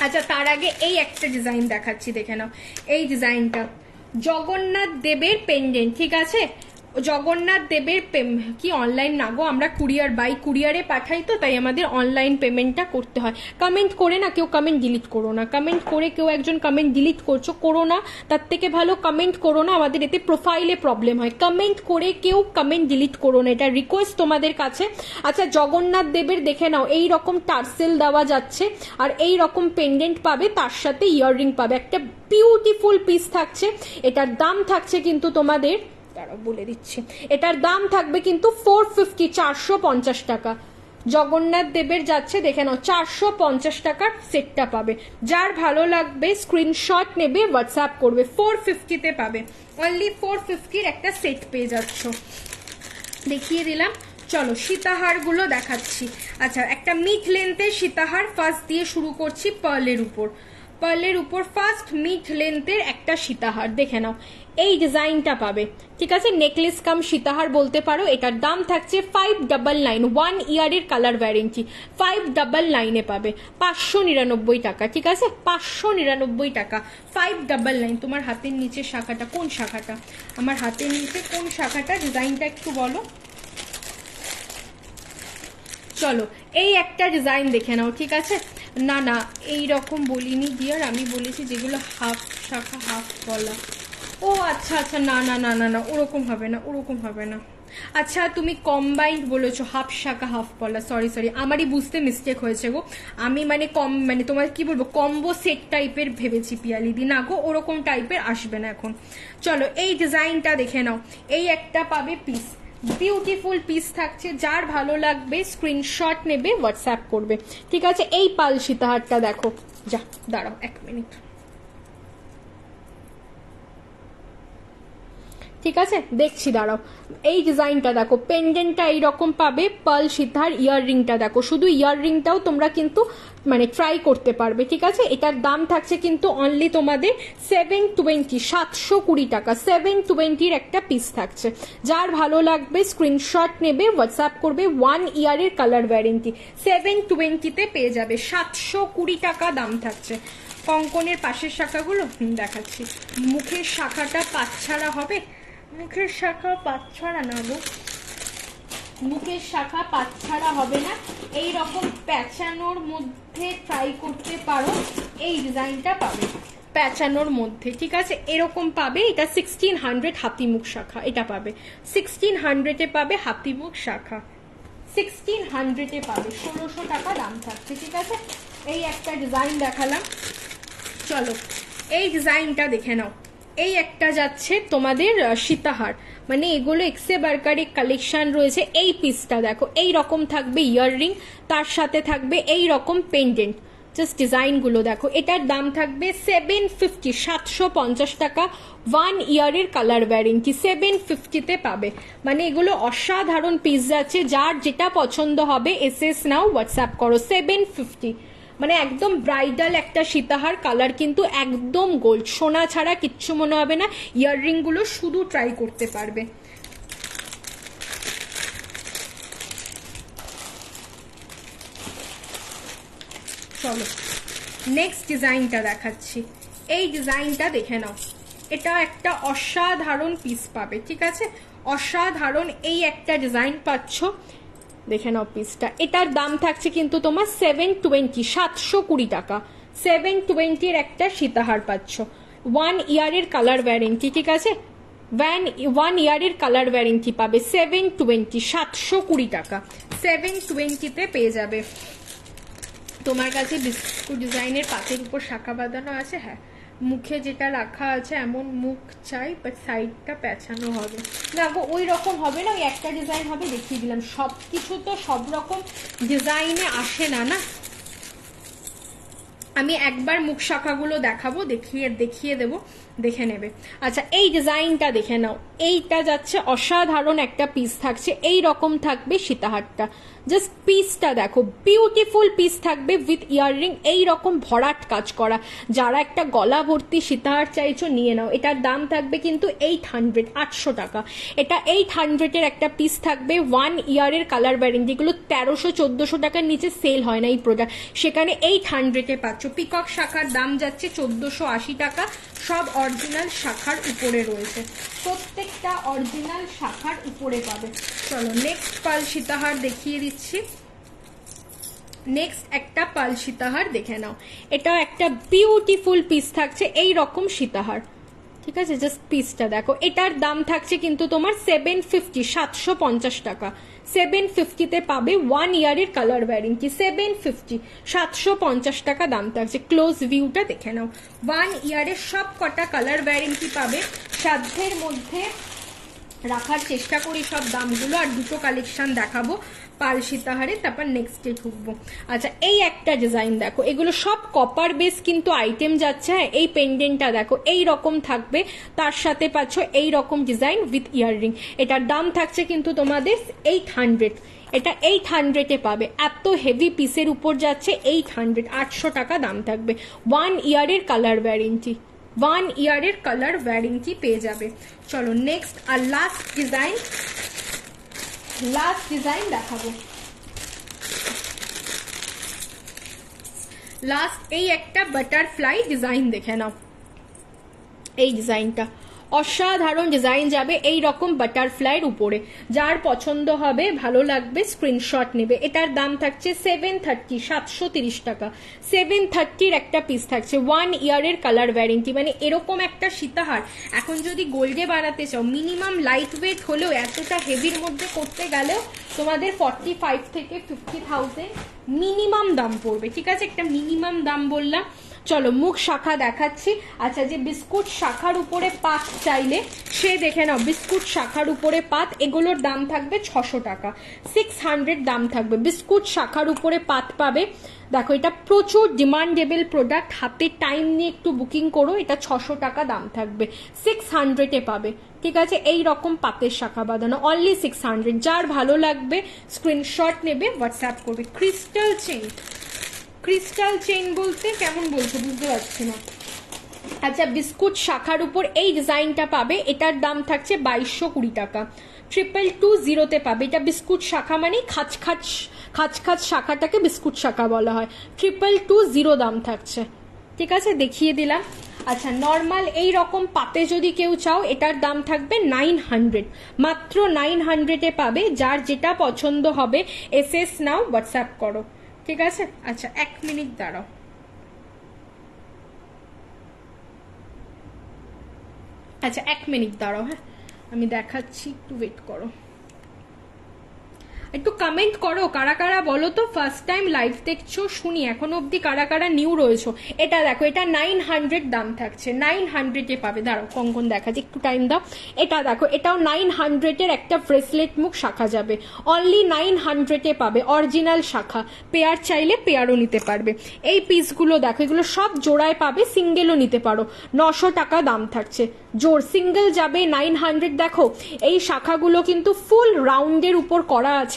আচ্ছা তার আগে এই একটা ডিজাইন দেখাচ্ছি, দেখে নাও এই ডিজাইনটা, জগন্নাথ দেবের পেন্ডেন্ট, ঠিক আছে। জগন্নাথ দেবের কি অনলাইন না গো, আমরা কুরিয়ার বাই কুরিয়ারে পাঠাই তো, তাই আমাদের অনলাইন পেমেন্টটা করতে হয়। কমেন্ট করে না কেউ কমেন্ট ডিলিট করো না, কমেন্ট করে কেউ একজন কমেন্ট ডিলিট করছো, করো না, তার থেকে ভালো কমেন্ট করো না, আমাদের এতে প্রোফাইলে প্রবলেম হয়। কমেন্ট করে কেউ কমেন্ট ডিলিট করো না, এটা রিকোয়েস্ট তোমাদের কাছে। আচ্ছা জগন্নাথ দেবের দেখে নাও, এই রকম টার্সেল দেওয়া যাচ্ছে আর এই রকম পেন্ডেন্ট পাবে, তার সাথে ইয়াররিং পাবে, একটা বিউটিফুল পিস থাকছে। এটার দাম থাকছে কিন্তু তোমাদের, দাঁড়াও বলে দিচ্ছি, এটার দাম থাকবে কিন্তু 450, 450 টাকা। জগন্নাথ দেবের যাচ্ছে, দেখে নাও 450 টাকার সেটটা পাবে। যার ভালো লাগবে স্ক্রিনশট নেবে, হোয়াটসঅ্যাপ করবে। 450-তে পাবে, অনলি 450-র একটা সেট পেয়ে যাচ্ছ, দেখিয়ে দিলাম। চলো সীতাহার গুলো দেখাচ্ছি। আচ্ছা একটা মিড লেন্থের সীতাহার ফার্স্ট দিয়ে শুরু করছি, পার্লের উপর, পার্লের উপর ফার্স্ট মিড লেন্থের একটা সীতাহার দেখে নাও, এই ডিজাইনটা পাবে, ঠিক আছে। নেকলেস কাম সীতাহার বলতে পারো। এটার দাম থাকছে 599, 1 ইয়ারের কালার ওয়ারেন্টি, 599-এ পাবে, 599 টাকা, ঠিক আছে, 599 টাকা, 599। তোমার হাতের নিচে শাখাটা কোন শাখাটা, আমার হাতের নিচে কোন শাখাটা, ডিজাইনটা একটু বলো। চলো এই একটা ডিজাইন দেখে নাও, ঠিক আছে। না না এই রকম বলিনি ডিয়ার, আমি বলেছি যেগুলো হাফ শাখা হাফ গলা। ও আচ্ছা আচ্ছা, না না না না না, ওরকম হবে না, ওরকম হবে না। আচ্ছা তুমি কম্বাইন্ড বলেছো, হাফ শাখা হাফ পলা, সরি সরি, আমারই বুঝতে মিস্টেক হয়েছে গো। আমি মানে মানে তোমার কি বলবো, কম্বো সেট টাইপের ভেবেছি পিয়ালিদি, না গো ওরকম টাইপের আসবে না এখন। চলো এই ডিজাইনটা দেখে নাও, এই একটা পাবে পিস, বিউটিফুল পিস থাকছে, যার ভালো লাগবে স্ক্রিনশট নেবে, হোয়াটসঅ্যাপ করবে, ঠিক আছে। এই পাল সীতাহারটা দেখো, যা দাঁড়াও 1 মিনিট, ঠিক আছে দেখছি দাঁড়াও। এই ডিজাইনটা দেখো, পেন্ডেন্টটা এইরকম পাবে, পার্ল সীতাহার, ইয়াররিংটা দেখো, শুধু ইয়াররিংটাও তোমরা কিন্তু মানে ট্রাই করতে পারবে, ঠিক আছে। এটার দাম থাকছে কিন্তু অনলি তোমাদের 720, 720 টাকা, 720-র একটা পিস থাকছে। যার ভালো লাগবে স্ক্রিনশট নেবে, হোয়াটসঅ্যাপ করবে, 1 ইয়ারের কালার ওয়ারেন্টি, 720-তে পেয়ে যাবে, 720 টাকা দাম থাকছে। কঙ্কনের পাশের শাখাগুলো দেখাচ্ছি, মুখের শাখাটা পাঁচছাড়া হবে, মুখের শাখা পাঁচছাড়া না গো, মুখের শাখা পাঁচছাড়া হবে না, এই রকম প্যাঁচানোর মধ্যে ট্রাই করতে পারো, এই ডিজাইনটা পাবে প্যাঁচানোর মধ্যে, ঠিক আছে, এরকম পাবে। এটা 1600 হাতিমুখ শাখা, এটা পাবে 1600-এ পাবে হাতিমুখ শাখা, 1600-এ পাবে, 1600 টাকা দাম থাকছে, ঠিক আছে। এই একটা ডিজাইন দেখালাম, চলো এই ডিজাইনটা দেখে নাও। এই একটা যাচ্ছে তোমাদের সীতাহার, মানে এগুলো এক্সে বারকারি কালেকশন রয়েছে। এই পিসটা দেখো, এই রকম থাকবে ইয়াররিং, তার সাথে থাকবে এই রকম পেন্ডেন্ট, জাস্ট ডিজাইনগুলো দেখো। এটার দাম থাকবে 750, 750 টাকা, 1 ইয়ারের কালার ওয়ারেন্টি, 750-তে পাবে। মানে এগুলো অসাধারণ পিস যাচ্ছে, যার যেটা পছন্দ হবে এসএস নাও, হোয়াটসঅ্যাপ করো। 750, মানে একদম ব্রাইডাল একটা সীতাহার, কালার কিন্তু একদম গোল্ড, সোনা ছাড়া কিচ্ছু মনে হবে না, ইয়াররিং গুলো শুধু ট্রাই করতে পারবে। চলো নেক্সট ডিজাইনটা দেখাচ্ছি, এই ডিজাইনটা দেখে নাও, এটা একটা অসাধারণ পিস পাবে, ঠিক আছে, অসাধারণ এই একটা ডিজাইন পাচ্ছ, দেখে নাও পিসটা। এটার দাম থাকছে কিন্তু তোমার 720, 720 টাকা, 720-র একটা সীতাহার পাচ্ছ, 1 ইয়ারের কালার ওয়ারেন্টি, ঠিক আছে। ওয়ান ইয়ারের কালার ওয়ারেন্টি পাবে 720, 720 টাকা, 720-তে পেয়ে যাবে। তোমার কাছে বিস্কুট ডিজাইনের পাতের উপর শাখা বাঁধানো আছে? হ্যাঁ, মুখে যেটা রাখা আছে এমন মুখ চাই, বাট সাইডটা পেঁচানো হবে না গো, ওই রকম হবে না, ওই একটা ডিজাইন হবে, দেখিয়ে দিলাম। সব কিছু তো সব রকম ডিজাইনে আসে না, না। আমি একবার মুখ শাখাগুলো দেখাবো, দেখিয়ে দেবো, দেখে নেবে। আচ্ছা, এই ডিজাইনটা দেখে নাও, এইটা যাচ্ছে অসাধারণ একটা পিস থাকছে, এই রকম থাকবে সীতাহারটা, জাস্ট পিসটা দেখো, বিউটিফুল পিস থাকবে উইথ ইয়াররিং, এই রকম ভরাট কাজ করা। যারা একটা গলা ভর্তি সীতাহার চাইছো নিয়ে নাও। এটার দাম থাকবে কিন্তু 800, 800 টাকা। এটা 800-এর একটা পিস থাকবে, 1 ইয়ারের কালার ওয়ারেন্টি। এগুলো 1300-1400 টাকার নিচে সেল হয় না এই প্রোডাক্ট, সেখানে 800-এ পাচ্ছ। পিকক শাখার দাম যাচ্ছে 1480 টাকা, সব অরিজিনাল শাখার উপরে রয়েছে, প্রত্যেকটা অরিজিনাল শাখার উপরে পাবে। চলো নেক্সট পাল সীতাহার দেখিয়ে দিচ্ছি। নেক্সট একটা পাল সীতাহার দেখে নাও, এটা একটা বিউটিফুল পিস থাকছে, এই রকম সীতাহার, ঠিক আছে? জাস্ট পিসটা দেখো। এটার দাম থাকছে কিন্তু তোমার 750, 750 টাকা। 750-তে পাবে 1 ইয়ারের কালার ওয়ারেন্টি, 750, 750 টাকা দাম থাকছে। ক্লোজ ভিউটা দেখে নাও, 1 ইয়ারের সব কটা কালার ওয়ারেন্টি পাবে। সাধ্যের মধ্যে রাখার চেষ্টা করি সব দামগুলো, আর দুটো কালেকশন দেখাবো পাল সীতাহারে, তারপর নেক্সটে ঢুকবো। আচ্ছা, এই একটা ডিজাইন দেখো, এগুলো সব কপার বেস কিন্তু আইটেম যাচ্ছে। হ্যাঁ, এই পেন্ডেন্টটা দেখো, এই রকম থাকবে, তার সাথে পাচ্ছ এই রকম ডিজাইন উইথ ইয়াররিং। এটার দাম থাকছে কিন্তু তোমাদের 800, এটা 800-এ পাবে। এত হেভি পিসের উপর যাচ্ছে 800, 800 টাকা দাম থাকবে। 1 ইয়ারের কালার ওয়ারেন্টি, 1 ইয়ারের কালার ওয়ারেন্টি পেয়ে যাবে। চলো নেক্সট আর লাস্ট ডিজাইন দেখাবো। লাস্ট এই একটা বাটারফ্লাই ডিজাইন দেখে নাও, এই ডিজাইনটা অসাধারণ ডিজাইন যাবে এই রকম বাটারফ্লাইয়ের উপরে। যার পছন্দ হবে, ভালো লাগবে, স্ক্রিনশট নেবে। এটার দাম থাকছে 730, 730 টাকা। 730-র একটা পিস থাকছে, 1 ইয়ারের কালার ওয়ারেন্টি। মানে এরকম একটা সীতাহার এখন যদি গোল্ডে বানাতে চাও, মিনিমাম লাইট ওয়েট হলেও, এতটা হেভির মধ্যে করতে গেলেও তোমাদের 45 থেকে 50,000 মিনিমাম দাম পড়বে, ঠিক আছে? একটা মিনিমাম দাম বললাম। চলো মুখ শাখা দেখাচ্ছি। আচ্ছা, যে বিস্কুট শাখার উপরে পাত চাইলে সে দেখে নাও, বিস্কুট শাখার উপরে পাত, এগুলোর দাম থাকবে 600 টাকা, 600 দাম থাকবে। বিস্কুট শাখার উপরে পাত পাবে, দেখো এটা প্রচুর ডিমান্ডেবল প্রোডাক্ট, হাতে টাইম নিয়ে একটু বুকিং করো। এটা 600 টাকা দাম থাকবে, 600-এ পাবে, ঠিক আছে? এই রকম পাতের শাখা বাঁধানো, অনলি 600। যার ভালো লাগবে স্ক্রিনশট নেবে, হোয়াটসঅ্যাপ করবে। ক্রিস্টাল চেইন, ক্রিস্টাল চেইন বলতে কেমন বলছো বুঝতে পারছি না। আচ্ছা, বিস্কুট শাখার উপর এই ডিজাইনটা পাবে, এটার দাম থাকছে 2220 টাকা। 2220-তে পাবে। এটা বিস্কুট শাখা মানে খাঁচ খাঁচ শাখাটাকে বিস্কুট শাখা বলা হয়। 2220 দাম থাকছে, ঠিক আছে? দেখিয়ে দিলাম। আচ্ছা, নর্মাল এই রকম পাতে যদি কেউ চাও, এটার দাম থাকবে 900, মাত্র 900-এ পাবে। যার যেটা পছন্দ হবে এসএস নাও, হোয়াটসঅ্যাপ করো, ঠিক আছে? আচ্ছা, 1 মিনিট দাঁড়াও। আচ্ছা, 1 মিনিট দাঁড়াও, হ্যাঁ আমি দেখাচ্ছি, একটু ওয়েট করো। একটু কমেন্ট করো কারা কারা বলো তো, ফার্স্ট টাইম লাইভ দেখছো শুনি, এখনো অব্দি কারা কারা নিউ রয়েছো। এটা দেখো, এটা 900 দাম থাকছে, 900-এ পাবে। দাঁড়াও কঙ্কন দেখাচ্ছি, একটু টাইম দাও। এটা দেখো, এটাও 900-এর একটা ব্রেসলেট মুখ শাখা যাবে, অনলি 900-এ পাবে, অরিজিনাল শাখা। পেয়ার চাইলে পেয়ারও নিতে পারবে। এই পিসগুলো দেখো, এগুলো সব জোড়ায় পাবে, সিঙ্গেলও নিতে পারো। 900 টাকা দাম থাকছে, জোর সিঙ্গেল যাবে 900। দেখো এই শাখাগুলো কিন্তু ফুল রাউন্ডের উপর করা আছে।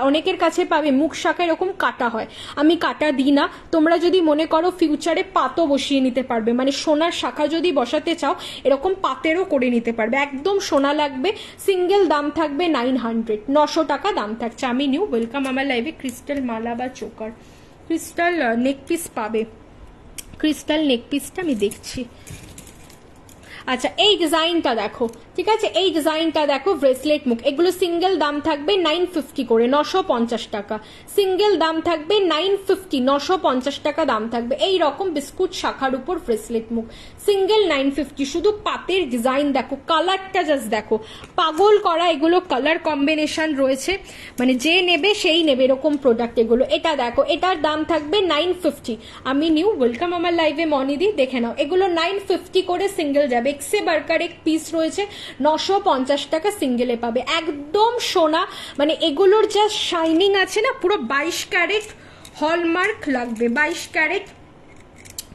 অনেকের কাছে পাবে মুখ শাখা এরকম কাটা হয়, আমি কাটা দিই না। তোমরা যদি মনে করো ফিউচারে পাতও বসিয়ে নিতে পারবে, মানে সোনার শাখা যদি বসাতে চাও এরকম পাতেরও করে নিতে পারবে, একদম সোনা লাগবে। সিঙ্গেল দাম থাকবে 900, 900 টাকা দাম থাকছে। আমি নিউ, ওয়েলকাম আমার লাইভে। ক্রিস্টাল মালা বা চোকার, ক্রিস্টাল নেক পিস পাবে, ক্রিস্টাল নেক পিসটা আমি দেখছি। আচ্ছা এই ডিজাইনটা দেখো, ঠিক আছে, এই ডিজাইনটা দেখো, ব্রেসলেট মুখ, এগুলো সিঙ্গেল দাম থাকবে 950 করে, 950 টাকা সিঙ্গেল দাম থাকবে, 950, 950 টাকা দাম থাকবে। এই রকম বিস্কুট শাখার উপর ব্রেসলেট মুখ, সিঙ্গেল 950। শুধু পাতের ডিজাইন দেখো, কালারটা জাস্ট দেখো, পাগল করা এগুলো কালার কম্বিনেশন রয়েছে, মানে যে নেবে সেই নেবে এরকম প্রোডাক্ট এগুলো। এটা দেখো, এটার দাম থাকবে 950। আমি নিউ, ওয়েলকাম আমার লাইভে মনিদি, দেখে নাও, এগুলো 950 করে সিঙ্গেল যাবে। এক্সে বার্কার এক পিস রয়েছে, 950 টাকা সিঙ্গেলে পাবে, একদম সোনা, মানে এগুলোর যা শাইনিং আছে না, পুরো 22 ক্যারেট হলমার্ক লাগবে, 22 ক্যারেট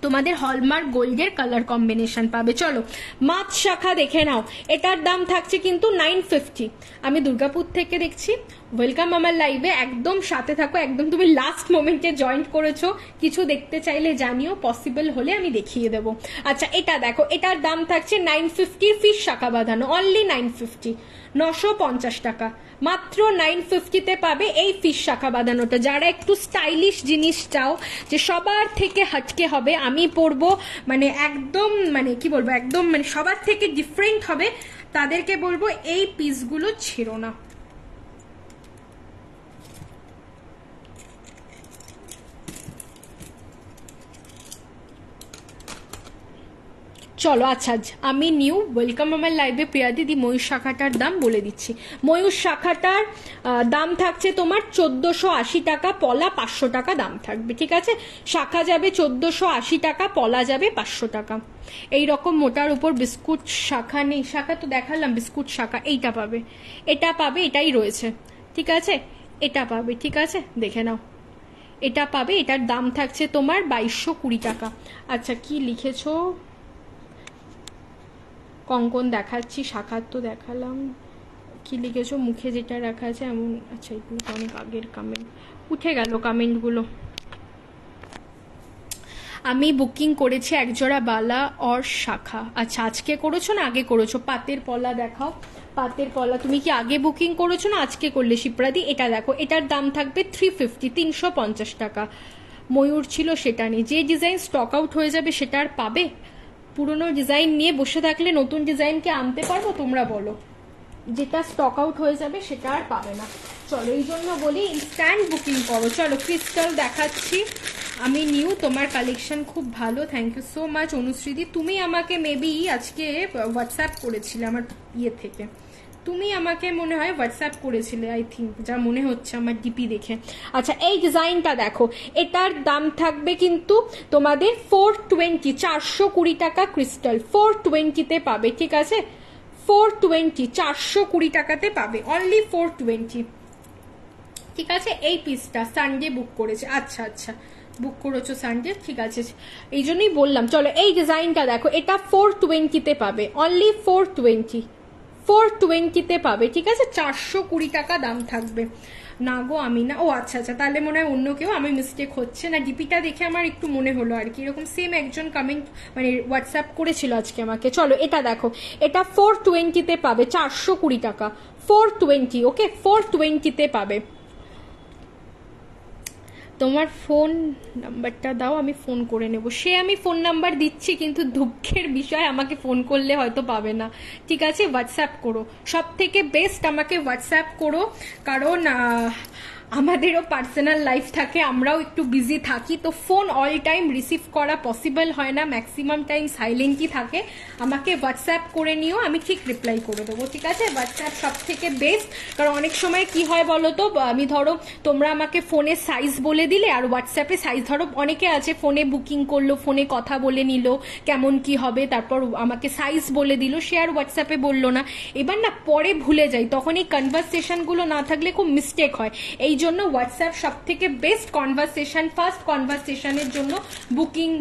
তোমাদের হলমার্ক গোল্ডের কালার কম্বিনেশন পাবে। চলো মাছ শাখা দেখে নাও, এটার দাম থাকছে কিন্তু 950। আমি দুর্গাপুর থেকে দেখছি, ওয়েলকাম আমার লাইভে, একদম সাথে থাকো, একদম তুমি লাস্ট মোমেন্টে জয়েন্ট করেছো, কিছু দেখতে চাইলে জানিও, পসিবল হলে আমি দেখিয়ে দেবো। আচ্ছা এটা দেখো, এটার দাম থাকছে 950, ফিশ শাখা বাঁধানো, অনলি 950, 950 টাকা, মাত্র 950-তে পাবে এই ফিশ শাখা বাঁধানোটা। যারা একটু স্টাইলিশ জিনিস চাও, যে সবার থেকে হাটকে হবে, আমি পরবো, মানে একদম, মানে কি বলবো, একদম মানে সবার থেকে ডিফারেন্ট হবে, তাদেরকে বলবো এই পিসগুলো ছেড়ো না। চলো আচ্ছা আমি নিউ, ওয়েলকাম আমার লাইভে প্রিয়া দিদি। ময়ূর শাখাটার দাম বলে দিচ্ছি, ময়ূর শাখাটার দাম থাকছে তোমার 1480 টাকা, পলা 500 টাকা দাম থাকবে, ঠিক আছে। শাখা যাবে 1480 টাকা, পলা যাবে 500 টাকা। এই রকম মোটার উপর বিস্কুট শাখা নেই, শাখা তো দেখালাম, বিস্কুট শাখা এইটা পাবে, এটা পাবে, এটাই রয়েছে, ঠিক আছে, এটা পাবে, ঠিক আছে, দেখে নাও, এটা পাবে, এটার দাম থাকছে তোমার 2220 টাকা। আচ্ছা কি লিখেছো, কঙ্কন দেখাচ্ছি, শাখার তো দেখালাম, কি লিখেছো মুখে যেটা রাখা আছে এমন, আচ্ছা এগুলো তো অনেক আগের কমেন্ট, উঠে গেল কমেন্টগুলো। আমি বুকিং করেছি একজোড়া বালা অর শাখা। আচ্ছা আজকে করেছো না আগে করেছো? পাতের পলা দেখাও, পাতের পলা তুমি কি আগে বুকিং করেছো না আজকে করলে শিপ্রাদি? এটা দেখো, এটার দাম থাকবে 350, 350 টাকা। ময়ূর ছিল সেটা নেই, যে ডিজাইন স্টক আউট হয়ে যাবে সেটা আর পাবে? পুরনো ডিজাইন নিয়ে বসে থাকলে নতুন ডিজাইনকে আনতে পারবো? তোমরা বলো, যেটা স্টক আউট হয়ে যাবে সেটা আর পাবে না। চলো এই জন্য বলি ইনস্ট্যান্ট বুকিং করো। চলো ক্রিস্টাল দেখাচ্ছি, আমি নিউ, তোমার কালেকশন খুব ভালো, থ্যাংক ইউ সো মাচ অনুশ্রীদি। তুমি আমাকে মেবি আজকে হোয়াটসঅ্যাপ করেছিলে আমার ইয়ে থেকে, তুমি আমাকে মনে হয় হোয়াটসঅ্যাপ করেছিলে আই থিঙ্ক, যা মনে হচ্ছে আমার ডিপি দেখে। আচ্ছা এই ডিজাইনটা দেখো, এটার দাম থাকবে কিন্তু তোমাদের 420, 420 টাকা ক্রিস্টাল, 420-তে পাবে, ঠিক আছে, 420, 420 টাকাতে পাবে, অনলি 420, ঠিক আছে। এই পিসটা সানডে বুক করেছে, আচ্ছা আচ্ছা বুক করেছো সানডে, ঠিক আছে, এই জন্যই বললাম। চলো এই ডিজাইনটা দেখো, এটা 420-তে পাবে, অনলি 420, 420-তে পাবে, ঠিক আছে, 420 টাকা দাম থাকবে। না গো আমি না, ও আচ্ছা আচ্ছা, তাহলে মনে হয় অন্য কেউ, আমি মিস্টেক হচ্ছে না, ডিপিটা দেখে আমার একটু মনে হলো আর কি, এরকম সেম একজন কমেন্ট মানে হোয়াটসঅ্যাপ করেছিল আজকে আমাকে। চলো এটা দেখো, এটা 420-তে পাবে, 420 টাকা, 420, ওকে, 420-তে পাবে। তোমার ফোন নাম্বারটা দাও, আমি ফোন করে নেব। সে আমি ফোন নাম্বার দিচ্ছি, কিন্তু দুঃখের বিষয় আমাকে ফোন করলে হয়তো পাবে না, ঠিক আছে, হোয়াটসঅ্যাপ করো, সব থেকে বেস্ট আমাকে হোয়াটসঅ্যাপ করো, কারণ আমাদেরও পার্সোনাল লাইফ থাকে, আমরাও একটু বিজি থাকি, তো ফোন অল টাইম রিসিভ করা পসিবল হয় না, ম্যাক্সিমাম টাইম সাইলেন্টই থাকে। আমাকে হোয়াটসঅ্যাপ করে নিও, আমি ঠিক রিপ্লাই করে দেবো, ঠিক আছে। হোয়াটসঅ্যাপ সব থেকে বেস্ট, কারণ অনেক সময় কি হয় বলো তো, আমি ধরো তোমরা আমাকে ফোনে সাইজ বলে দিলে, আর হোয়াটসঅ্যাপে সাইজ, ধরো অনেকে আছে ফোনে বুকিং করলো, ফোনে কথা বলে নিল কেমন কি হবে, তারপর আমাকে সাইজ বলে দিল, সে আর হোয়াটসঅ্যাপে বললো না, এবার না পরে ভুলে যাই, তখন এই কনভারসেশনগুলো না থাকলে খুব মিস্টেক হয়। এই জন্য হোয়াটসঅ্যাপ সব থেকে বেস্ট, কনভারসেশন ফার্স্ট, কনভারসেশনের জন্য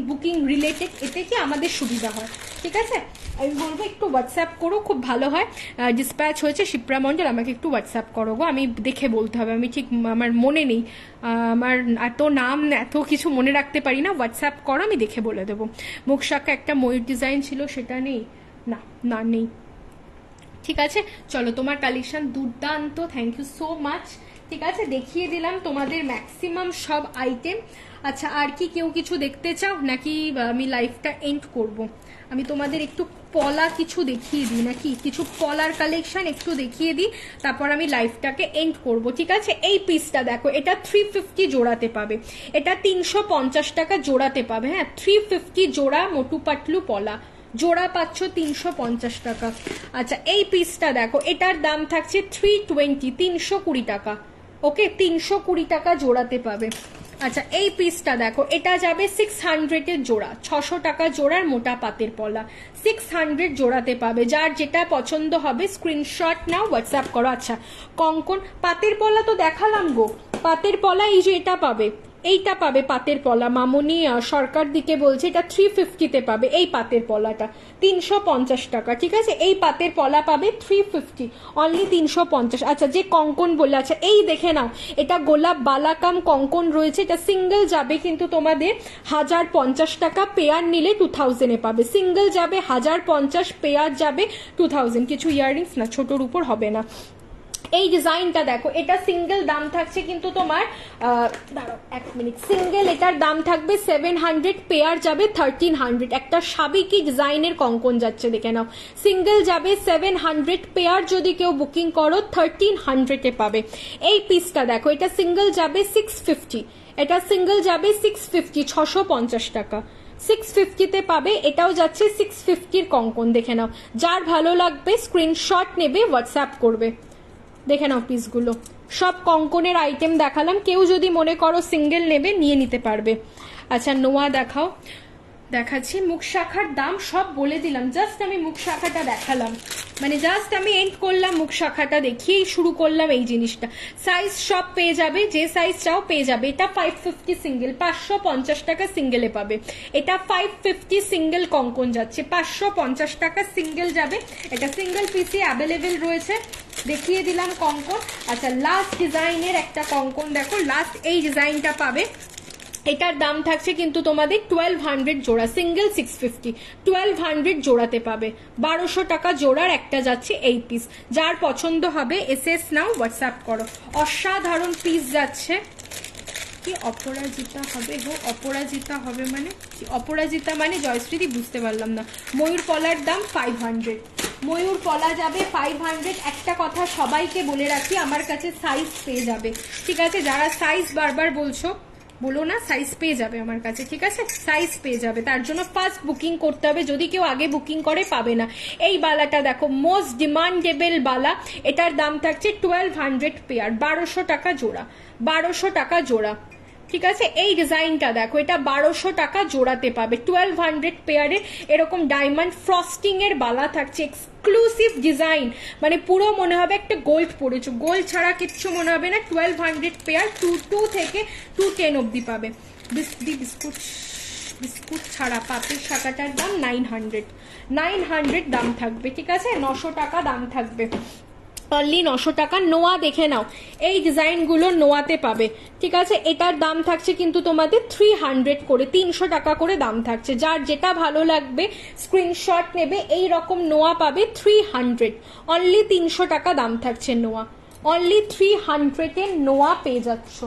বুকিং রিলেটেড, এতে কি আমাদের সুবিধা হয়, ঠিক আছে। আমি বলবো একটু হোয়াটসঅ্যাপ করো, খুব ভালো হয়। ডিসপ্যাচ হয়েছে শিপ্রা মণ্ডল, আমাকে একটু হোয়াটসঅ্যাপ করো গো, আমি দেখে বলতে হবে, আমি ঠিক আমার মনে নেই, আমার এত নাম এত কিছু মনে রাখতে পারি না, হোয়াটসঅ্যাপ করো, আমি দেখে বলে দেবো। মুখ শাখা একটা ময়ূর ডিজাইন ছিল, সেটা নেই, না না নেই, ঠিক আছে। চলো তোমার কালেকশন দুর্দান্ত, থ্যাংক ইউ সো মাচ, ঠিক আছে, দেখিয়ে দিলাম তোমাদের ম্যাক্সিমাম সব আইটেম। আচ্ছা, আর কি কেউ কিছু দেখতে চাও নাকি আমি লাইভটা এন্ড করব? আমি তোমাদের একটু পলা কিছু দেখিয়ে দিই, নাকি কিছু পলার কালেকশন একটু দেখিয়ে দিই, তারপর আমি লাইভটাকে এন্ড করব। ঠিক আছে, এই পিসটা দেখো, এটা 350 জোড়াতে পাবে, এটা 350 টাকা জোড়াতে পাবে। হ্যাঁ, 350 জোড়া মোটু পাতলু পলা, জোড়া পাচ্ছ 350 টাকা। আচ্ছা, এই পিসটা দেখো, এটার দাম থাকছে 320, 320 টাকা। ওকে, 320 টাকা জোড়াতে পাবে। আচ্ছা, এই পিসটা দেখো, এটা যাবে 600 এর জোড়া, 600 টাকা জোড়ার মোটা পাতের পলা, 600 জোড়াতে পাবে। যার যেটা পছন্দ হবে স্ক্রিনশট নাও, হোয়াটসঅ্যাপ করো। আচ্ছা, কঙ্কন পাতের পলা তো দেখালাম গো, পাতের পলা এই যে এটা পাবে, এইটা পাবে পাতের পলা। মামুনি সরকার দিকে বলছে এটা 350-তে পাবে এই পাতের পলাটা, 350 টাকা। ঠিক আছে, এই পাতের পলা পাবে 350, অনলি 350। আচ্ছা, যে কঙ্কন বলে, আচ্ছা এই দেখে নাও, এটা গোলাপ বালাকাম কঙ্কন রয়েছে, এটা সিঙ্গেল যাবে কিন্তু তোমাদের 1050 টাকা, পেয়ার নিলে 2000-এ পাবে। সিঙ্গেল যাবে 1050, পেয়ার যাবে 2000। কিছু ইয়াররিংস না, ছোটর উপর হবে না। এই ডিজাইনটা দেখো, এটা সিঙ্গেল দাম থাকছে কিন্তু তোমার, দাঁড়াও এক মিনিট, সিঙ্গেল এটার দাম থাকবে 700, পেয়ার যাবে 1300। একটা সাবিকি ডিজাইনের কঙ্কন যাচ্ছে, দেখে নাও, সিঙ্গেল যাবে 700, পেয়ার যদি কেউ বুকিং করো 1300-এ পাবে। এই পিসটা দেখো, এটা সিঙ্গেল যাবে 650, এটা সিঙ্গেল যাবে 650, 650 টাকা, 650-তে পাবে। এটাও যাচ্ছে 650-র কঙ্কন, দেখে নাও। যার ভালো লাগবে স্ক্রিনশট নেবে, হোয়াটসঅ্যাপ করবে। দেখে নাও পিসগুলো, সব কঙ্কনের আইটেম দেখালাম, কেউ যদি মনে করো সিঙ্গেল নেবে নিয়ে নিতে পারবে। আচ্ছা, নোয়া দেখাও, দেখাচ্ছি। মুখ শাখার দাম সব বলে দিলাম, জাস্ট আমি মুখ শাখাটা দেখালাম, মানে জাস্ট আমি এন্ড করলাম, মুখ শাখাটা দেখিয়েই শুরু করলাম এই জিনিসটা। সাইজ সব পেয়ে যাবে, যে সাইজ চাও পেয়ে যাবে। এটা 550 সিঙ্গেল, 550 টাকা সিঙ্গেলে পাবে। এটা 550 সিঙ্গেল কঙ্কন যাচ্ছে, 550 টাকা সিঙ্গেল যাবে। এটা সিঙ্গেল পিসি অ্যাভেলেবেল রয়েছে, দেখিয়ে দিলাম কঙ্কন। আচ্ছা, লাস্ট ডিজাইনের একটা কঙ্কন দেখো, লাস্ট এই ডিজাইনটা পাবে। এটার দাম থাকছে কিন্তু তোমাদের 1200 জোড়া, সিঙ্গেল 650, 1200 জোড়াতে পাবে, 1200 টাকা জোড়ার একটা যাচ্ছে এই পিস। যার পছন্দ হবে এসএস নাও, হোয়াটসঅ্যাপ করো। অসাধারণ পিস যাচ্ছে। কি অপরাজিতা হবে গো? অপরাজিতা হবে মানে কি? অপরাজিতা মানে জয়শ্রীদি, বুঝতে পারলাম না। ময়ূর পলার দাম 500, ময়ূর পলা যাবে 500। একটা কথা সবাইকে বলে রাখি, আমার কাছে সাইজ পেয়ে যাবে। ঠিক আছে, যারা সাইজ বারবার বলছো, বলো না, সাইজ পেয়ে যাবে আমার কাছে। ঠিক আছে, সাইজ পেয়ে যাবে, তার জন্য ফার্স্ট বুকিং করতে হবে, যদি কেউ আগে বুকিং করে পাবে না। এই বালাটা দেখো, মোস্ট ডিমান্ডেবল বালা, এটার দাম থাকছে 1200, পেয়ার 1200 টাকা জোড়া, 1200 টাকা জোড়া। ঠিক আছে, এই ডিজাইনটা দেখো, এটা 1200 টাকা জোড়াতে পাবে, 1200 পেয়ারের এরকম ডায়মন্ড ফ্রস্টিং এর বালা থাকছে, এক্সক্লুসিভ ডিজাইন, মানে পুরো মনে হবে একটা গোল্ড পড়েছো, গোল্ড ছাড়া কিচ্ছু মনে হবে না। 1200 পেয়ার, 2 থেকে 210 অব্দি পাবে। বিস্কুট বিস্কুট ছাড়া পাতের শাখাটার দাম 900 দাম থাকবে। ঠিক আছে, 900 টাকা দাম থাকবে, অনলি 900 টাকা। নোয়া দেখে নাও, এই ডিজাইনগুলো নোয়াতে পাবে। ঠিক আছে, এটার দাম থাকছে কিন্তু তোমাদের 300 করে, 300 টাকা করে দাম থাকছে। যার যেটা ভালো লাগবে স্ক্রিনশট নেবে। এই রকম নোয়া পাবে 300, অনলি 300 টাকা দাম থাকছে নোয়া, অনলি 300-এর নোয়া পেয়ে যাচ্ছ।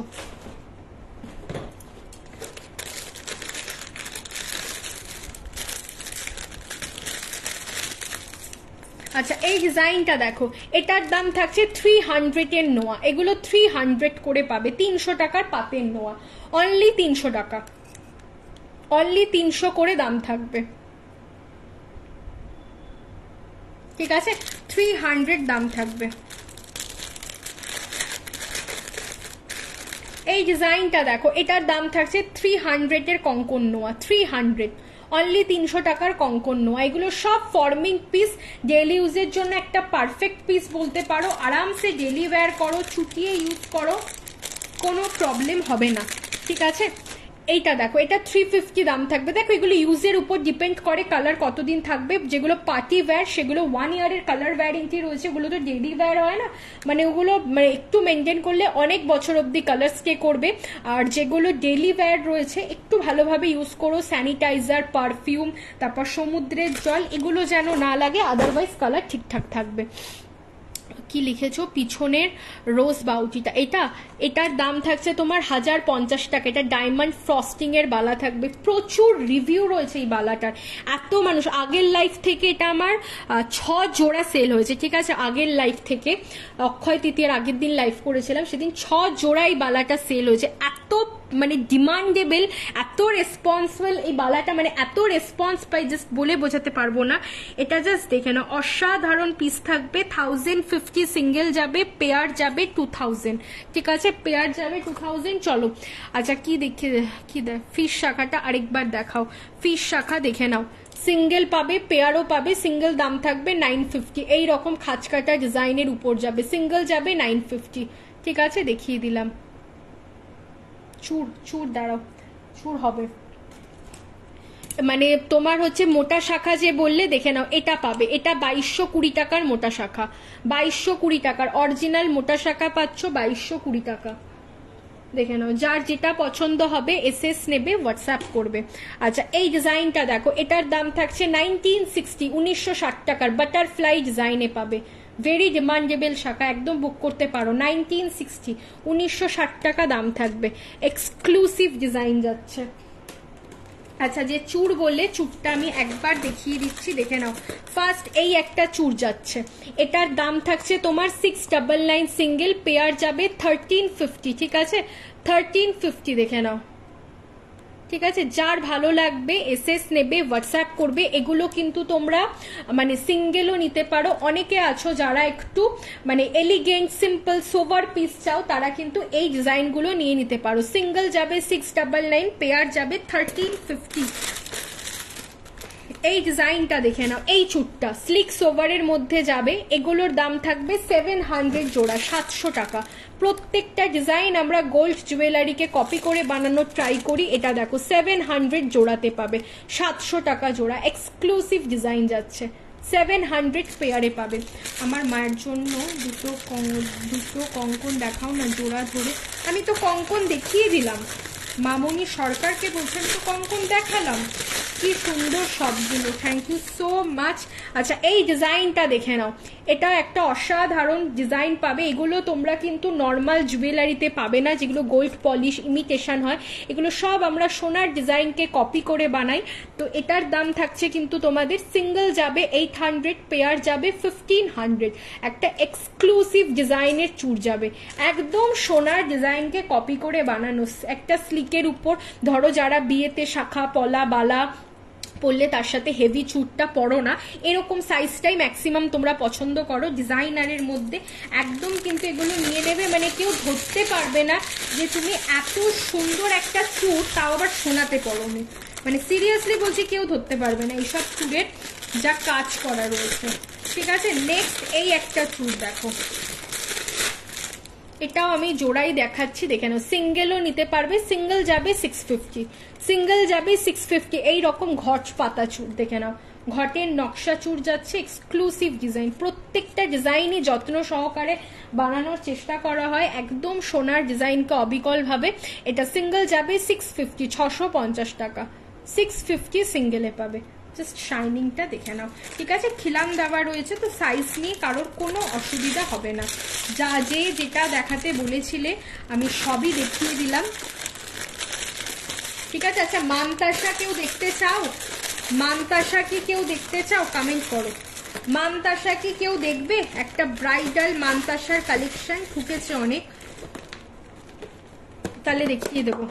আচ্ছা, এই ডিজাইনটা দেখো, এটার দাম থাকছে 300-এর নোয়া, এগুলো 300 করে পাবে, 300 টাকার পাতের নোয়া, অনলি 300 টাকা, অনলি 300 করে দাম থাকবে। ঠিক আছে, 300 দাম থাকবে। এই ডিজাইনটা দেখো, এটার দাম থাকছে 300-এর কঙ্কন নোয়া, 300, অনলি 300 টাকার কঙ্কন নোয়া। এগুলো সব ফর্মিং পিস, ডেলি ইউজের জন্য একটা পারফেক্ট পিস বলতে পারো। আরামসে ডেলি ওয়্যার করো, ছুটিয়ে ইউজ করো, কোনো প্রবলেম হবে না। ঠিক আছে, এইটা দেখো, এটা 350 দাম থাকবে। দেখো, এগুলো ইউজের উপর ডিপেন্ড করে কালার কতদিন থাকবে। যেগুলো পার্টি ওয়্যার সেগুলো 1 ইয়ারের কালার ওয়ারেন্টি রয়েছে, ওগুলো তো ডেলি ওয়্যার হয় না, মানে ওগুলো মানে একটু মেনটেন করলে অনেক বছর অবধি কালার স্টে করবে। আর যেগুলো ডেলি ওয়্যার রয়েছে একটু ভালোভাবে ইউজ করো, স্যানিটাইজার, পারফিউম, তারপর সমুদ্রের জল, এগুলো যেন না লাগে, আদারওয়াইজ কালার ঠিকঠাক থাকবে। কি লিখেছো পিছনের রোজ বাউটিটা, এটার দাম থাকছে তোমার 1050 টাকা। এটা ডায়মন্ড ফ্রস্টিং এর বালা থাকবে, প্রচুর রিভিউ রয়েছে এই বালাটার। এত মানুষ, আগের লাইফ থেকে এটা আমার 6 জোড়া সেল হয়েছে, ঠিক আছে। আগের লাইফ থেকে অক্ষয় তৃতীয়ার আগের দিন লাইভ করেছিলাম, সেদিন 6 জোড়া এই বালাটা সেল হয়েছে। এত মানে ডিমান্ডেবল, এত রেসপন্সিবল এই বালাটা, মানে এত রেসপন্স পাই জাস্ট বলে বোঝাতে পারবো না। এটা জাস্ট দেখে না, অসাধারণ পিস থাকবে। 1050 সিঙ্গেল যাবে, পেয়ার যাবে 2000, ঠিক আছে, পেয়ার যাবে 2000। চলো আচ্ছা কি দেখে কি ফিশ শাখাটা আরেকবার দেখাও। ফিশ শাখা দেখে নাও, সিঙ্গেল পাবে, পেয়ারও পাবে। সিঙ্গেল দাম থাকবে 950, এই রকম খাঁচকাটা ডিজাইনের উপর যাবে, সিঙ্গেল যাবে 950, ঠিক আছে, দেখিয়ে দিলাম। চুর দাঁড়াও, চুর হবে মানে তোমার হচ্ছে মোটা শাখা যে বললে, দেখে নাও এটা পাবে। এটা 2220 টাকার মোটা শাখা, 2220 টাকার অরিজিনাল মোটা শাখা পাচ্ছ 2220 টাকা। দেখে নাও, যার যেটা পছন্দ হবে এসএস নেবে, হোয়াটসঅ্যাপ করবে। আচ্ছা এই ডিজাইনটা দেখো, এটার দাম থাকছে 1960, 1960 টাকার বাটারফ্লাই ডিজাইনে পাবে। ভেরি ডিমান্ডেবল শাখা, একদম বুক করতে পারো। 1960, 1960 টাকা দাম থাকবে, এক্সক্লুসিভ ডিজাইন যাচ্ছে। আচ্ছা যে চূড় বললে, চূড়টা আমি একবার দেখিয়ে দিচ্ছি, দেখে নাও। ফার্স্ট এই একটা চূড় যাচ্ছে, এটার দাম থাকছে তোমার 699 সিঙ্গেল, পেয়ার যাবে 1350, ঠিক আছে, 1350, দেখে নাও, ঠিক আছে। যার ভালো লাগবে এসএস নেবে, হোয়াটসঅ্যাপ করবে। এগুলো কিন্তু তোমরা মানে সিঙ্গেলও নিতে পারো। অনেকে আছো যারা একটু মানে এলিগেন্ট সিম্পল সোভার পিস চাও, তারা কিন্তু এই ডিজাইনগুলো নিয়ে নিতে পারো। সিঙ্গেল যাবে 699, পেয়ার যাবে 1350। এই ডিজাইনটা দেখে নাও, এই চুটটা স্লিক সোভারের মধ্যে যাবে। এগুলোর দাম থাকবে 700 জোড়া, 700 টাকা। প্রত্যেকটা ডিজাইন আমরা গোল্ড জুয়েলারিকে কপি করে বানানোর ট্রাই করি। এটা দেখো 700 জোড়াতে পাবে, 700 টাকা জোড়া, এক্সক্লুসিভ ডিজাইন যাচ্ছে। 700 পেয়ারে পাবে। আমার মায়ের জন্য দুটো কঙ্কন দেখাও না জোড়া ধরে। আমি তো কঙ্কন দেখিয়ে দিলাম, মামনি সরকারকে বলছেন তো কঙ্কন দেখালাম। কি সুন্দর সবগুলো, থ্যাংক ইউ সো মাচ। আচ্ছা এই ডিজাইনটা দেখে নাও, এটা একটা অসাধারণ ডিজাইন পাবে। এগুলো তোমরা কিন্তু নর্মাল জুয়েলারিতে পাবে না, যেগুলো গোল্ড পলিশ ইমিটেশন হয়। এগুলো সব আমরা সোনার ডিজাইনকে কপি করে বানাই। তো এটার দাম থাকছে কিন্তু তোমাদের, সিঙ্গেল যাবে 800, পেয়ার যাবে 1500। একটা এক্সক্লুসিভ ডিজাইনের চূড় যাবে, একদম সোনার ডিজাইনকে কপি করে বানানো। একটা স্লিকের উপর ধরো যারা বিয়েতে শাখা পলা বালা পরলে তার সাথে হেভি চুটটা পরো না, এরকম সাইজটাই ম্যাক্সিমাম তোমরা পছন্দ করো ডিজাইনারের মধ্যে। একদম কিন্তু এগুলো নিয়ে নেবে, মানে কেউ ধরতে পারবে না যে তুমি এত সুন্দর একটা চুট, তাও আবার সোনাতে পরোনি। মানে সিরিয়াসলি বলছি, কেউ ধরতে পারবে না এইসব চুড়ের যা কাজ করা রয়েছে, ঠিক আছে। নেক্সট এই একটা চুড় দেখো, এটাও আমি জোড়াই দেখাচ্ছি, দেখে নাও। সিঙ্গেলও নিতে পারবে, সিঙ্গেল যাবে 650, সিঙ্গেল যাবে 650। এই রকম ঘট পাতা চূড় দেখে নাও, ঘটের নকশা চূড় যাচ্ছে, এক্সক্লুসিভ ডিজাইন। প্রত্যেকটা ডিজাইনই যত্ন সহকারে বানানোর চেষ্টা করা হয়, একদম সোনার ডিজাইনকে অবিকল ভাবে। এটা সিঙ্গেল যাবে 650, 650 টাকা, 650 সিঙ্গেলে পাবে। জাস্ট শাইনিংটা দেখে নাও, ঠিক আছে। খিলাম দেওয়া রয়েছে, তো সাইজ নিয়ে কারোর কোনো অসুবিধা হবে না। যেটা দেখাতে বলেছিলে আমি সবই দেখিয়ে দিলাম, ঠিক আছে। আচ্ছা মানতাসা কেউ দেখতে চাও? মানতাসা কি কেউ দেখতে চাও? কমেন্ট করো। মানতাসা কি কেউ দেখবে? একটা ব্রাইডাল মানতাসার কালেকশন ঢুকেছে অনেক, তাহলে দেখিয়ে দেবো।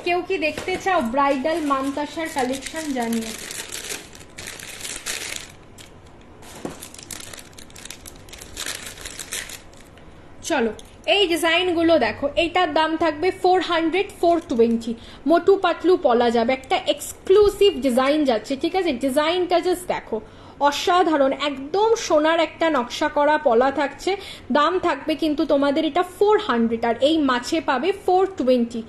কেউ কি দেখতে চাও ব্রাইডাল মানতাসার কালেকশন? জানিয়ে চলো এই ডিজাইনগুলো দেখো। এইটার দাম থাকবে 400, 420। মোটু পাতলু পলা যাবে, একটা এক্সক্লুসিভ ডিজাইন যাচ্ছে, ঠিক আছে। ডিজাইনটা জাস্ট দেখো, অসাধারণ, একদম সোনার একটা নকশা করা পলা থাকছে। দাম থাকবে কিন্তু তোমাদের এটা 400, আর এই মাছে পাবে 420।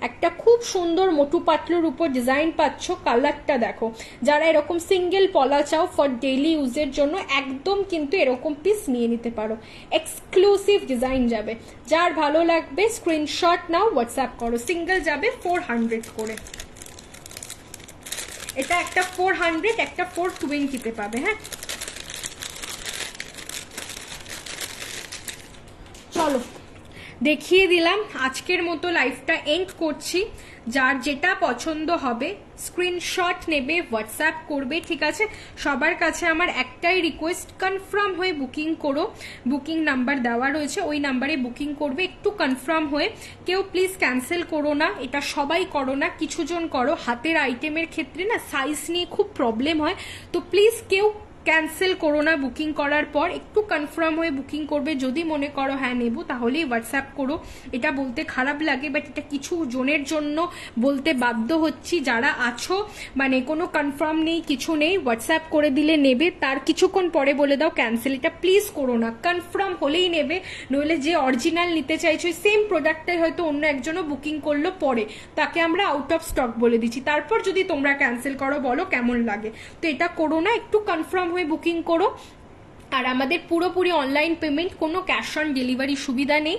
একটা খুব সুন্দর মোটু পাতলুর উপর ডিজাইন পাচ্ছ। কালারটা দেখো, যারা এরকম সিঙ্গেল পলা চাও ফর ডেইলি ইউজের জন্য, একদম কিন্তু এরকম পিস নিয়ে নিতে পারো। এক্সক্লুসিভ ডিজাইন যাবে, যার ভালো লাগবে স্ক্রিনশট নাও, হোয়াটসঅ্যাপ করো। সিঙ্গেল যাবে 400 করে। এটা একটা 400, একটা 420 পাবে। হ্যাঁ চলো দেখিয়ে দিলাম, আজকের মতো লাইভটা এন্ড করছি। যার যেটা পছন্দ হবে স্ক্রিনশট নেবে, হোয়াটসঅ্যাপ করবে, ঠিক আছে? সবার কাছে আমার একটাই রিকোয়েস্ট, কনফার্ম হয়ে বুকিং করো। বুকিং নাম্বার দেওয়া রয়েছে, ওই নাম্বারে বুকিং করবে, একটু কনফার্ম হয়ে। কেউ প্লিজ ক্যান্সেল করো না, এটা সবাই করো না, কিছুজন করো। হাতের আইটেমের ক্ষেত্রে না সাইজ নিয়ে খুব প্রবলেম হয়, তো প্লিজ কেউ ক্যান্সেল করো না। বুকিং করার পর একটু কনফার্ম হয়ে বুকিং করবে। যদি মনে করো হ্যাঁ নেব, তাহলেই হোয়াটসঅ্যাপ করো। এটা বলতে খারাপ লাগে, বাট এটা কিছু জনের জন্য বলতে বাধ্য হচ্ছি। যারা আছো মানে কোনো কনফার্ম নেই, কিছু নেই, হোয়াটসঅ্যাপ করে দিলে নেবে, তার কিছুক্ষণ পরে বলে দাও ক্যান্সেল। এটা প্লিজ করো না, কনফার্ম হলেই নেবে। নইলে যে অরিজিনাল নিতে চাইছো সেম প্রোডাক্টের হয়তো অন্য একজনও বুকিং করলো পরে, তাকে আমরা আউট অফ স্টক বলে দিচ্ছি, তারপর যদি তোমরা ক্যান্সেল করো বলো কেমন লাগে। তো এটা করো না, একটু কনফার্ম হয়ে বুকিং করো। আর আমাদের পুরোপুরি অনলাইন পেমেন্ট, কোনো ক্যাশ অন ডেলিভারি সুবিধা নেই।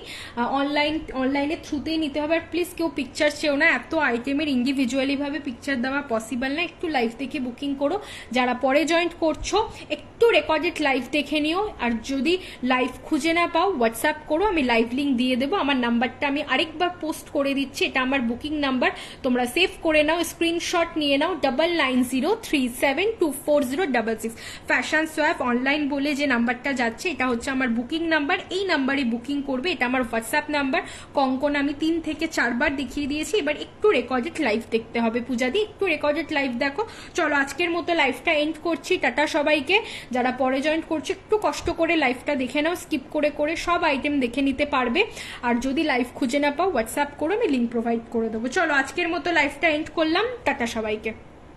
অনলাইনের থ্রুতেই নিতে হবে। আর প্লিজ কেউ পিকচার চেও না, এত আইটেমের ইন্ডিভিজুয়ালি ভাবে পিকচার দেওয়া পসিবল না। একটু লাইভ দেখে বুকিং করো। যারা পরে জয়েন্ট করছো একটু রেকর্ডেড লাইভ দেখে নিও। আর যদি লাইভ খুঁজে না পাও হোয়াটসঅ্যাপ করো, আমি লাইভ লিঙ্ক দিয়ে দেবো। আমার নাম্বারটা আমি আরেকবার পোস্ট করে দিচ্ছি, এটা আমার বুকিং নাম্বার, তোমরা সেভ করে নাও, স্ক্রিনশট নিয়ে নাও। 9903724066। ফ্যাশন সোয়াপ অনলাইন বলে যে নাম্বারটা যাচ্ছে, এটা হচ্ছে আমার বুকিং নাম্বার। এই নাম্বারে বুকিং করবে, এটা আমার হোয়াটসঅ্যাপ নাম্বার। কঙ্কন আমি 3 থেকে 4 বার দেখিয়ে দিয়েছি, এবার একটু রেকর্ডেড লাইভ দেখতে হবে। পূজা দি একটু রেকর্ডেড লাইভ দেখো। চলো আজকের মতো লাইভটা এন্ড করছি, টাটা সবাইকে। যারা পরে জয়েন্ট করছে একটু কষ্ট করে লাইভটা দেখে নাও, স্কিপ করে করে সব আইটেম দেখে নিতে পারবে। আর যদি লাইভ খুঁজে না পাও হোয়াটসঅ্যাপ করো, আমি লিঙ্ক প্রোভাইড করে দেবো। চলো আজকের মতো লাইভটা এন্ড করলাম, টাটা সবাইকে।